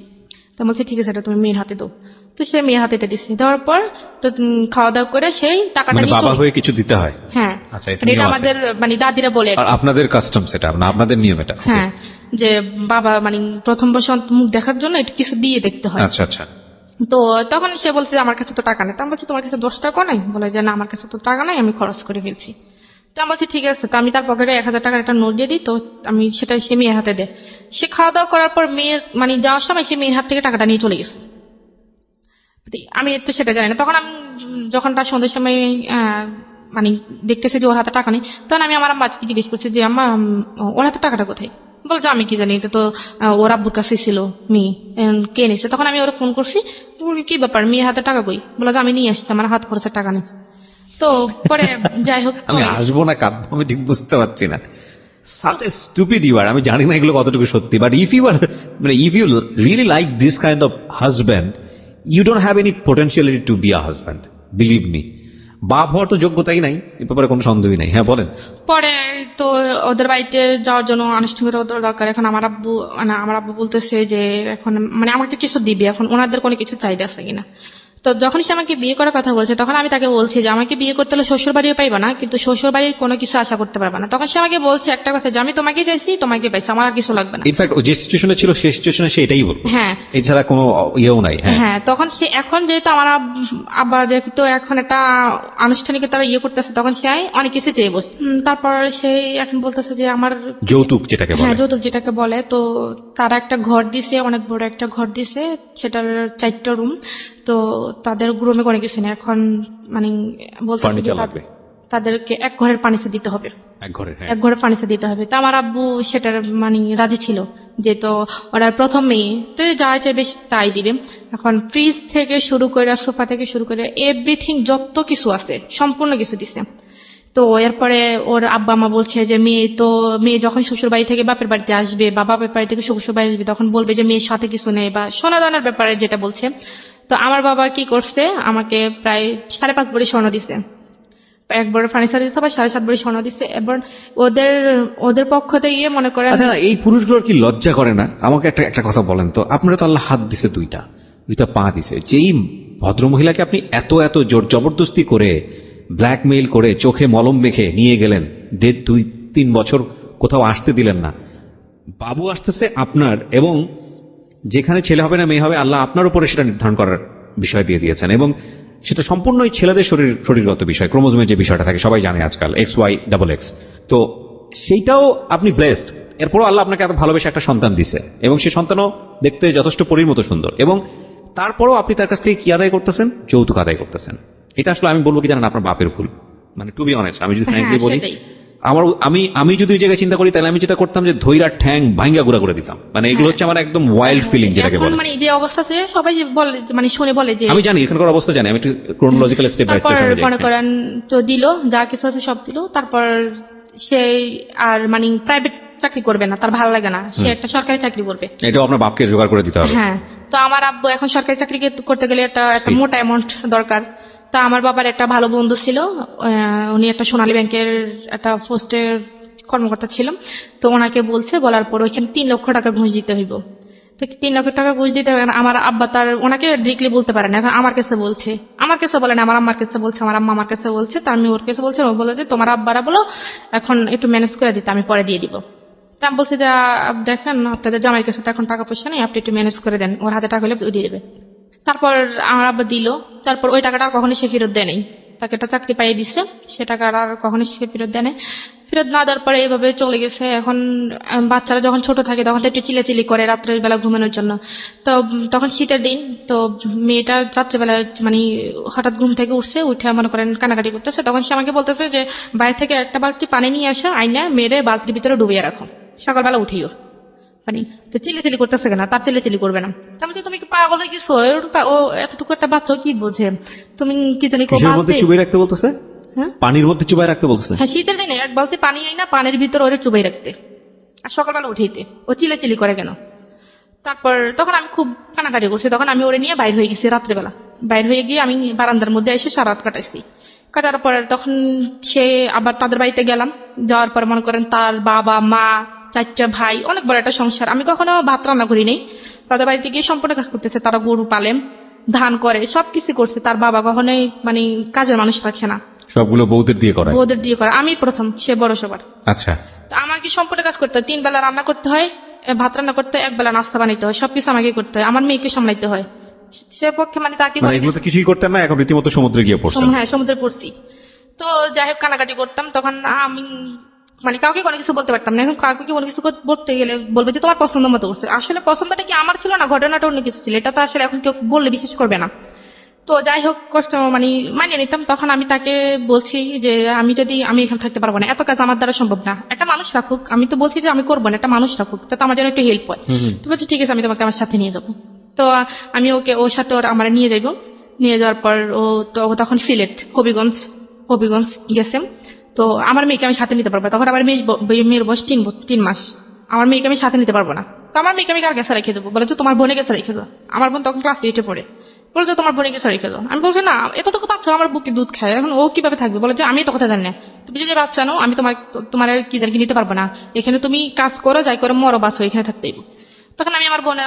তো বলছে ঠিক আছে এটা তুমি মেয়ের হাতে দাও। তো সে মেয়ের হাতে এটা দিচ্ছে, দেওয়ার পর তো খাওয়া দাওয়া করে সেই টাকাটা মানে নিয়ে বাবা চলে হয়ে কিছু দিতে হয়? হ্যাঁ, আচ্ছা, এটা মানে এটা নিয়ম আছে। আমাদের মানে দাদিরা বলে আর আর কি। আপনাদের কাস্টম সেটা না, আপনাদের নিয়ম এটা? Okay. হ্যাঁ, যে বাবা মানে প্রথম বছর মুখ দেখার জন্য এটা কিছু দিয়ে দেখতে হয়। আচ্ছা আচ্ছা। তো তখন সে বলছে যে আমার কাছে তো টাকা নেই। তো আমি বলছি তোমার কাছে 10 টাকা নাই? বলে যে না আমার কাছে তো টাকা নাই, আমি খরচ করে ফেলছি। তো আমি বলছি ঠিক আছে। তো আমি তার পকেটে 1000 টাকার একটা নোট দিয়ে দিই, তো আমি সেটা সে মেয়ের হাতে দেয়। সে খাওয়া দাওয়া করার পর মেয়ের মানে যাওয়ার সময় সে মেয়ের হাত থেকে টাকাটা নিয়ে চলে গেছে। আমি তো সেটা জানি না। তখন আমি যখন তার সন্ধ্যের সময় মানে দেখতেছি যে ওর হাতে টাকা নেই, তখন আমি আমার আম্মাকে জিজ্ঞেস করছি যে আম্মা ওর হাতে টাকাটা কোথায়? বলছে আমি কি জানি, এটা তো ওর আব্বুর কাছে ছিল মেয়ে, কে নিচ্ছে। তখন আমি ওরা ফোন করছি, বলি, কি ব্যাপার মেয়ের হাতে টাকা কই? বলে যে আমি নিয়ে আসছি, আমার হাত খরচের টাকা নেই। তো পরে যাই হোক আমি আসবো না কাঁদবো আমি ঠিক বুঝতে পারছি না। such a stupid you are. আমি জানি না এগুলো কতটুকু সত্যি, বাট ইফ ইউ আর মানে if you really like this kind of husband, you don't have any potentiality to be a husband, believe me. বাপ হওয়ার তো যোগ্যতাই নাই, এ ব্যাপারে কোনো সন্দেহই নাই। হ্যাঁ বলেন। পরে তো ওদের বাড়িতে যাওয়ার জন্য আনুষ্ঠানিকতা দরকার। এখন আমার আব্বু বলতেছে যে এখন মানে আমাকে কিছু দিবে, এখন ওনাদের কোনো কিছু চাহিদা আছে কিনা। তো যখন সে আমাকে বিয়ে করার কথা বলছে তখন আমি তাকে বলছি যে আমাকে বিয়ে করতে হলে শ্বশুর বাড়িও পাইবা না, কিন্তু শ্বশুর বাড়ির কোনো কিছু আশা করতে পারবা না। তখন সে আমাকে বলছে একটা কথা যে আমি তোমাকে চাইছি, তোমাকে পাইছি, আমার আর কিছু লাগবে না। ইনফ্যাক্ট ও যে সিচুয়েশনে ছিল সেই সিচুয়েশনে সে এটাই বলবো, হ্যাঁ, এছাড়া কোনো ইয়েও নাই। হ্যাঁ হ্যাঁ, তখন সে এখন যেহেতু আমার আব্বা যেহেতু এখন একটা আনুষ্ঠানিকতা করতেছে, তখন সে অনেক কিছু চেয়ে বসে। তারপর সে এখন বলতেছে যে আমার যৌতুক যেটাকে বলে। হ্যাঁ, যৌতুক যেটাকে বলে। তো তারা একটা ঘর দিছে, অনেক বড় একটা ঘর দিছে, সেটার 4টা রুম। তো তাদের রুমে কোনো কিছু নেই। এখন মানে বলতেছে যে ফার্নিচার লাগবে, তাদেরকে এক ঘরের পানিতে দিতে হবে, এক ঘরে। হ্যাঁ, এক ঘরের পানিতে দিতে হবে। তো আমার আব্বু সেটার মানে রাজি ছিল, যে তো ওরা প্রথম মেয়ে, তো যা চাইবে তাই দিবে। এখন ফ্রিজ থেকে শুরু করে সোফা থেকে শুরু করে এভরিথিং যত কিছু আছে সম্পূর্ণ কিছু দিছে। তো এরপরে ওর আব্বা মা বলছে যে মেয়ে যখন শ্বশুর বাড়ি থেকে বাপের বাড়িতে আসবে বা বাপের বাড়ি থেকে শ্বশুর বাড়ি আসবে তখন বলবে যে মেয়ের সাথে কিছু নেই, বা সোনা দানার ব্যাপারে যেটা বলছে। তো আমার বাবা কি করছে, আমাকে প্রায় 5.5 ভরি স্বর্ণ দিছে, 1 ভরি ফার্নিচার দিচ্ছে, বা 7.5 ভরি স্বর্ণ দিচ্ছে। এবার ওদের পক্ষ থেকে মনে করেন। আচ্ছা, এই পুরুষগুলোর কি লজ্জা করে না? আমাকে একটা কথা বলেন তো, আপনারা তো আল্লাহ হাত দিছে দুইটা পা দিছে, যেই ভদ্রমহিলাকে আপনি এত জোর জবরদস্তি করে ব্ল্যাকমেইল করে চোখে মলম মেখে নিয়ে গেলেন, 2-3 বছর কোথাও আসতে দিলেন না, বাবু আসতেছে আপনার, এবং যেখানে ছেলে হবে না মেয়ে হবে আল্লাহ আপনার উপরে সেটা নির্ধারণ করার বিষয় দিয়ে দিয়েছেন, এবং সেটা সম্পূর্ণই ছেলেদের শরীরগত বিষয়, ক্রোমোজোমের যে বিষয়টা থাকে সবাই জানে আজকাল, XY XX। তো সেইটাও আপনি ব্লেসড, এরপরও আল্লাহ আপনাকে এত ভালোবেসে একটা সন্তান দিছে, এবং সেই সন্তানও দেখতে যথেষ্ট পরীর মতো সুন্দর, এবং তারপরও আপনি তার কাছ থেকে কি আদায় করতেছেন? যৌতুক আদায় করতেছেন। এটা আসলে আমি বলবো কি জানেন, আপনার বাপের ভুল। মানে টু বি অনেস্ট, আমি যদি ফ্র্যাঙ্কলি বলি, আমি যদি ওই জায়গায় চিন্তা করি তাহলে আমি যেটা করতাম যে ধৈরার ঠ্যাং ভাঙ্গা গুড়া করে দিতাম। মানে এগুলো হচ্ছে আমার একদম ওয়াইল্ড ফিলিং যেটাকে বলে। মানে যে অবস্থা আছে সবাই বলে, মানে শুনে বলে যে আমি জানি এখানকার অবস্থা জানি, আমি একটু ক্রোনোলজিক্যাল স্টেপ বাই স্টেপ মনে করেন তো দিল, যা কিছু আছে সব দিল। তারপর সে আর মানে প্রাইভেট চাকরি করবে না, তার ভালো লাগে না, সে একটা সরকারি চাকরি করবে। এটাও আপনার বাপকে জোগাড় করে দিতে হবে। হ্যাঁ, তো আমার আব্বু এখন সরকারি চাকরি করতে গেলে একটা মোটা অ্যামাউন্ট দরকার। তা আমার বাবার একটা ভালো বন্ধু ছিল, উনি একটা সোনালী ব্যাংকের একটা পোস্টের কর্মকর্তা ছিল। তো ওনাকে বলার পর ওইখানে 3 লক্ষ টাকা ঘুষ দিতে হইব। তো 3 লক্ষ টাকা ঘুষ দিতে হবে। আমার আব্বা ওনাকে ডিরেক্টলি বলতে পারে না, এখন আমার কাছে বলছে, আমার কাছে বলে না, আমার আম্মার কাছে বলছে, আমার আম্মা আমার কাছে বলছে। তা আমি ওর কাছে বলছি, ও বলে যে তোমার আব্বারা বলো এখন একটু ম্যানেজ করে দিতে, আমি পরে দিয়ে দিব। তা আমি বলছি যে দেখেন আপনাদের জামাইয়ের কাছে তো এখন টাকা পয়সা নেই, আপনি একটু ম্যানেজ করে দেন, ওর হাতে টাকা হলে দিয়ে দেবে। তারপর আমার আব্বা দিল। তারপর ওই টাকাটা আর কখনো সে ফেরত দেয় নাই। তাকে একটা চাকরি পাইয়ে দিচ্ছে, সে টাকা আর কখনো সে ফেরত দেয় নাই। ফেরত না দেওয়ার পরে এইভাবে চলে গেছে। এখন বাচ্চারা যখন ছোট থাকে তখন তো একটু চিল্লাচিল্লি করে রাত্রের বেলা ঘুমানোর জন্য। তো তখন শীতের দিন, তো মেয়েটা রাত্রেবেলা মানে হঠাৎ ঘুম থেকে উঠছে, উঠে মনে করেন কানাকাটি করতেছে। তখন সে আমাকে বলতেছে যে বাইরে থেকে একটা বালতি পানি নিয়ে আসো, আইনা মেয়েরে বালতির ভিতরে ডুবিয়ে রাখো, সকালবেলা উঠিও। মানে তো চিল্লাচিল্লি করতেছে কেন, তার চিল্লাচিল্লি করবে না। তার মধ্যে তুমি কি পাগল হয়ে গেছো? ও এতটুকু একটা বাচ্চা কি বোঝে? তুমি কি জানি কিসের মধ্যে চুবিয়ে রাখতে বলতেছে? হ্যাঁ পানির মধ্যে চুবাই রাখতে বলতেছে? হ্যাঁ, শীতের দিনে এক বালতি পানি আই না, পানির ভিতর ওরে চুবাই রাখতে, আর সকালবেলা উঠাইতে। ও চিল্লাচিল্লি করে কেন? তারপর তখন আমি খুব কানাকাটি করছি। তখন আমি ওরে নিয়ে বাইর হয়ে গেছি রাত্রেবেলা। বাইর হয়ে গিয়ে আমি বারান্দার মধ্যে এসে সারা রাত কাটাইছি। কাটার পরে তখন সে আবার তাদের বাড়িতে গেলাম। যাওয়ার পর মনে করেন তার বাবা মা, 4টা ভাই, অনেক বড় একটা সংসার। আমি কখনো ভাত রান্না করি নাই। তাদের বাড়িতে গিয়ে সম্পূর্ণ কাজ করতেছে। তারা গরু পালেন, ধান করে, সবকিছু করছে। তার বাবা কখনোই মানে কাজের মানুষ রাখে না, সবগুলো বউদের দিয়ে করায়? বউদের দিয়ে করে। আমি প্রথম, সে বড় সবার। আচ্ছা। তো আমাকে সম্পূর্ণ কাজ করতে হয়। 3 বেলা রান্না করতে হয়, ভাত রান্না করতে হয়, 1 বেলা নাস্তা বানাইতে হয়, সবকিছু আমাকে করতে হয়। আমার মেয়েকে সামলাইতে হয়। সে পক্ষে মানে তাকে মানে এগুলো তো কিছুই করতেন না, এখন রীতিমতো সমুদ্রে গিয়ে পড়ছেন? হ্যাঁ, সমুদ্রে পড়ছি। তো যাই হোক কানাকাটি করতাম। তখন আমি মানে কাউকে কোনো কিছু বলতে পারতাম না। এখন কাউকে কোনো কিছু বলতে গেলে বলবে যে তোমার পছন্দ মতো করছে। আসলে পছন্দটা কি আমার ছিল না, ঘটনাটা অন্য কিছু ছিল। এটা তো আসলে এখন কেউ বললে বিশ্বাস করবে না। তো যাই হোক কষ্ট মানে মানিয়ে নিতাম। তখন আমি তাকে বলছি যে আমি এখানে থাকতে পারবো না, এত কাজ আমার দ্বারা সম্ভব না, একটা মানুষ রাখুক। আমি তো বলছি যে আমি করবো না, একটা মানুষ রাখুক, তো আমার জন্য একটু হেল্প হয়। তো বলছি ঠিক আছে, আমি তোমাকে আমার সাথে নিয়ে যাবো। তো আমি ওর সাথে আমার নিয়ে যাইবো। নিয়ে যাওয়ার পর ও তখন সিলেট হবিগঞ্জ গেছে। তো আমার মেয়েকে আমি সাথে নিতে পারবো না। তখন আমার মেয়ের বয়স 3 মাস। আমার মেয়েকে আমি সাথে নিতে পারবো না। তো আমার মেয়েকে আমি কার কাছে রেখে দেবো? বলে যে তোমার বোনের কাছে রেখে দাও। আমার বোন তখন ক্লাস 8-এ পড়ে। বলে যে তোমার বোনের কাছে রেখে দাও। আমি বলছি না, এতটুকু বাচ্চা আমার বুকে দুধ খায়, এখন ও কিভাবে থাকবে? বলে যে আমি তো কথা জানি না, তুমি যদি বাচ্চা নাও, আমি তোমার আর কি জানি নিতে পারবো না। এখানে তুমি কাজ করো, যাই করো, মরো বাঁচো, এখানে থাকতেই। তখন আমি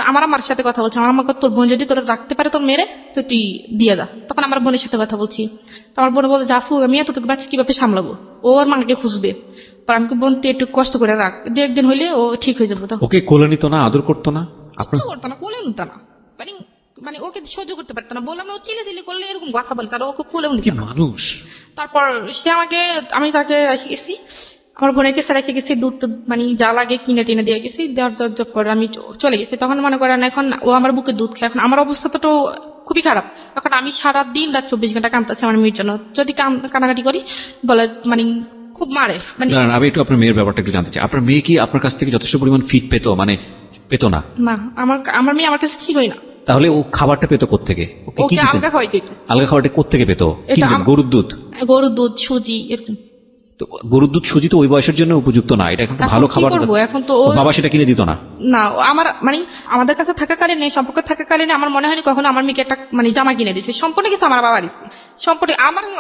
আমার আম্মার সাথে কথা বলছি। আমার আমাকে তোর বোন যদি তোর রাখতে পারে তোর মেরে, তো তুই দিয়ে যা। তখন আমার বোনের সাথে কথা বলছি। তো আমার বোন বলে জাফু, আমি এতটুকু বাচ্চা কিভাবে সামলাবো? ওর মাকে খুঁজবে। পর আমি বোন তুই একটু কষ্ট করে রাখ, 2-1 দিন হইলে ও ঠিক হয়ে যাবো। তখন ওকে কোলে নিত না, আদর করতো না? কিচ্ছু করতো না, কোলে নিত না। মানে মানে ওকে সহ্য করতে পারতো না। বললাম ও চিল্লাচিল্লি করলে এরকম কথা বলে, তার ওকে কোলেও নিত কি না। মানুষ! তারপর আমি তাকে রেখে গেছি, আমার বোনের কাছে রেখে গেছি। দুধ মানে যা লাগে কিনে টিনে দিয়ে গেছি। দেওয়ার পর আমি চলে গেছি। তখন মনে করেন এখন ও আমার বুকে দুধ খায়। এখন আমার অবস্থা তো খুবই খারাপ। তখন আমি সারা দিন রাত 24 ঘন্টা কাঁদতেছি আমার মেয়ের জন্য। যদি কানাকাটি করি বলে মানে খুব মারে। মানে না, আমি একটু আপনার মেয়ের ব্যাপারটা একটু জানতে চাই। আপনার মেয়ে কি আপনার কাছ থেকে যথেষ্ট পরিমাণ ফিট পেতো? মানে পেতো না? না, আমার মেয়ে আমার কাছে ছিলই না। তাহলে ও খাবারটা পেতো কোত্থেকে? ওকে কি ওকে দিতেন? আলগা খাওয়াইতে হইতো। আলগা খাবারটা কোত্থেকে পেতো? কি এটা দিতেন? গরুর দুধ? গরুর দুধ, সুজি, এরকম। তো গরুর দুধ সুজি তো ওই বয়সের জন্য উপযুক্ত না, এটা এখন একটা ভালো এখন কি খাবার। করবো? এখন তো ওর বাবা সেটা কিনে দিত না? না, আমার মানে আমাদের কাছে থাকাকালীন, সম্পর্ক থাকাকালীন আমার মনে হয়নি কখনো আমার মেয়েকে একটা মানে জামা কিনে দিচ্ছে। সম্পূর্ণ কিছু আমার বাবা দিচ্ছে। সম্পূর্ণ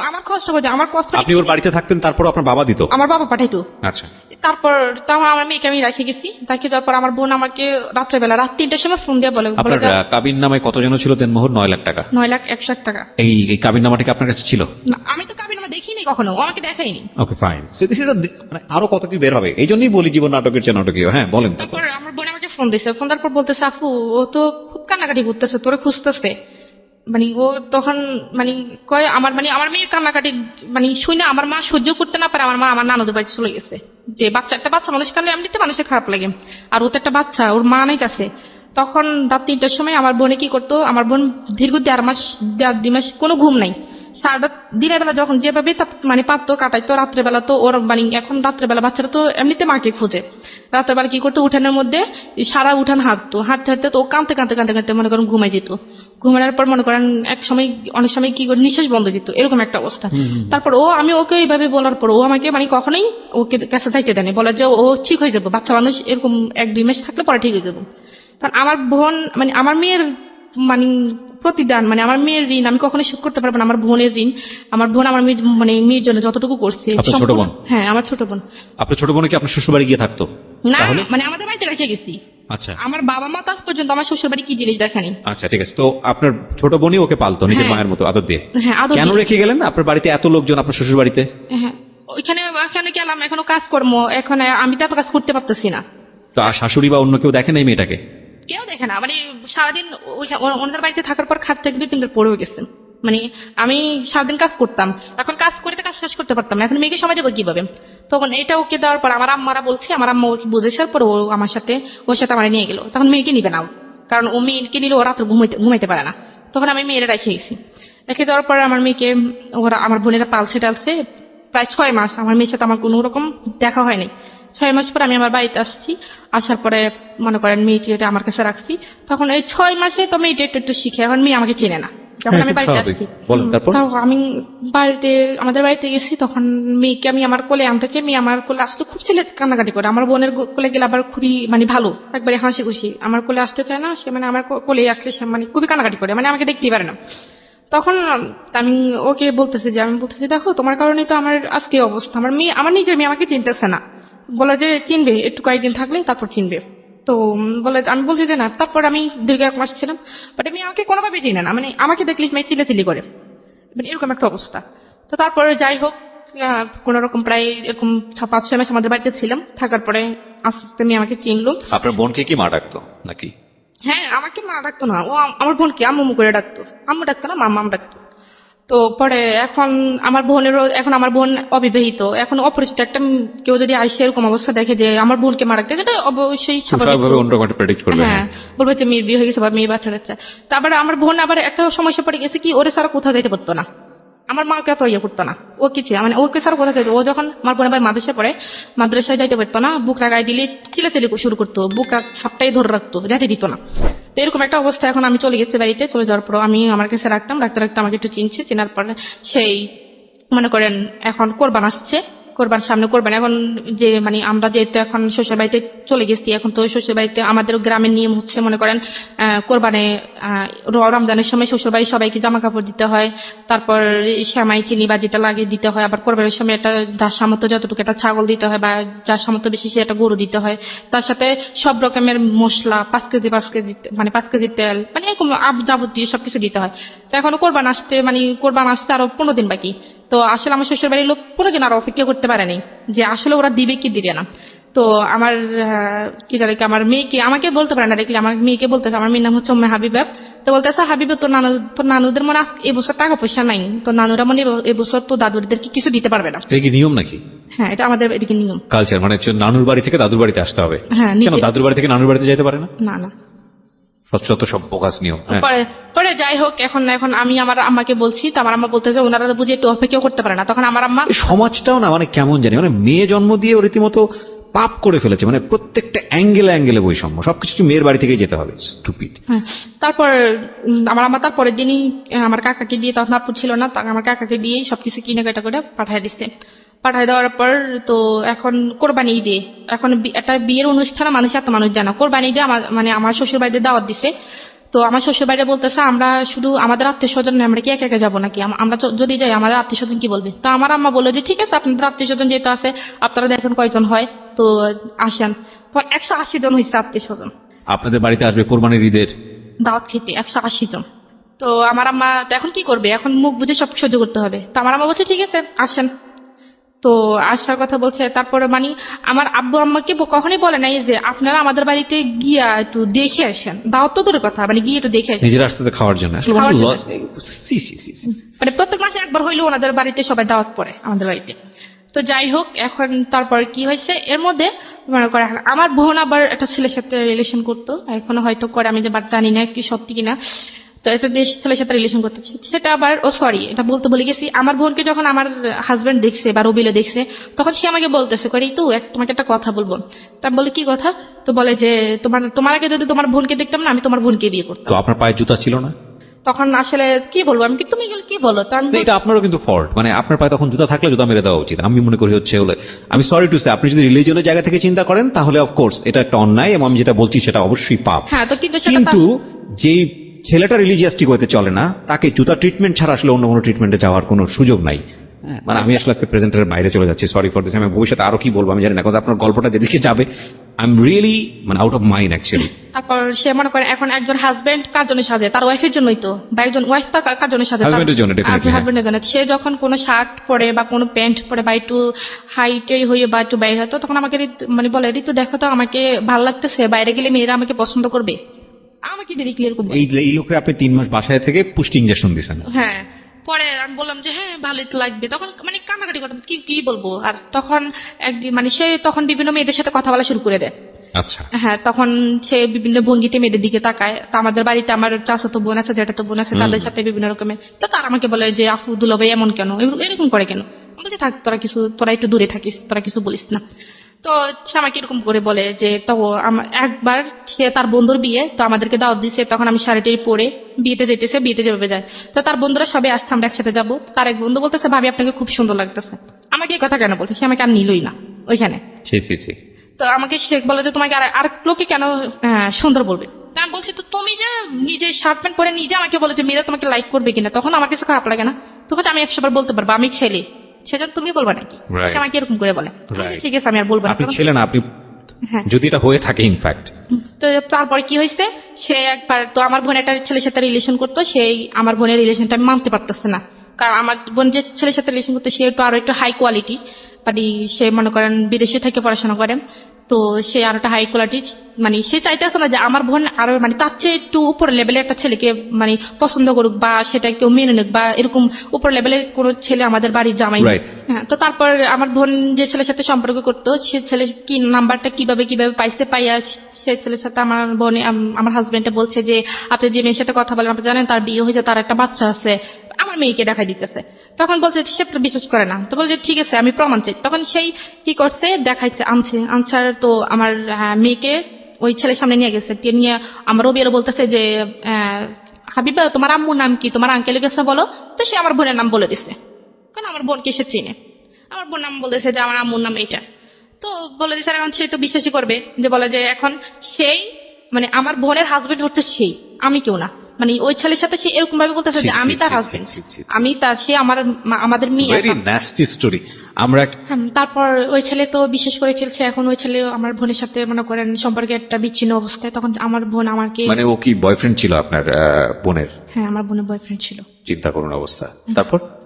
আমার কষ্ট হয়ে যায়। আমার কষ্ট আপনি ওর বাড়িতে থাকতেন, তারপর আপনার বাবা দিত? আমার বাবা পাঠাইতো। আচ্ছা। তারপর তখন আমার মেয়েকে আমি রেখে গেছি। রেখে যাওয়ার পর আমার বোন আমাকে রাত্রেবেলা রাত 3টার সময় ফোন দিয়ে বলে আপনার কাবিন নামায় কত যেন ছিল দেনমোহর? 9 লাখ টাকা। 9,01,00,000 টাকা। এই কাবিন নামাটা কি আপনার কাছে ছিল? না, আমি তো কাবিন নামা দেখিনি কখনো, ও আমাকে দেখাইনি। Okay fine. মানে আরো কত কি বের হবে, এই জন্যই বলি জীবন নাটকের চেয়ে নাটকীয়। হ্যাঁ বলেন। তারপর আমার বোন আমাকে ফোন দিয়েছে। ফোন দেওয়ার পর বলতেছে আপু ও তো খুব কান্নাকাটি করতেছে, তোরে খুঁজতেছে। মানে ও তখন মানে কয় আমার মেয়ের কান্নাকাটি মানে শুনে আমার মা সহ্য করতে না পারে। আমার মা আমার নানুদের বাড়িতে চলে গেছে। যে একটা বাচ্চা মানুষ কান্নালে এমনিতে মানুষের খারাপ লাগে, আর ও তো একটা বাচ্চা, ওর মা নাই কাছে। তখন রাত 3টার সময় আমার বোনে কি করতো, আমার বোন দীর্ঘ 1.5 মাস কোনো ঘুম নাই। সারাটা দিনের বেলা যখন যেভাবে মানে পারতো কাটাইতো, রাত্রেবেলা তো ওর মানে এখন রাত্রেবেলা বাচ্চারা তো এমনিতে মাকে খোঁজে। রাত্রেবেলা কি করতো, উঠানের মধ্যে সারা উঠান হাঁটতে হাঁটতে তো ও কাঁদতে মনে করেন ঘুমাই যেত। ঘুমানোর পর মনে করেন অনেক সময় কি করে নিঃশ্বাস বন্ধ যেত, এরকম একটা অবস্থা। তারপর আমি ওকে এইভাবে বলার পর ও আমাকে মানে কখনোই ওকে কাছে যাইতে দেয়নি। বলে যে ও ঠিক হয়ে যাবে, বাচ্চা মানুষ এরকম 1-2 মাস থাকলে পরে ঠিক হয়ে যাবে। কারণ আমার বোন মানে আমার মেয়ের মানে প্রতিদান, মানে আমার মেয়ের ঋণ আমি কখনো শোধ করতে পারবো না। আমার বোনের ঋণ, আমার বোন আমার মেয়ের জন্য যতটুকু করছে। আপনার ছোট বোন? হ্যাঁ, আমার ছোট বোন। আপনার ছোট বোন কি আপনার শ্বশুর বাড়ি গিয়ে থাকতো? না, মানে আমাদের বাড়িতে রেখে গেছি। আচ্ছা। আমার বাবা মা আজ পর্যন্ত আমার শ্বশুর বাড়ি কি জিনিস দেখানি। আচ্ছা ঠিক আছে। তো আপনার ছোট বোনই ওকে পালতো নিজের মায়ের মতো আদর দিয়ে? হ্যাঁ, আদর কেন দিয়ে। রেখে গেলেন? আপনার বাড়িতে এত লোকজন, আপনার শ্বশুর বাড়িতে? হ্যাঁ, ওইখানে গেলাম, এখনো কাজকর্ম, এখন আমি তো এত কাজ করতে পারতেছি না। তো আর শাশুড়ি বা অন্য কেউ দেখে নাই মেয়েটাকে? কেউ দেখে না, মানে সারাদিন ওনাদের বাড়িতে থাকার পর খাট থেকে 2-3 বার পড়েও গেছে। মানে আমি সারাদিন কাজ করতাম, এখন কাজ করে তো কাজ শেষ করতে পারতাম না, এখন মেয়েকে সময় দেবো কিভাবে? তখন এটা ওকে দেওয়ার পর আমার আম্মারা বলছে, আমার আম্মা ওকে বুঝেছে, পর ও আমার সাথে ওর সাথে আমার নিয়ে গেল। তখন মেয়েকে নিবে না ও, কারণ ও মেয়েকে নিলে ও রাত্রে ঘুমাইতে পারে না। তখন আমি মেয়েরা রেখে গেছি। রেখে দেওয়ার পর আমার মেয়েকে ওরা আমার বোনেরা পালছে টালছে প্রায় 6 মাস। আমার মেয়ের সাথে আমার কোনো রকম দেখা হয়নি। 6 মাস পর আমি আমার বাড়িতে আসছি। আসার পরে মনে করেন মেয়েটি আমার কাছে রাখছি। তখন এই 6 মাসে তো মেয়েটি একটু একটু শিখে, এখন মেয়ে আমাকে চেনে না। যখন হ্যাঁ, আমি খুব বাড়িতে স্বাভাবিক। আসছি, বলেন তারপর। তাও আমি আমাদের বাড়িতে গেছি, তখন মেয়েকে আমি আমার কোলে আনতে চাই। মেয়ে আমার কোলে আসতে খুব ছেলে কান্নাকাটি করে। আমার বোনের কোলে গেলে আবার খুবই মানে ভালো, একবারে হাসি খুশি। আমার কোলে আসতে চায় না সে, মানে আমার কোলে আসলে সে মানে খুবই কান্নাকাটি করে, মানে আমাকে দেখতেই পারে না। তখন আমি ওকে বলতেছি যে, দেখো তোমার কারণে তো আমার আজকে এই অবস্থা। আমার মেয়ে, আমার নিজের মেয়ে আমাকে চিনতেছে না। বলে যে চিনবে, একটু কয়েকদিন থাকলে তারপর চিনবে। তো বলে, আমি বলছি যে না। তারপর আমি দীর্ঘ 1 মাস ছিলাম, বাট আমি আমাকে কোনোভাবে চিনে না, মানে আমাকে দেখলে মেয়ে চিল্লাচিল্লি করে, মানে এরকম একটা অবস্থা। তো তারপরে যাই হোক, কোন রকম প্রায় এরকম 5-6 মাস আমাদের বাড়িতে ছিলাম। থাকার পরে আস্তে আস্তে মেয়ে আমাকে চিনলো। আপনার বোনকে কি মা ডাকতো নাকি? হ্যাঁ, আমাকে মা ডাকতো না, ও আমার বোনকে আম্মু করে ডাকতো। আম্মু ডাকতো না, মাম্মা ডাকতো। তো পরে এখন আমার বোন অবিবাহিত, এখন অপরিচিত একটা কেউ যদি আসে এরকম অবস্থা দেখে যে আমার বোনকে মারা গেছে, এটা অবশ্যই স্বাভাবিক। স্বাভাবিকভাবে অন্যরকম একটা প্রেডিক্ট করবে। হ্যাঁ, বলবে যে মেয়ের বিয়ে হয়ে গেছে বা মেয়ে বাচ্চা কাচ্চা। তারপরে আমার বোন আবার একটা সমস্যা পড়ে গেছে কি, ওরে ছাড়া কোথাও যেতে পারতো না। আমার মাকে এত ইয়ে করতো না, ও কিছু মানে ওকে ছাড়া কোথাও যেত। ও যখন আমার বোন আবার মাদ্রাসায় পড়ে, মাদ্রাসায় যাইতে পারতো না, বুকরা গায়ে দিলে চিলাচিলি শুরু করতো, বুকরা ছাপটাই ধরে রাখতো, যেতে দিত না। তো এরকম একটা অবস্থা। এখন আমি চলে গেছি বাড়িতে, চলে যাওয়ার পর আমি আমার কাছে রাখতে রাখতে আমাকে একটু চিনছে। চেনার পরে সেই মনে করেন এখন কোরবান আসছে, কোরবান সামনে কোরবান। এখন যে মানে আমরা যেহেতু এখন শ্বশুর বাড়িতে চলে গেছি, এখন তো শ্বশুর বাড়িতে আমাদের গ্রামের নিয়ম হচ্ছে মনে করেন কোরবানে রমজানের সময় শ্বশুর বাড়ি সবাইকে জামা কাপড় দিতে হয়, তারপর সেমাই চিনি বা যেটা লাগে দিতে হয়। আবার কোরবানের সময় একটা যার সামর্থ্য যতটুকু একটা ছাগল দিতে হয়, বা যার সামর্থ্য বেশি সে একটা গরু দিতে হয়। তার সাথে সব রকমের মশলা 5 কেজি মানে 5 কেজি তেল, মানে এরকম যাবতীয় সবকিছু দিতে হয়। তো এখন কোরবান আসতে আরো 15 দিন বাকি। তো আসলে আমার শ্বশুর বাড়ির লোক 15 দিন আর অপেক্ষা করতে পারেনি যে আসলে ওরা দিবে কি দিবে না। তো আমার কি জানি কি, আমার মেয়েকে আমাকে বলতে পারে না, দেখলে আমার মেয়েকে বলতেছে, আমার মেয়ের নাম হচ্ছে উম্মে হাবিবা। তো বলতেছে, হাবিবা তোর নানুদের মনে এবছর টাকা পয়সা নাই, তো নানুরা মনে এবছর তো দাদুদেরকে কিছু দিতে পারবে না। এটা কি নিয়ম নাকি? হ্যাঁ, এটা আমাদের এদিকে নিয়ম, কালচার, মানে হচ্ছে নানুর বাড়ি থেকে দাদুর বাড়িতে আসতে হবে। হ্যাঁ, কেন দাদুর বাড়ি থেকে নানুর বাড়িতে যেতে পারে না? না না। সব সব বোগাস নিয়ম। হ্যাঁ। পরে যাই হোক, এখন আমি আমার আম্মাকে বলছি, তো আমার আম্মা বলতেছে ওনারা বুঝে একটু অপেক্ষা করতে পারে না। তখন আমার আম্মা, এই সমাজটাও না মানে কেমন জানি, মানে মেয়ে জন্ম দিয়ে ও রীতিমতো পাপ করে ফেলেছে, মানে প্রত্যেকটা অ্যাঙ্গেলে বৈষম্য, সবকিছু মেয়ের বাড়ি থেকেই যেতে হবে। স্টুপিড। তারপর আমার আম্মা তারপরের দিনই আমার কাকাকে দিয়ে, তখন আপুর ছিল না, আমার কাকাকে দিয়ে সবকিছু কিনে কাটা করে পাঠায় দিচ্ছে। পাঠায় দেওয়ার পর তো এখন কোরবানি ঈদে, এখন একটা বিয়ের অনুষ্ঠানে মানুষ এত মানুষ জানা, কোরবানি ঈদে আমার শ্বশুর বাড়িতে দাওয়াত দিছে। তো আমার শ্বশুর বাড়িতে বলতেছে আমরা শুধু আমাদের আত্মীয় স্বজন, আমরা কি একা একা যাবো নাকি, আমরা যদি যাই আমাদের আত্মীয় স্বজন কি বলবে। তো আমার আম্মা বললো যে ঠিক আছে, আপনাদের আত্মীয় স্বজন যেহেতু আছে, আপনারা দেখেন কয়জন হয়, তো আসেন। তো 180 জন হয়েছে আত্মীয় স্বজন আপনাদের বাড়িতে আসবে কোরবানির ঈদের দাওয়াত খেতে, 180 জন। তো আমার আম্মা তো এখন কি করবে, এখন মুখ বুঝে সব সহ্য করতে হবে। তো আমার আম্মা বলছে ঠিক আছে আসেন। তো আসার কথা বলছে। তারপরে মানে আমার আব্বু আম্মাকে কখনোই বলে নাই যে আপনারা আমাদের বাড়িতে গিয়া একটু দেখে আসেন, দাওয়াত তো দূরের কথা, মানে গিয়ে একটু দেখে আসেন, নিজের আসতে খাওয়ার জন্য। আসলে খাওয়ার জন্য। মানে প্রত্যেক মাসে একবার হইলেও ওনাদের বাড়িতে সবাই দাওয়াত পড়ে আমাদের বাড়িতে। তো যাই হোক, এখন তারপর কি হয়েছে এর মধ্যে মনে করে আমার বোন আবার একটা ছেলের সাথে রিলেশন করতো, এখনো হয়তো করে, আমি যে জানি না কি সত্যি কিনা। তো একটা ছেলের সাথে রিলেশন করতে, সেটা আবার এটা বলতে ভুলে গেছি। আমার বোনকে যখন আমার হাজবেন্ড দেখছে বা রবিলে দেখছে, তখন সে আমাকে বলতেছে করে তো তোমাকে একটা কথা বলবো। তা বলে কি কথা? তো বলে যে তোমার আগে যদি তোমার বোনকে দেখতাম না, আমি তোমার বোনকে বিয়ে করতাম। তো আপনার পায়ে জুতা ছিল না? তখন আসলে কি বলবো আমি, তুমি এগুলো কি বলো? তো এটা আপনারও কিন্তু ফল্ট, মানে আপনার পায়ে তখন জুতা থাকলে জুতা মেরে দেওয়া উচিত আমি মনে করি। হচ্ছে হলে আমি সরি টু সে, আপনি যদি রিলিজিয়নের জায়গা থেকে চিন্তা করেন তাহলে অফকোর্স এটা একটা অন্যায়, এবং আমি যেটা বলছি সেটা অবশ্যই পাপ। হ্যাঁ, তো কিন্তু যেই ছেলেটা রিলিজিয়াসটি করতে চলে না, তাকে জুতা ট্রিটমেন্ট ছাড়া আসলে অন্য কোনো ট্রিটমেন্টে যাওয়ার কোনো সুযোগ নাই। মানে আমি আসলে আজকে প্রেজেন্টের বাইরে চলে যাচ্ছি, সরি ফর দিস। আমি ভবিষ্যতে আরো কি বলবো আমি জানি না, কারণ আপনার গল্পটা যেদিকে যাবে আই এম রিয়েলি মানে আউট অফ মাইন্ড অ্যাকচুয়ালি। তারপর সে মনে করে এখন একজন হাজবেন্ড কার জন্য সাজে, তার ওয়াইফের জন্যই তো, বা একজন ওয়াইফ কার জন্য সাজে, হাজবেন্ডের জন্য। হাজবেন্ডের জন্য। সে যখন কোনো শার্ট পরে বা কোনো প্যান্ট পরে বা একটু হাইটে হয়ে বা একটু বাইরে হতো, তখন আমাকে মানে বলে ঋতু দেখো তো আমাকে ভালো লাগতেছে, বাইরে গেলে মেয়েরা আমাকে পছন্দ করবে। আমাকে ডিরেক্টলি এরকম বলে। এই লোকের আপনি 3 মাস বাসায় থেকে পুষ্টি ইনজেকশন দিয়েছেন? হ্যাঁ, পরে আমি বললাম যে হ্যাঁ ভালোই তো লাগবে, তখন মানে কান্নাকাটি করতাম, কি কি বলবো। আর তখন একদিন মানে সে তখন বিভিন্ন মেয়েদের সাথে কথা বলা শুরু করে দেয়। আচ্ছা। হ্যাঁ, তখন সে বিভিন্ন ভঙ্গিতে মেয়েদের দিকে তাকায়। তো আমাদের বাড়িতে আমার চাচাতো বোন আছে, জ্যাঠাতো বোন আছে, তাদের সাথে বিভিন্ন রকমের, তো তারা আমাকে বলে যে আপু দুলাভাই এমন কেন, এরকম করে কেন। আমি বলছি থাক তোরা একটু দূরে থাকিস, তোরা কিছু বলিস না। তো সে আমাকে এরকম করে বলে যে, তো একবার সে তার বন্ধুর বিয়ে, তো আমাদেরকে দাওয়াত দিচ্ছে, তখন আমি শাড়িটাই পরে বিয়েতে যেতেছে, বিয়েতে যেভাবে যায়, তো তার বন্ধুরা সবাই আসছে, আমরা একসাথে যাবো। তার এক বন্ধু বলতেছে ভাবি আপনাকে খুব সুন্দর লাগতেছে। আমাকে এই কথা কেন বলছে, সে আমাকে আর নিলই না ওইখানে। ছি। তো আমাকে সে বলে যে তোমাকে আর লোকে কেন সুন্দর বলবে। তা আমি বলছি তো তুমি যে নিজে শার্ট প্যান্ট পরে নিজে আমাকে বলে যে মেয়েরা তোমাকে লাইক করবে কিনা, তখন আমার কাছে খারাপ লাগে না? তখন আমি 100 বার বলতে পারবো আমি ছেলে, সেজন্য তুমি বলবা নাকি? Right. সে আমাকে এরকম করে বলে। আমি বলি, Right. ঠিক আছে আমি আর বলবো না। আপনি কারণ- ছিলেন, আপনি হ্যাঁ। যদি এটা হয়ে থাকে ইনফ্যাক্ট। তো তারপরে কি হয়েছে, সে একবার তো আমার বোন একটা ছেলের সাথে রিলেশন করতো, সেই আমার বোনের রিলেশনটা আমি মানতে পারতেছে না। কারণ আমার বোন যে ছেলের সাথে রিলেশন করতো সে একটু আরো একটু হাই কোয়ালিটি, মানে সে মনে করেন বিদেশে থেকে পড়াশোনা করে, তো সে আরো একটা হাই কোয়ালিটি, মানে সে চাইতেছে না যে আমার বোন আরো মানে তার চেয়ে একটু উপর লেভেলের একটা ছেলেকে মানে পছন্দ করুক বা সেটা কেউ মেনে নিক, বা এরকম উপর লেভেলের কোনো ছেলে আমাদের বাড়ির জামাই। Right. হ্যাঁ, তো তারপর আমার বোন যে ছেলের সাথে সম্পর্ক করতো, সে ছেলে কি নাম্বারটা কিভাবে পাইছে, পাইয়া সে ছেলের সাথে আমার বোন আমার হাজবেন্ডে বলছে যে আপনি যে মেয়ের সাথে কথা বলেন আপনি জানেন তার বিয়ে হয়েছে, তার একটা বাচ্চা আছে, আমার মেয়েকে দেখাই দিতেছে। তখন বলছে সে বিশ্বাস করে না, তো বলছে ঠিক আছে আমি প্রমাণ চাই। তখন সেই কি করছে, দেখাইছে, আনসার তো আমার মেয়েকে ওই ছেলের সামনে নিয়ে গেছে, নিয়ে আমার রবিরও বলতেছে যে হাবিবা তোমার আম্মুর নাম কি, তোমার আঙ্কেলের কাছে বলো। তো সে আমার বোনের নাম বলে দিছে, কারণ আমার বোনকে সে চিনে। আমার বোন নাম বলেছে যে আমার আম্মুর নাম এইটা, তো বলে দিচ্ছে। এখন সে তো বিশ্বাসই করবে, যে বলে যে এখন সেই মানে আমার বোনের হাজবেন্ড হচ্ছে সেই, আমি কেউ না। মানে ওই ছেলের সাথে সে এরকম ভাবে বলতেছে যে আমি তার হাজবেন্ড, আমি তার, সে আমাদের মেয়ে। Very nasty story. আমরা তারপর ওই ছেলে তো বিশ্বাস করে ফেলছে। এখন ওই ছেলে আমার বোনের সাথে মনে করেন সম্পর্কে একটা বিচ্ছিন্ন অবস্থায়, তখন আমার বোন আমাকে, মানে ও কি বয়ফ্রেন্ড ছিল আপনার বোনের? হ্যাঁ আমার বোনের বয়ফ্রেন্ড ছিল। চিন্তা করুন অবস্থা।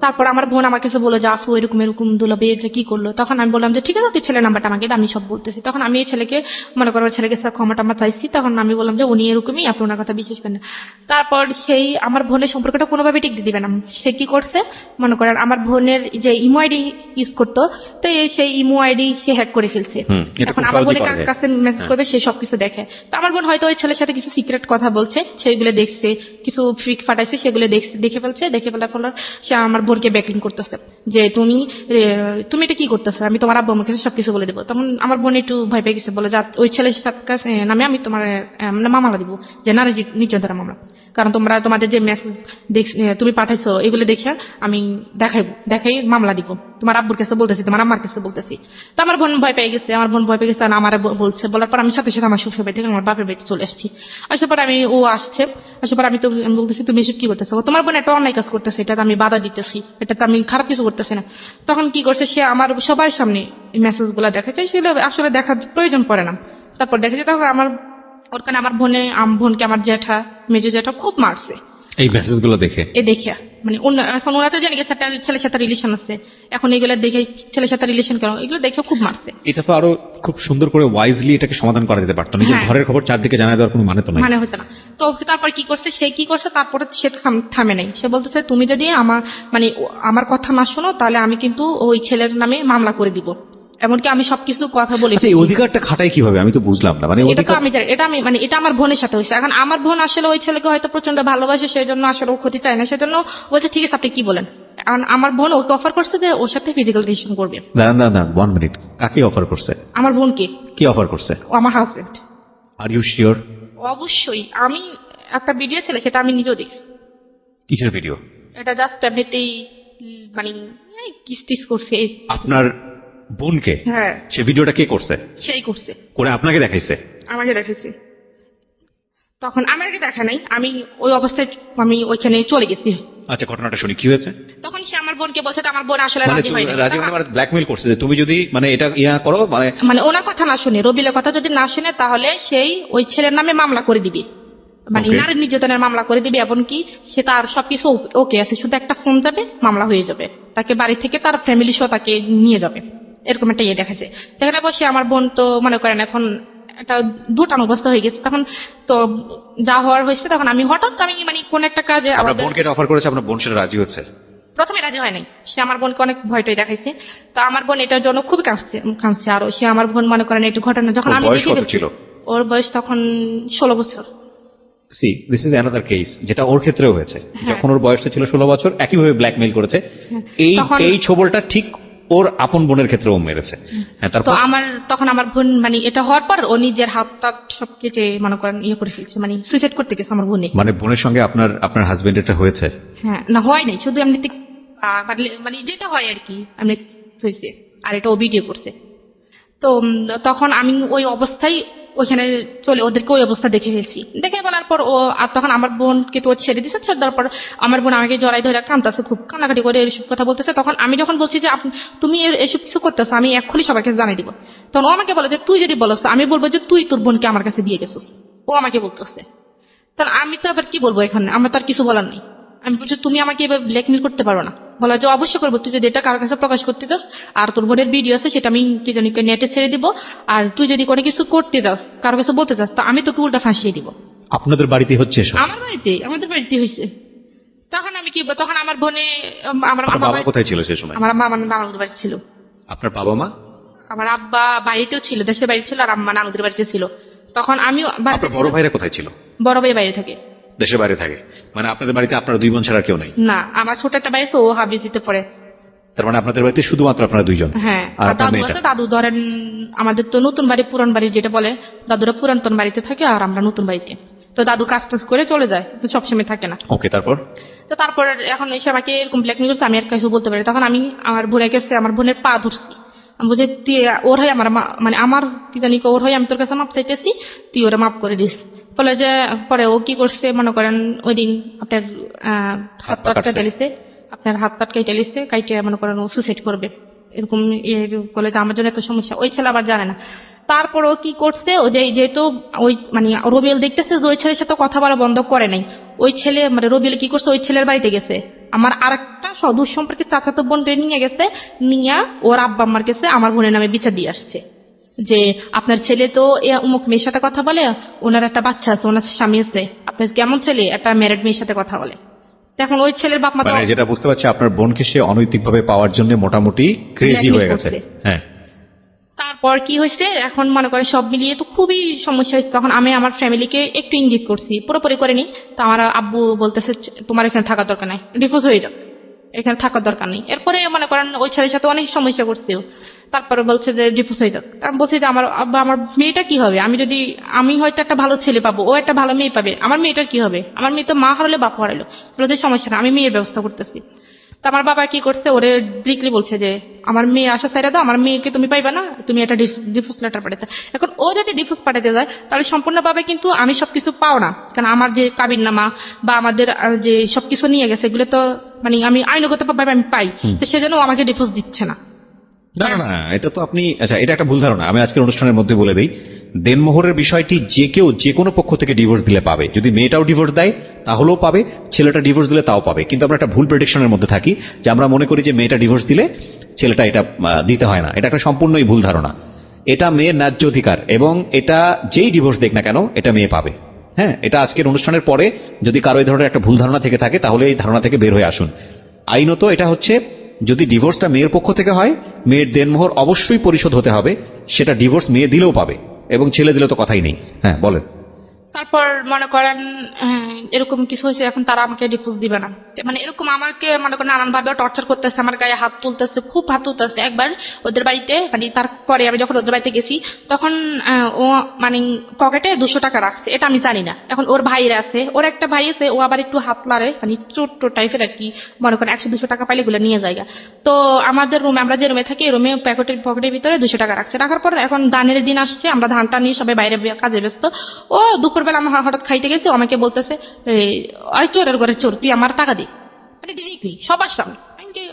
তারপর আমার বোন আমার কাছে বলে যে আপু এরকম এরকম দুলাভাই এটা কি করলো। তখন আমি বললাম যে ঠিক আছে তুই ছেলের নাম্বারটা আমাকে দে, আমি সব বলতেছি। তখন আমি এই ছেলেকে মনে করো ছেলেকে ক্ষমাটা আমার চাইছি। তখন আমি বললাম যে উনি এরকমই, আপনি ওনার কথা বিশ্বাস করেন না। তারপর সেই আমার বোনের সম্পর্কটা কোনোভাবে টিকতে দিবে না। সে কি করছে, মনে করেন আমার বোনের যে ইমো আইডি ইউজ করতো, তো সেই ইমো আইডি সে হ্যাক করে ফেলছে। এখন আমার বোনের কাছে মেসেজ করবে, সে সবকিছু দেখে। তো আমার বোন হয়তো ওই ছেলের সাথে কিছু সিক্রেট কথা বলছে, সেগুলো দেখছে, কিছু ফ্রিক ফাটাইছে, সেগুলো দেখে ফেলার ফলে সে আমার বোনকে ব্যাকলিং করতেছে যে তুমি এটা কি করতেছো, আমি তোমার আব্বু আমার কাছে সবকিছু বলে দেবো। তখন আমার বোন একটু ভয় পেয়ে গেছে, বলে ওই ছেলের সাথে নামে আমি তোমার মামলা দিব, যে নারী নির্যাতনের মামলা। কারণ তোমাদের যে মেসেজ তুমি পাঠাইছো এগুলো দেখে আমি দেখাই মামলা দিব, তোমার আব্বুর কাছে বলতেছি, তোমার আম্মার কাছে বলতেছি। তো আমার বোন ভয় পেয়ে গেছে, আর আমার বলছে। বলার পর আমি সাথে সাথে আমার শ্বশুর বাড়ি থেকে আমার বাপের বাড়িতে চলে আসছি। আসার পর আসার পর আমি বলতেছি তুমি এসব কি করতেছো, তোমার বোন একটা অন্যায় কাজ করতেছে, এটা আমি বাধা দিতেছি, এটা তো আমি খারাপ কিছু করতেছি না। তখন কি করছে, সে আমার সবার সামনে মেসেজ গুলা দেখাচ্ছে, সেগুলো আসলে দেখার প্রয়োজন পড়ে না। তারপর দেখেছে, তখন ওর কারণে আমার বোনকে আমার মেজো জ্যাঠা খুব মারছে এই মেসেজ গুলো দেখে। মানে এখন ওরা তো জানি গেছে একটা ছেলের সাথে রিলেশন আছে, এখন এগুলো দেখে ছেলের সাথে রিলেশন কেন, এগুলো দেখে খুব মারছে। এটা তো আরো খুব সুন্দর করে ওয়াইজলি এটাকে সমাধান করা যেতে পারতো, নিজের হ্যাঁ। ঘরের খবর চারদিকে জানাই দেওয়ার কোনো মানে তো নাই। মানে হতো না। তো তারপর কি করছে, তারপরে সে তো থামে নাই। সে বলতেছে তুমি যদি আমার কথা না শোনো, তাহলে আমি কিন্তু ওই ছেলের নামে মামলা করে দিব, এমনকি আমি সবকিছু কথা বলে। আচ্ছা, এই অধিকারটা খাটাই কিভাবে আমি তো বুঝলাম না। মানে এটা তো আমি জানি, এটা আমার বোনের সাথে হয়েছে। এখন আমার বোন আসলে ওই ছেলেকে হয়তো প্রচন্ড ভালোবাসে, সেই জন্য আসলে ও ক্ষতি চায় না, সেজন্য বলছে ঠিক আছে আপনি কি বলেন। আমার বোন ওকে অফার করছে যে ওর সাথে ফিজিক্যাল রিলেশন করবে। দাঁড়ান 1 মিনিট, কাকে অফার করছে? আমার বোনকে। কি অফার করছে? ও আমার হাজবেন্ড। Are you sure? অবশ্যই, আমি একটা ভিডিও ছিল, সেটা আমি নিজেও দেখছি। কিসের ভিডিও? এটা জাস্ট এমনিতেই মানে কিস করছে। আপনার বোনকে? হ্যাঁ। সে ভিডিওটা কে করছে? সেই করছে, করে আপনাকে দেখাইছে? আমাকে দেখেছে। তখন আমাকে দেখা নাই, আমি ওই অবস্থায় আমি ওইখানে চলে গেছি। আচ্ছা, ঘটনাটা শুনি, কি হয়েছে? তখন সে আমার বোনকে বলছে, আমার বোন আসলে রাজি হয়নি। রাজি মানে ব্ল্যাকমেইল করছে যে তুমি যদি এটা করো, ওনার কথা না শুনে, রবিলের কথা যদি না শুনে, তাহলে সেই ওই ছেলের নামে মামলা করে দিবে, Okay. নারী নির্যাতনের মামলা করে দিবে। এমনকি সে তার সবকিছু ওকে আছে, শুধু একটা ফোন যাবে, মামলা হয়ে যাবে। তাকে বাড়ি থেকে তার ফ্যামিলি সহ তাকে নিয়ে যাবে, এরকম একটা দেখাচ্ছে। দেখানোর পর সে আমার বোন তো মনে করেন এখন একটা দুটান অবস্থা হয়ে গেছে। তখন তো যা হওয়ার হয়েছে, তখন আমি হঠাৎ আমি মানে কোন একটা কাজে আপনার আমাদের বোনকে অফার করেছে, আপনার বোন সেটা রাজি হচ্ছে? প্রথমে রাজি হয় নাই। সে আমার বোনকে অনেক ভয়টাই দেখাইছে। তো আমার বোন এটার জন্য খুব কাঁদছে আরো। সে আমার বোন মনে করেন একটু ঘটনা যখন ওর আমি বয়স দেখে কত ফেলছি, ছিল? ওর বয়স তখন 16 বছর। C this is another case, যেটা ওর ক্ষেত্রেও হয়েছে। হ্যাঁ। যখন ওর বয়সটা ছিল 16 বছর, একইভাবে ব্ল্যাকমেইল করেছে। হ্যাঁ। এই তখন- এই ছবলটা ঠিক ওর আপন বোনের ক্ষেত্রেও মেরেছে। হ্যাঁ, তো তারপর তখন আমার বোন মানে এটা হওয়ার পর ও নিজের হাত টাত সব কেটে মনে করেন ইয়ে করে ফেলছে, মানে সুইসাইড করতে গেছে আমার বোনে। মানে বোনের সঙ্গে আপনার হাজবেন্ড এটা হয়েছে? হ্যাঁ, না হয় নাই, শুধু এমনিতে মানে যেটা হয় আর কি এমনি হয়েছে। আর এটা ও ভিডিও করছে। তো তখন আমি ওই অবস্থায় ওইখানে চলে ওদেরকে ওই অবস্থা দেখে ফেলছি। দেখে বলার পর ও আর তখন আমার বোনকে তো ও ছেড়ে দিচ্ছে। ছেড়ে দেওয়ার পর আমার বোন আমাকে জড়াই ধরে কাঁদতেছে, খুব কান্নাকাটি করে এসব কথা বলতেছে। তখন আমি যখন বলছি যে তুমি এসব কিছু করতেছো, আমি এক্ষুনি সবাইকে জানিয়ে দিব, তখন ও আমাকে বলে যে তুই যদি বলস আমি বলবো যে তুই তোর বোনকে আমার কাছে দিয়ে গেছিস। ও আমাকে বলতেছে। তাহলে আমি তো আবার কি বলবো এখানে, আমার তো আর কিছু বলার নেই। আমি বলছি তুমি আমাকে এবার ব্ল্যাকমেল করতে পারো না। বলা যে অবশ্যই করবো, তুই যদি এটা কারোর কাছে প্রকাশ করতে চাস আর তোর বোনের ভিডিও আছে সেটা আমি কি জানি নেটে ছেড়ে দিব। আর তুই যদি কোনো কিছু করতে চাস, কারোর কাছে বলতে চাস, তা আমি তোকে উল্টা ফাঁসিয়ে দিব। আপনাদের বাড়িতে হচ্ছে এসব? আমাদের বাড়িতে হয়েছে। তখন আমি কি তখন আমার বোনে আমার আপনার মামা বাবা কোথায় ছিল সেই সময়? আমার মামা নানুদের বাড়ি ছিল। আপনার বাবা মা? আমার আব্বা বাড়িতেও ছিল, দেশের বাড়ি ছিল, আর আম্মা নানুদের বাড়িতে ছিল। তখন আমিও আপনার বড় ভাইরা কোথায় ছিল? বড় ভাই বাইরে থাকে। দেশের বাইরে থাকে? মানে আপনাদের বাড়িতে আপনারা দুই বোন ছাড়া কেউ নাই? না, আমার ছোট একটা ভাই আছে, ও হাবিজিতে পড়ে। তার মানে আপনাদের বাড়িতে শুধুমাত্র আপনারা দুইজন? হ্যাঁ, আর আর আপনার দাদু মেয়েটা? আছে। দাদু ধরেন আমাদের তো নতুন বাড়ি পুরান বাড়ি যেটা বলে, দাদুরা পুরাতন বাড়িতে থাকে আর আমরা নতুন বাড়িতে। তো দাদু কাজ টাজ করে চলে যায়, তো সবসময় থাকে না। ওকে, তারপর? তো তারপর এখন এসে আমাকে এরকম ব্ল্যাকমেল করছে, আমি আর কিছু বলতে পারি। তখন আমি আমার বোনের কাছে আমার বোনের পা ধরছি। আমি বলছি তুই ওর হয় আমার মানে আমার কি জানি ওর হয় আমি তোর কাছে মাপ চাইতেছি, তুই ওরা মাপ করে দিস। বলে যে পরে ও কি করছে মনে করেন ওই দিন আপনার হাত পা টাট কাটছে? কেটে লিছে, আপনার হাত টাট কেটে লিছে, কাইটে মনে করেন ও সুসাইড করবে এরকম বলে যে আমার জন্য এত সমস্যা। ওই ছেলে আবার জানে না। তারপর ও কি করছে, ও যেহেতু ওই মানে রবিউল দেখতেছে যে ওই ছেলের সাথে কথা বলা বন্ধ করে নাই, ওই ছেলে মানে রবিউল কি করছে, ওই ছেলের বাড়িতে গেছে, আমার আরেকটা সদূর সম্পর্কে চাচাতো বোনকে নিয়ে গেছে, নিয়ে ওর আব্বা আম্মার কাছে আমার বোনের নামে বিচার দিয়ে আসছে যে আপনার ছেলে তো অমুক মেয়ের সাথে কথা বলে, ওনার একটা বাচ্চা আছে, ওনার স্বামী আছে, আপনার কেমন ছেলে একটা ম্যারিড মেয়ের সাথে কথা বলে। এখন ওই ছেলের বাপ মা তো মানে যেটা বুঝতে পারছি আপনার বোনকে সে অনৈতিকভাবে পাওয়ার জন্য মোটামুটি ক্রেজি হয়ে গেছে। করছে। হ্যাঁ, তারপর কি হয়েছে এখন মনে করে সব মিলিয়ে তো খুবই সমস্যা হয়েছে। তখন আমি আমার ফ্যামিলিকে একটু ইঙ্গিত করছি, পুরোপুরি করিনি। তো আমার আব্বু বলতেছে তোমার এখানে থাকার দরকার নাই, ডিভোর্স হয়ে যাও, এখানে থাকার দরকার নেই। এরপরে মনে করেন ওই ছেলের সাথে অনেক সমস্যা করছে। তারপরে বলছে যে ডিভোর্স হয়ে যাক। আমি বলছি যে আমার আব্বা আমার মেয়েটা কি হবে, আমি হয়তো একটা ভালো ছেলে পাবো, ও একটা ভালো মেয়ে পাবে, আমার মেয়েটার কি হবে? আমার মেয়ে তো মা হারালে বাপ হারালো, ওদের সমস্যা না, আমি মেয়ের ব্যবস্থা করতেছি। তো আমার বাবা কি করছে, ওরে ডিরেক্টলি বলছে যে আমার মেয়ে আসা সাইরা দাও, আমার মেয়েকে তুমি পাইবা না, তুমি একটা ডিভোর্স লেটার পাঠাতে। এখন ও যদি ডিভোর্স পাঠাতে যায় তাহলে সম্পূর্ণভাবে কিন্তু আমি সবকিছু পাও না, কারণ আমার যে কাবিননামা বা আমাদের যে সবকিছু নিয়ে গেছে এগুলো তো মানে আমি আইনগত ভাবে আমি পাই। তো সেজন্য ও আমাকে ডিভোর্স দিচ্ছে না। না না না, এটা তো আপনি আচ্ছা, এটা একটা ভুল ধারণা। আমি আজকের অনুষ্ঠানের মধ্যে বলে দিই, দেনমোহরের বিষয়টি যে কেউ যে কোনো পক্ষ থেকে ডিভোর্স দিলে পাবে। যদি মেয়েটাও ডিভোর্স দেয় তাহলেও পাবে, ছেলেটা ডিভোর্স দিলে তাও পাবে। কিন্তু আমরা একটা ভুল প্রেডিকশনের মধ্যে থাকি যে আমরা মনে করি যে মেয়েটা ডিভোর্স দিলে ছেলেটা এটা দিতে হয় না। এটা একটা সম্পূর্ণই ভুল ধারণা। এটা মেয়ের ন্যায্য অধিকার এবং এটা যেই ডিভোর্স দেখ না কেন এটা মেয়ে পাবে। হ্যাঁ, এটা আজকের অনুষ্ঠানের পরে যদি কারো এই ধরনের একটা ভুল ধারণা থেকে থাকে তাহলে এই ধারণা থেকে বের হয়ে আসুন। আইনত এটা হচ্ছে, যদি ডিভোর্সটা মেয়ের পক্ষ থেকে হয় মেয়ের দেনমোহর অবশ্যই পরিশোধ হতে হবে। সেটা ডিভোর্স মেয়ে দিলেও পাবে এবং ছেলে দিলে তো কথাই নেই। হ্যাঁ, বলেন। তারপর মনে করেন এরকম কিছু হয়েছে, এখন তারা আমাকে ডিভোর্স দিবে না। মানে এরকম আমাকে মনে করেন নানান ভাবে টর্চার করতেছে, আমার গায়ে হাত তুলতেছে, খুব হাত তুলতেছে। একবার ওদের বাড়িতে মানে তারপরে আমি যখন ওদের বাড়িতে গেছি তখন ও মানে পকেটে 200 টাকা রাখছে, এটা আমি জানি না। এখন ওর ভাইরা আছে, ওর একটা ভাই আছে, ও আবার একটু হাত লাড়ে, মানে ছোট্ট টাইপের আর কি, মনে করেন 100-200 টাকা পাইলে এগুলো নিয়ে যায়। তো আমাদের রুমে, আমরা যে রুমে থাকি রুমে পকেটের ভিতরে 200 টাকা রাখছে। রাখার পর এখন ধানের দিন আসছে, আমরা ধানটা নিয়ে সবাই বাইরে কাজে ব্যস্ত। ও দুপুরবেলা আমার হঠাৎ খাইতে গেছে, আমাকে বলতেছে এই চোরের ঘরে চোর, তুই আমার টাকা দি, মানে ডিরেক্টলি সবার সামনে।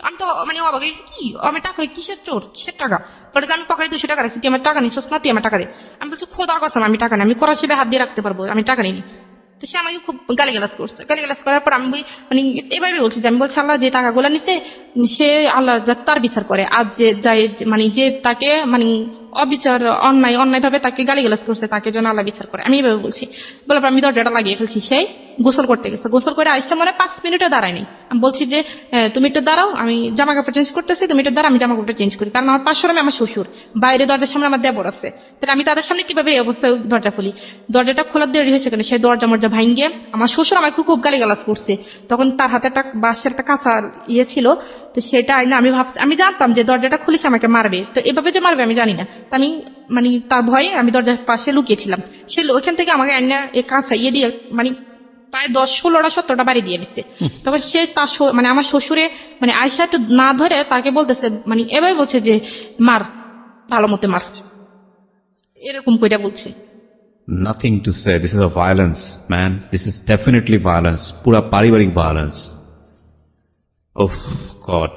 আমি তো মানে অবাক হয়েছি, কি আমার টাকা, কিসের চোর, কিসের টাকা? বলে আমি পকেটে 200 টাকা রাখছি, তুই আমার টাকা নিচ্ছিস না, তুই আমার টাকা দে। আমি বলছি খোদার কসম আমি টাকা নেই, আমি করার হিসেবে হাত দিয়ে রাখতে পারবো, আমি টাকা নিই। তো সে আমাকে খুব গালিগালাজ করছে। গালিগালাজ করার পর আমি মানে এভাবে বলছি যে আমি বলছি আল্লাহ যে টাকাগুলো নিছে সে আল্লাহ তার বিচার করে, আর যে মানে যে তাকে মানে অবিচার অন্যায়ভাবে তাকে গালিগালাজ করছে, তাকে যেন আল্লাহ বিচার করে। আমি এভাবে বলছি, বলে আমি দরজাটা লাগিয়ে ফেলছি। সেই গোসল করতে গেছে, গোসল করে আইসা মনে 5 মিনিটে দাঁড়ায়নি। আমি বলছি যে তুমি একটু দাঁড়াও, আমি জামা কাপড় চেঞ্জ করতেছি, তুমি একটু দাঁড়াও, আমি জামা কাপড় চেঞ্জ করি। কারণ আমার পাশের রুমে আমার শ্বশুর, বাইরে দরজার সামনে আমার দেবর আছে, তাহলে আমি তাদের সামনে কিভাবে এই অবস্থায় দরজা খুলি? দরজাটা খোলার দেরি হয়েছে কেন, সেই দরজা মরজা ভাঙ্গে আমার শ্বশুর আমাকে খুব গালিগালাজ করছে। তখন তার হাতে একটা বাঁশের একটা কাঁচা ছিল, তো সেটা আইনা আমি জানতাম যে দরজাটা খুলিস আমাকে মারবে, তো এভাবে যে মারবে আমি জানি না। তো আমি মানে তার ভয়ে আমি দরজার পাশে লুকিয়েছিলাম। সে ওইখান থেকে আমাকে আইনা এই কাঁচা দিয়ে মানে প্রায় 10-16টা 17টা বাড়ি দিয়ে দিচ্ছে। তখন সে তার মানে আমার শ্বশুরে মানে আয়সা একটু না ধরে তাকে বলতেছে, মানে এভাবে বলছে যে মার, ভালো মতো মার, এরকম কইরা বলছে। Nothing to say. This is a violence, man. This is definitely violence. পুরা পারিবারিক violence. Oh God.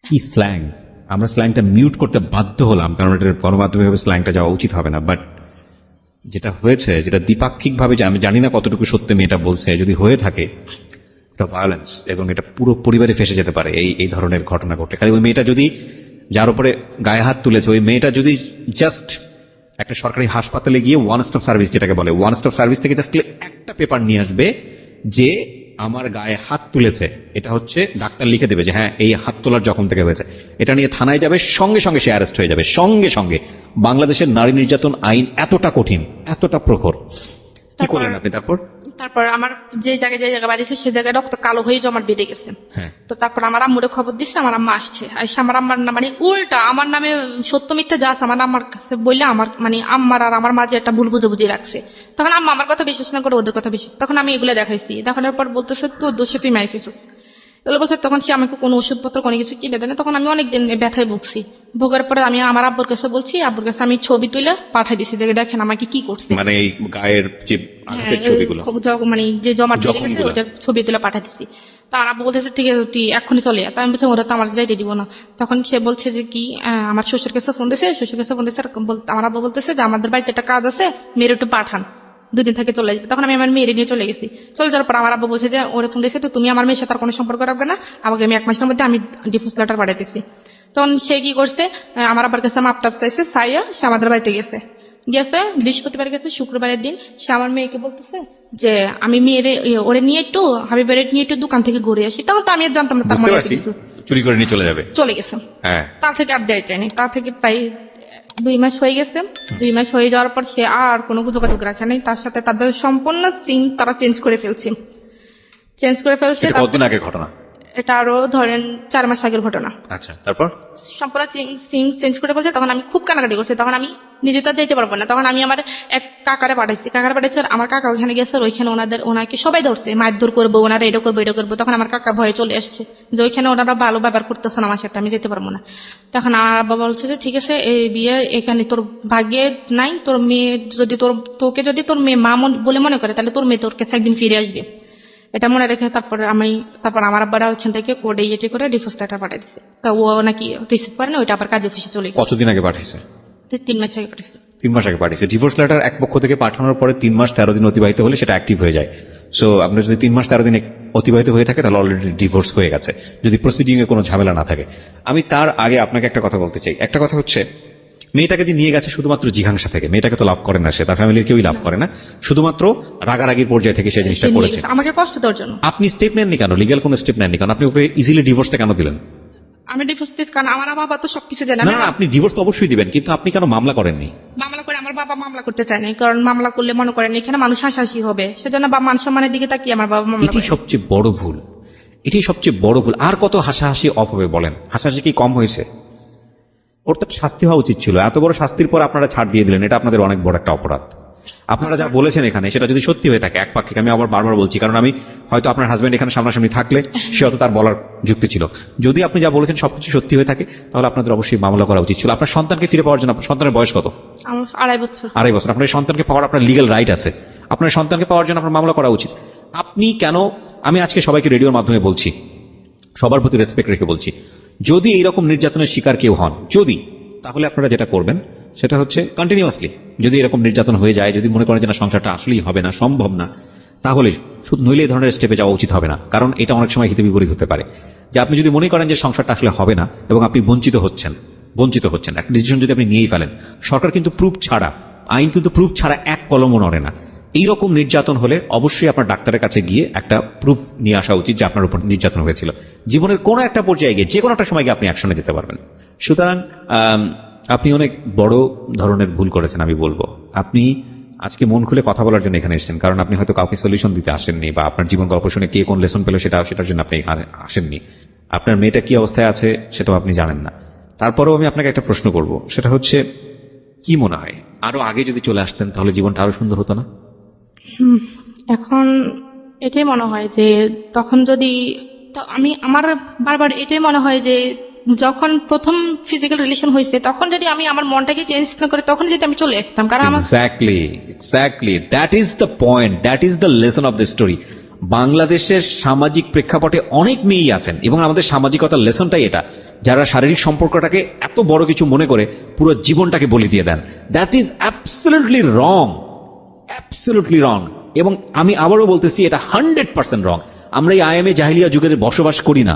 কি স্ল্যাং! আমরা স্ল্যাংটা মিউট করতে বাধ্য হলাম, কারণ এটার গণমাধ্যমে স্ল্যাংটা যাওয়া উচিত হবে না। বাট যেটা হয়েছে, যেটা দ্বিপাক্ষিকভাবে, যে আমি জানি না কতটুকু সত্যি মেয়েটা বলছে, যদি হয়ে থাকে এটা ভায়োলেন্স, এবং এটা পুরো পরিবারে ফেসে যেতে পারে এই ধরনের ঘটনা ঘটলে। খালি ওই মেয়েটা যদি, যার উপরে গায়ে হাত তুলেছে, ওই মেয়েটা যদি জাস্ট একটা সরকারি হাসপাতালে গিয়ে ওয়ান স্টপ সার্ভিস, যেটাকে বলে ওয়ান স্টপ সার্ভিস, থেকে জাস্ট একটা পেপার নিয়ে আসবে যে আমার গায়ে হাত তুলেছে, এটা হচ্ছে ডাক্তার লিখে দেবে যে হ্যাঁ এই হাত তোলার জখম থেকে হয়েছে, এটা নিয়ে থানায় যাবে, সঙ্গে সঙ্গে সে অ্যারেস্ট হয়ে যাবে, সঙ্গে সঙ্গে। বাংলাদেশের নারী নির্যাতন আইন এতটা কঠিন, এতটা প্রখর। কি করলেন আপনি তারপর আমার যে জায়গায় বাড়িছে সে জায়গায় রক্ত কালো হয়ে জমাট বেঁধে গেছে। তো তারপর আমার আম্মুরে খবর দিচ্ছে, আমার আম্মা আসছে, আইসা আমার আম্মার মানে উল্টা আমার নামে সত্য মিথ্যা যা আছে আমার আম্মার কাছে বললে আমার মানে আম্মার আর আমার মাঝে একটা ভুল বুঝাবুঝি রাখছে। তখন আম্মা আমার কথা বিশ্বাস না করে ওদের কথা বিশ্বাস, তখন আমি এগুলো দেখাইছি, দেখানোর পর বলতেছে তোর দোষে তুই মার খেয়েছিস। তাহলে বলছে, তখন সে আমাকে কোনো ওষুধপত্র কোনো কিছু কিনে দেয় না। তখন আমি অনেকদিন ব্যথায় ভুগছি, ভোগের পরে আমি আমার আব্বুর কাছে বলছি, আব্বুর কাছে আমি ছবি তুলে পাঠাই দিছি যে দেখেন আমাকে কি করছে, মানে এই গায়ের যে আঘাতের ছবিগুলো, মানে যে জমাট বেঁধে গেছে ওটার ছবি তুলে পাঠাই দিছি। তার আব্বু বলতেছে ঠিক আছে তুই এক্ষুনি চলে যা। আমি বলছি ওরা তো আমার যাইতে দিব না। তখন সে বলছে যে কি আমার শ্বশুর কাছে ফোন দিয়েছে, আমার আব্বু বলতেছে যে আমাদের বাড়িতে একটা কাজ আছে, মেয়ের একটু পাঠান, 2 দিন থেকে চলে যাবে। তখন আমি আমার মেয়ের নিয়ে চলে গেছি। চলে যাওয়ার পর আমার আব্বু বলছে যে ওরা ফোন দিয়েছে, তো তুমি আমার মেয়ের সাথে আর কোনো সম্পর্ক রাখবে না, আমাকে আমি 1 মাসের মধ্যে আমি ডিভোর্স লেটার পাঠাইতেছি। তখন সে কি করছে, আমার আব্বার কাছে মাপটা চাইছে, সাইয়া সে আমাদের বাড়িতে গেছে বৃহস্পতিবার গেছে, শুক্রবারের দিন সে আমার মেয়েকে বলতেছে যে আমি মেয়ের ওরে নিয়ে একটু হাবিবের নিয়ে একটু দোকান থেকে ঘুরে আসি। তখন তো আমি আর জানতাম না তার মনে কিছু, চুরি করে নিয়ে চলে গেছে। তার থেকে আর দেয় চাইনি, তার থেকে প্রায় 2 মাস হয়ে গেছে। 2 মাস হয়ে যাওয়ার পর সে আর কোনো যোগাযোগ রাখে নাই তার সাথে। তাদের সম্পূর্ণ সিম তারা চেঞ্জ করে ফেলছে। কতদিন আগের ঘটনা এটা? আরো ধরেন 4 মাস আগের ঘটনা। আচ্ছা, তারপর সম্পূর্ণ সিম চেঞ্জ করে ফেলছে। তখন আমি খুব কানাকাটি করছি, তখন আমি নিজে তো যেতে পারবো না। তখন আমি আমার এক কাকারে পাঠাইছি, আর আমার কাকা ওইখানে গেছে, ওইখানে ওনাকে সবাই ধরছে, মারধর করবো, ওনারা এটা করবো। তখন আমার কাকা ভয়ে চলে আসছে যে ওইখানে ওনারা ভালো ব্যবহার করতেছে না আমার সাথে, আমি যেতে পারবো না। তখন আমার বাবা বলছে যে ঠিক আছে এই বিয়ে এখানে তোর ভাগ্যে নাই, তোর মেয়ে যদি তোকে যদি তোর মেয়ে মা বলে মনে করে, তাহলে তোর মেয়ে তোর কাছে একদিন ফিরে আসবে, এটা মনে রেখে। তারপর আমার আব্বারা ওইখান থেকে কোর্টে ইয়ে করে ডিভোর্স লেটার পাঠিয়ে দিচ্ছে। তা ও নাকি রিসিভ করে না, ওইটা আবার কাজ অফিসে চলে গেছে। কতদিন আগে পাঠিয়েছে? 3 মাস আগে পাঠিয়েছে। 3 মাস আগে পাঠিয়েছে। ডিভোর্স লেটার এক পক্ষ থেকে পাঠানোর পরে 3 মাস 13 দিন অতিবাহিত হলে সেটা অ্যাক্টিভ হয়ে যায়। সো আপনার যদি 3 মাস 13 দিন অতিবাহিত হয়ে থাকে তাহলে অলরেডি ডিভোর্স হয়ে গেছে, যদি প্রসিডিং এ কোনো ঝামেলা না থাকে। আমি তার আগে আপনাকে একটা কথা বলতে চাই। একটা কথা হচ্ছে, মেয়েটাকে যে নিয়ে গেছে শুধুমাত্র জিঘাংসা থেকে, মেয়েটাকে তো লাভ করে না, সে তার ফ্যামিলির কেউই লাভ করে না, শুধুমাত্র রাগারাগির পর্যায়ে থেকে সে জিনিসটা করেছে আমাকে কষ্ট দেওয়ার জন্য। আপনি স্টেপ নেননি কেন? লিগ্যাল কোনো স্টেপ নেননি কেন? আপনি ওকে ইজিলি ডিভোর্সটা কেন দিলেন? আমি ডিভোর্স দিচ্ছি কারণ আমার বাবা তো সবকিছু জানে। না, আপনি ডিভোর্স তো অবশ্যই দিবেন, কিন্তু আপনি কেন মামলা করেননি? মামলা করে আমার বাবা মামলা করতে চায়নি, কারণ মামলা করলে মনে করেন এখানে মানুষ হাসাহাসি হবে, সেজন্য মান সম্মানের দিকে তাকিয়ে আমার বাবা মামলা করে। এটাই সবচেয়ে বড় ভুল। আর কত হাসাহাসি অফ হবে বলেন? হাসাহাসি কি কম হয়েছে? ওর তো শাস্তি হওয়া উচিত ছিল। এত বড় শাস্তির পর আপনারা ছাড় দিয়ে দিলেন, এটা আপনাদের অনেক বড় একটা অপরাধ। আপনারা যা বলেছেন এখানে সেটা যদি সত্যি হয়ে থাকে একপাক্ষিক, আমি আবার বারবার বলছি, কারণ আমি হয়তো আপনার হাজবেন্ড এখানে সামনাসামনি থাকলে সে হয়তো তার বলার যুক্তি ছিল, যদি আপনি যা বলেছেন সবকিছু সত্যি হয়ে থাকে তাহলে আপনাদের অবশ্যই মামলা করা উচিত ছিল। আপনার সন্তানকে ফিরে পাওয়ার জন্য, আপনার সন্তানের বয়স কত? 2.5 বছর। 2.5 বছর। আপনার সন্তানকে পাওয়ার আপনার লিগ্যাল রাইট আছে, আপনার সন্তানকে পাওয়ার জন্য আপনার মামলা করা উচিত। আপনি কেন? আমি আজকে সবাইকে রেডিওর মাধ্যমে বলছি, সবার প্রতি রেসপেক্ট রেখে বলছি, যদি এইরকম নির্যাতনের শিকার কেউ হন, তাহলে আপনারা যেটা করবেন সেটা হচ্ছে কন্টিনিউয়াসলি, যদি এরকম নির্যাতন হয়ে যায়, যদি মনে করেন যে না সংসারটা আসলেই হবে না, সম্ভব না, তাহলে শুধু নইলে এই ধরনের স্টেপে যাওয়া উচিত হবে না। কারণ এটা অনেক সময় হিতে বিপরীত হতে পারে। যে আপনি যদি মনে করেন যে সংসারটা আসলে হবে না এবং আপনি বঞ্চিত হচ্ছেন, বঞ্চিত হচ্ছেন। একটা ডিসিশন যদি আপনি নিয়েই ফেলেন, সরকার কিন্তু প্রুফ ছাড়া, আইন কিন্তু প্রুফ ছাড়া এক কলমও নড়ে না। এইরকম নির্যাতন হলে অবশ্যই আপনার ডাক্তারের কাছে গিয়ে একটা প্রুফ নিয়ে আসা উচিত যে আপনার উপর নির্যাতন হয়েছিল। জীবনের কোনো একটা পর্যায়ে গিয়ে যে কোনো একটা সময় গিয়ে আপনি অ্যাকশনে যেতে পারবেন। সুতরাং আপনি অনেক বড় ধরনের ভুল করেছেন আমি বলবো। আপনি আজকে মন খুলে কথা বলার জন্য এখানে এসেছেন, কারণ আপনি হয়তো কাউকে সলিউশন দিতে আসেননি, বা আপনার জীবন গল্প শুনে কে কোন লেসন পেলো সেটার জন্য আপনি এখানে আসেননি। আপনার মেয়েটা কি অবস্থায় আছে সেটাও আপনি জানেন না। তারপরেও আমি আপনাকে একটা প্রশ্ন করব, সেটা হচ্ছে কি মনে হয় আরো আগে যদি চলে আসতেন তাহলে জীবনটা আরো সুন্দর হতো না? এখন এটাই মনে হয় যে তখন যদি, তো আমার বারবার এটাই মনে হয় যে যখন প্রথম ফিজিক্যাল রিলেশন হয়েছে তখন যদি আমি আমার মনটাকে চেঞ্জ না করে তখন যদি আমি চলে আসতাম, কারণ আমার exactly that is the point, that is the lesson of the story. বাংলাদেশের সামাজিক প্রেক্ষাপটে অনেক মেয়েই আছেন, এবং আমাদের সামাজিকতার লেসনটাই এটা, যারা শারীরিক সম্পর্কটাকে এত বড় কিছু মনে করে পুরো জীবনটাকে বলি দিয়ে দেন। That is absolutely wrong, absolutely wrong. এবং আমি আবারও বলতেছি, এটা 100% রং। আমরা এই আইএমএ জাহিলিয়া যুগের বসবাস করি না,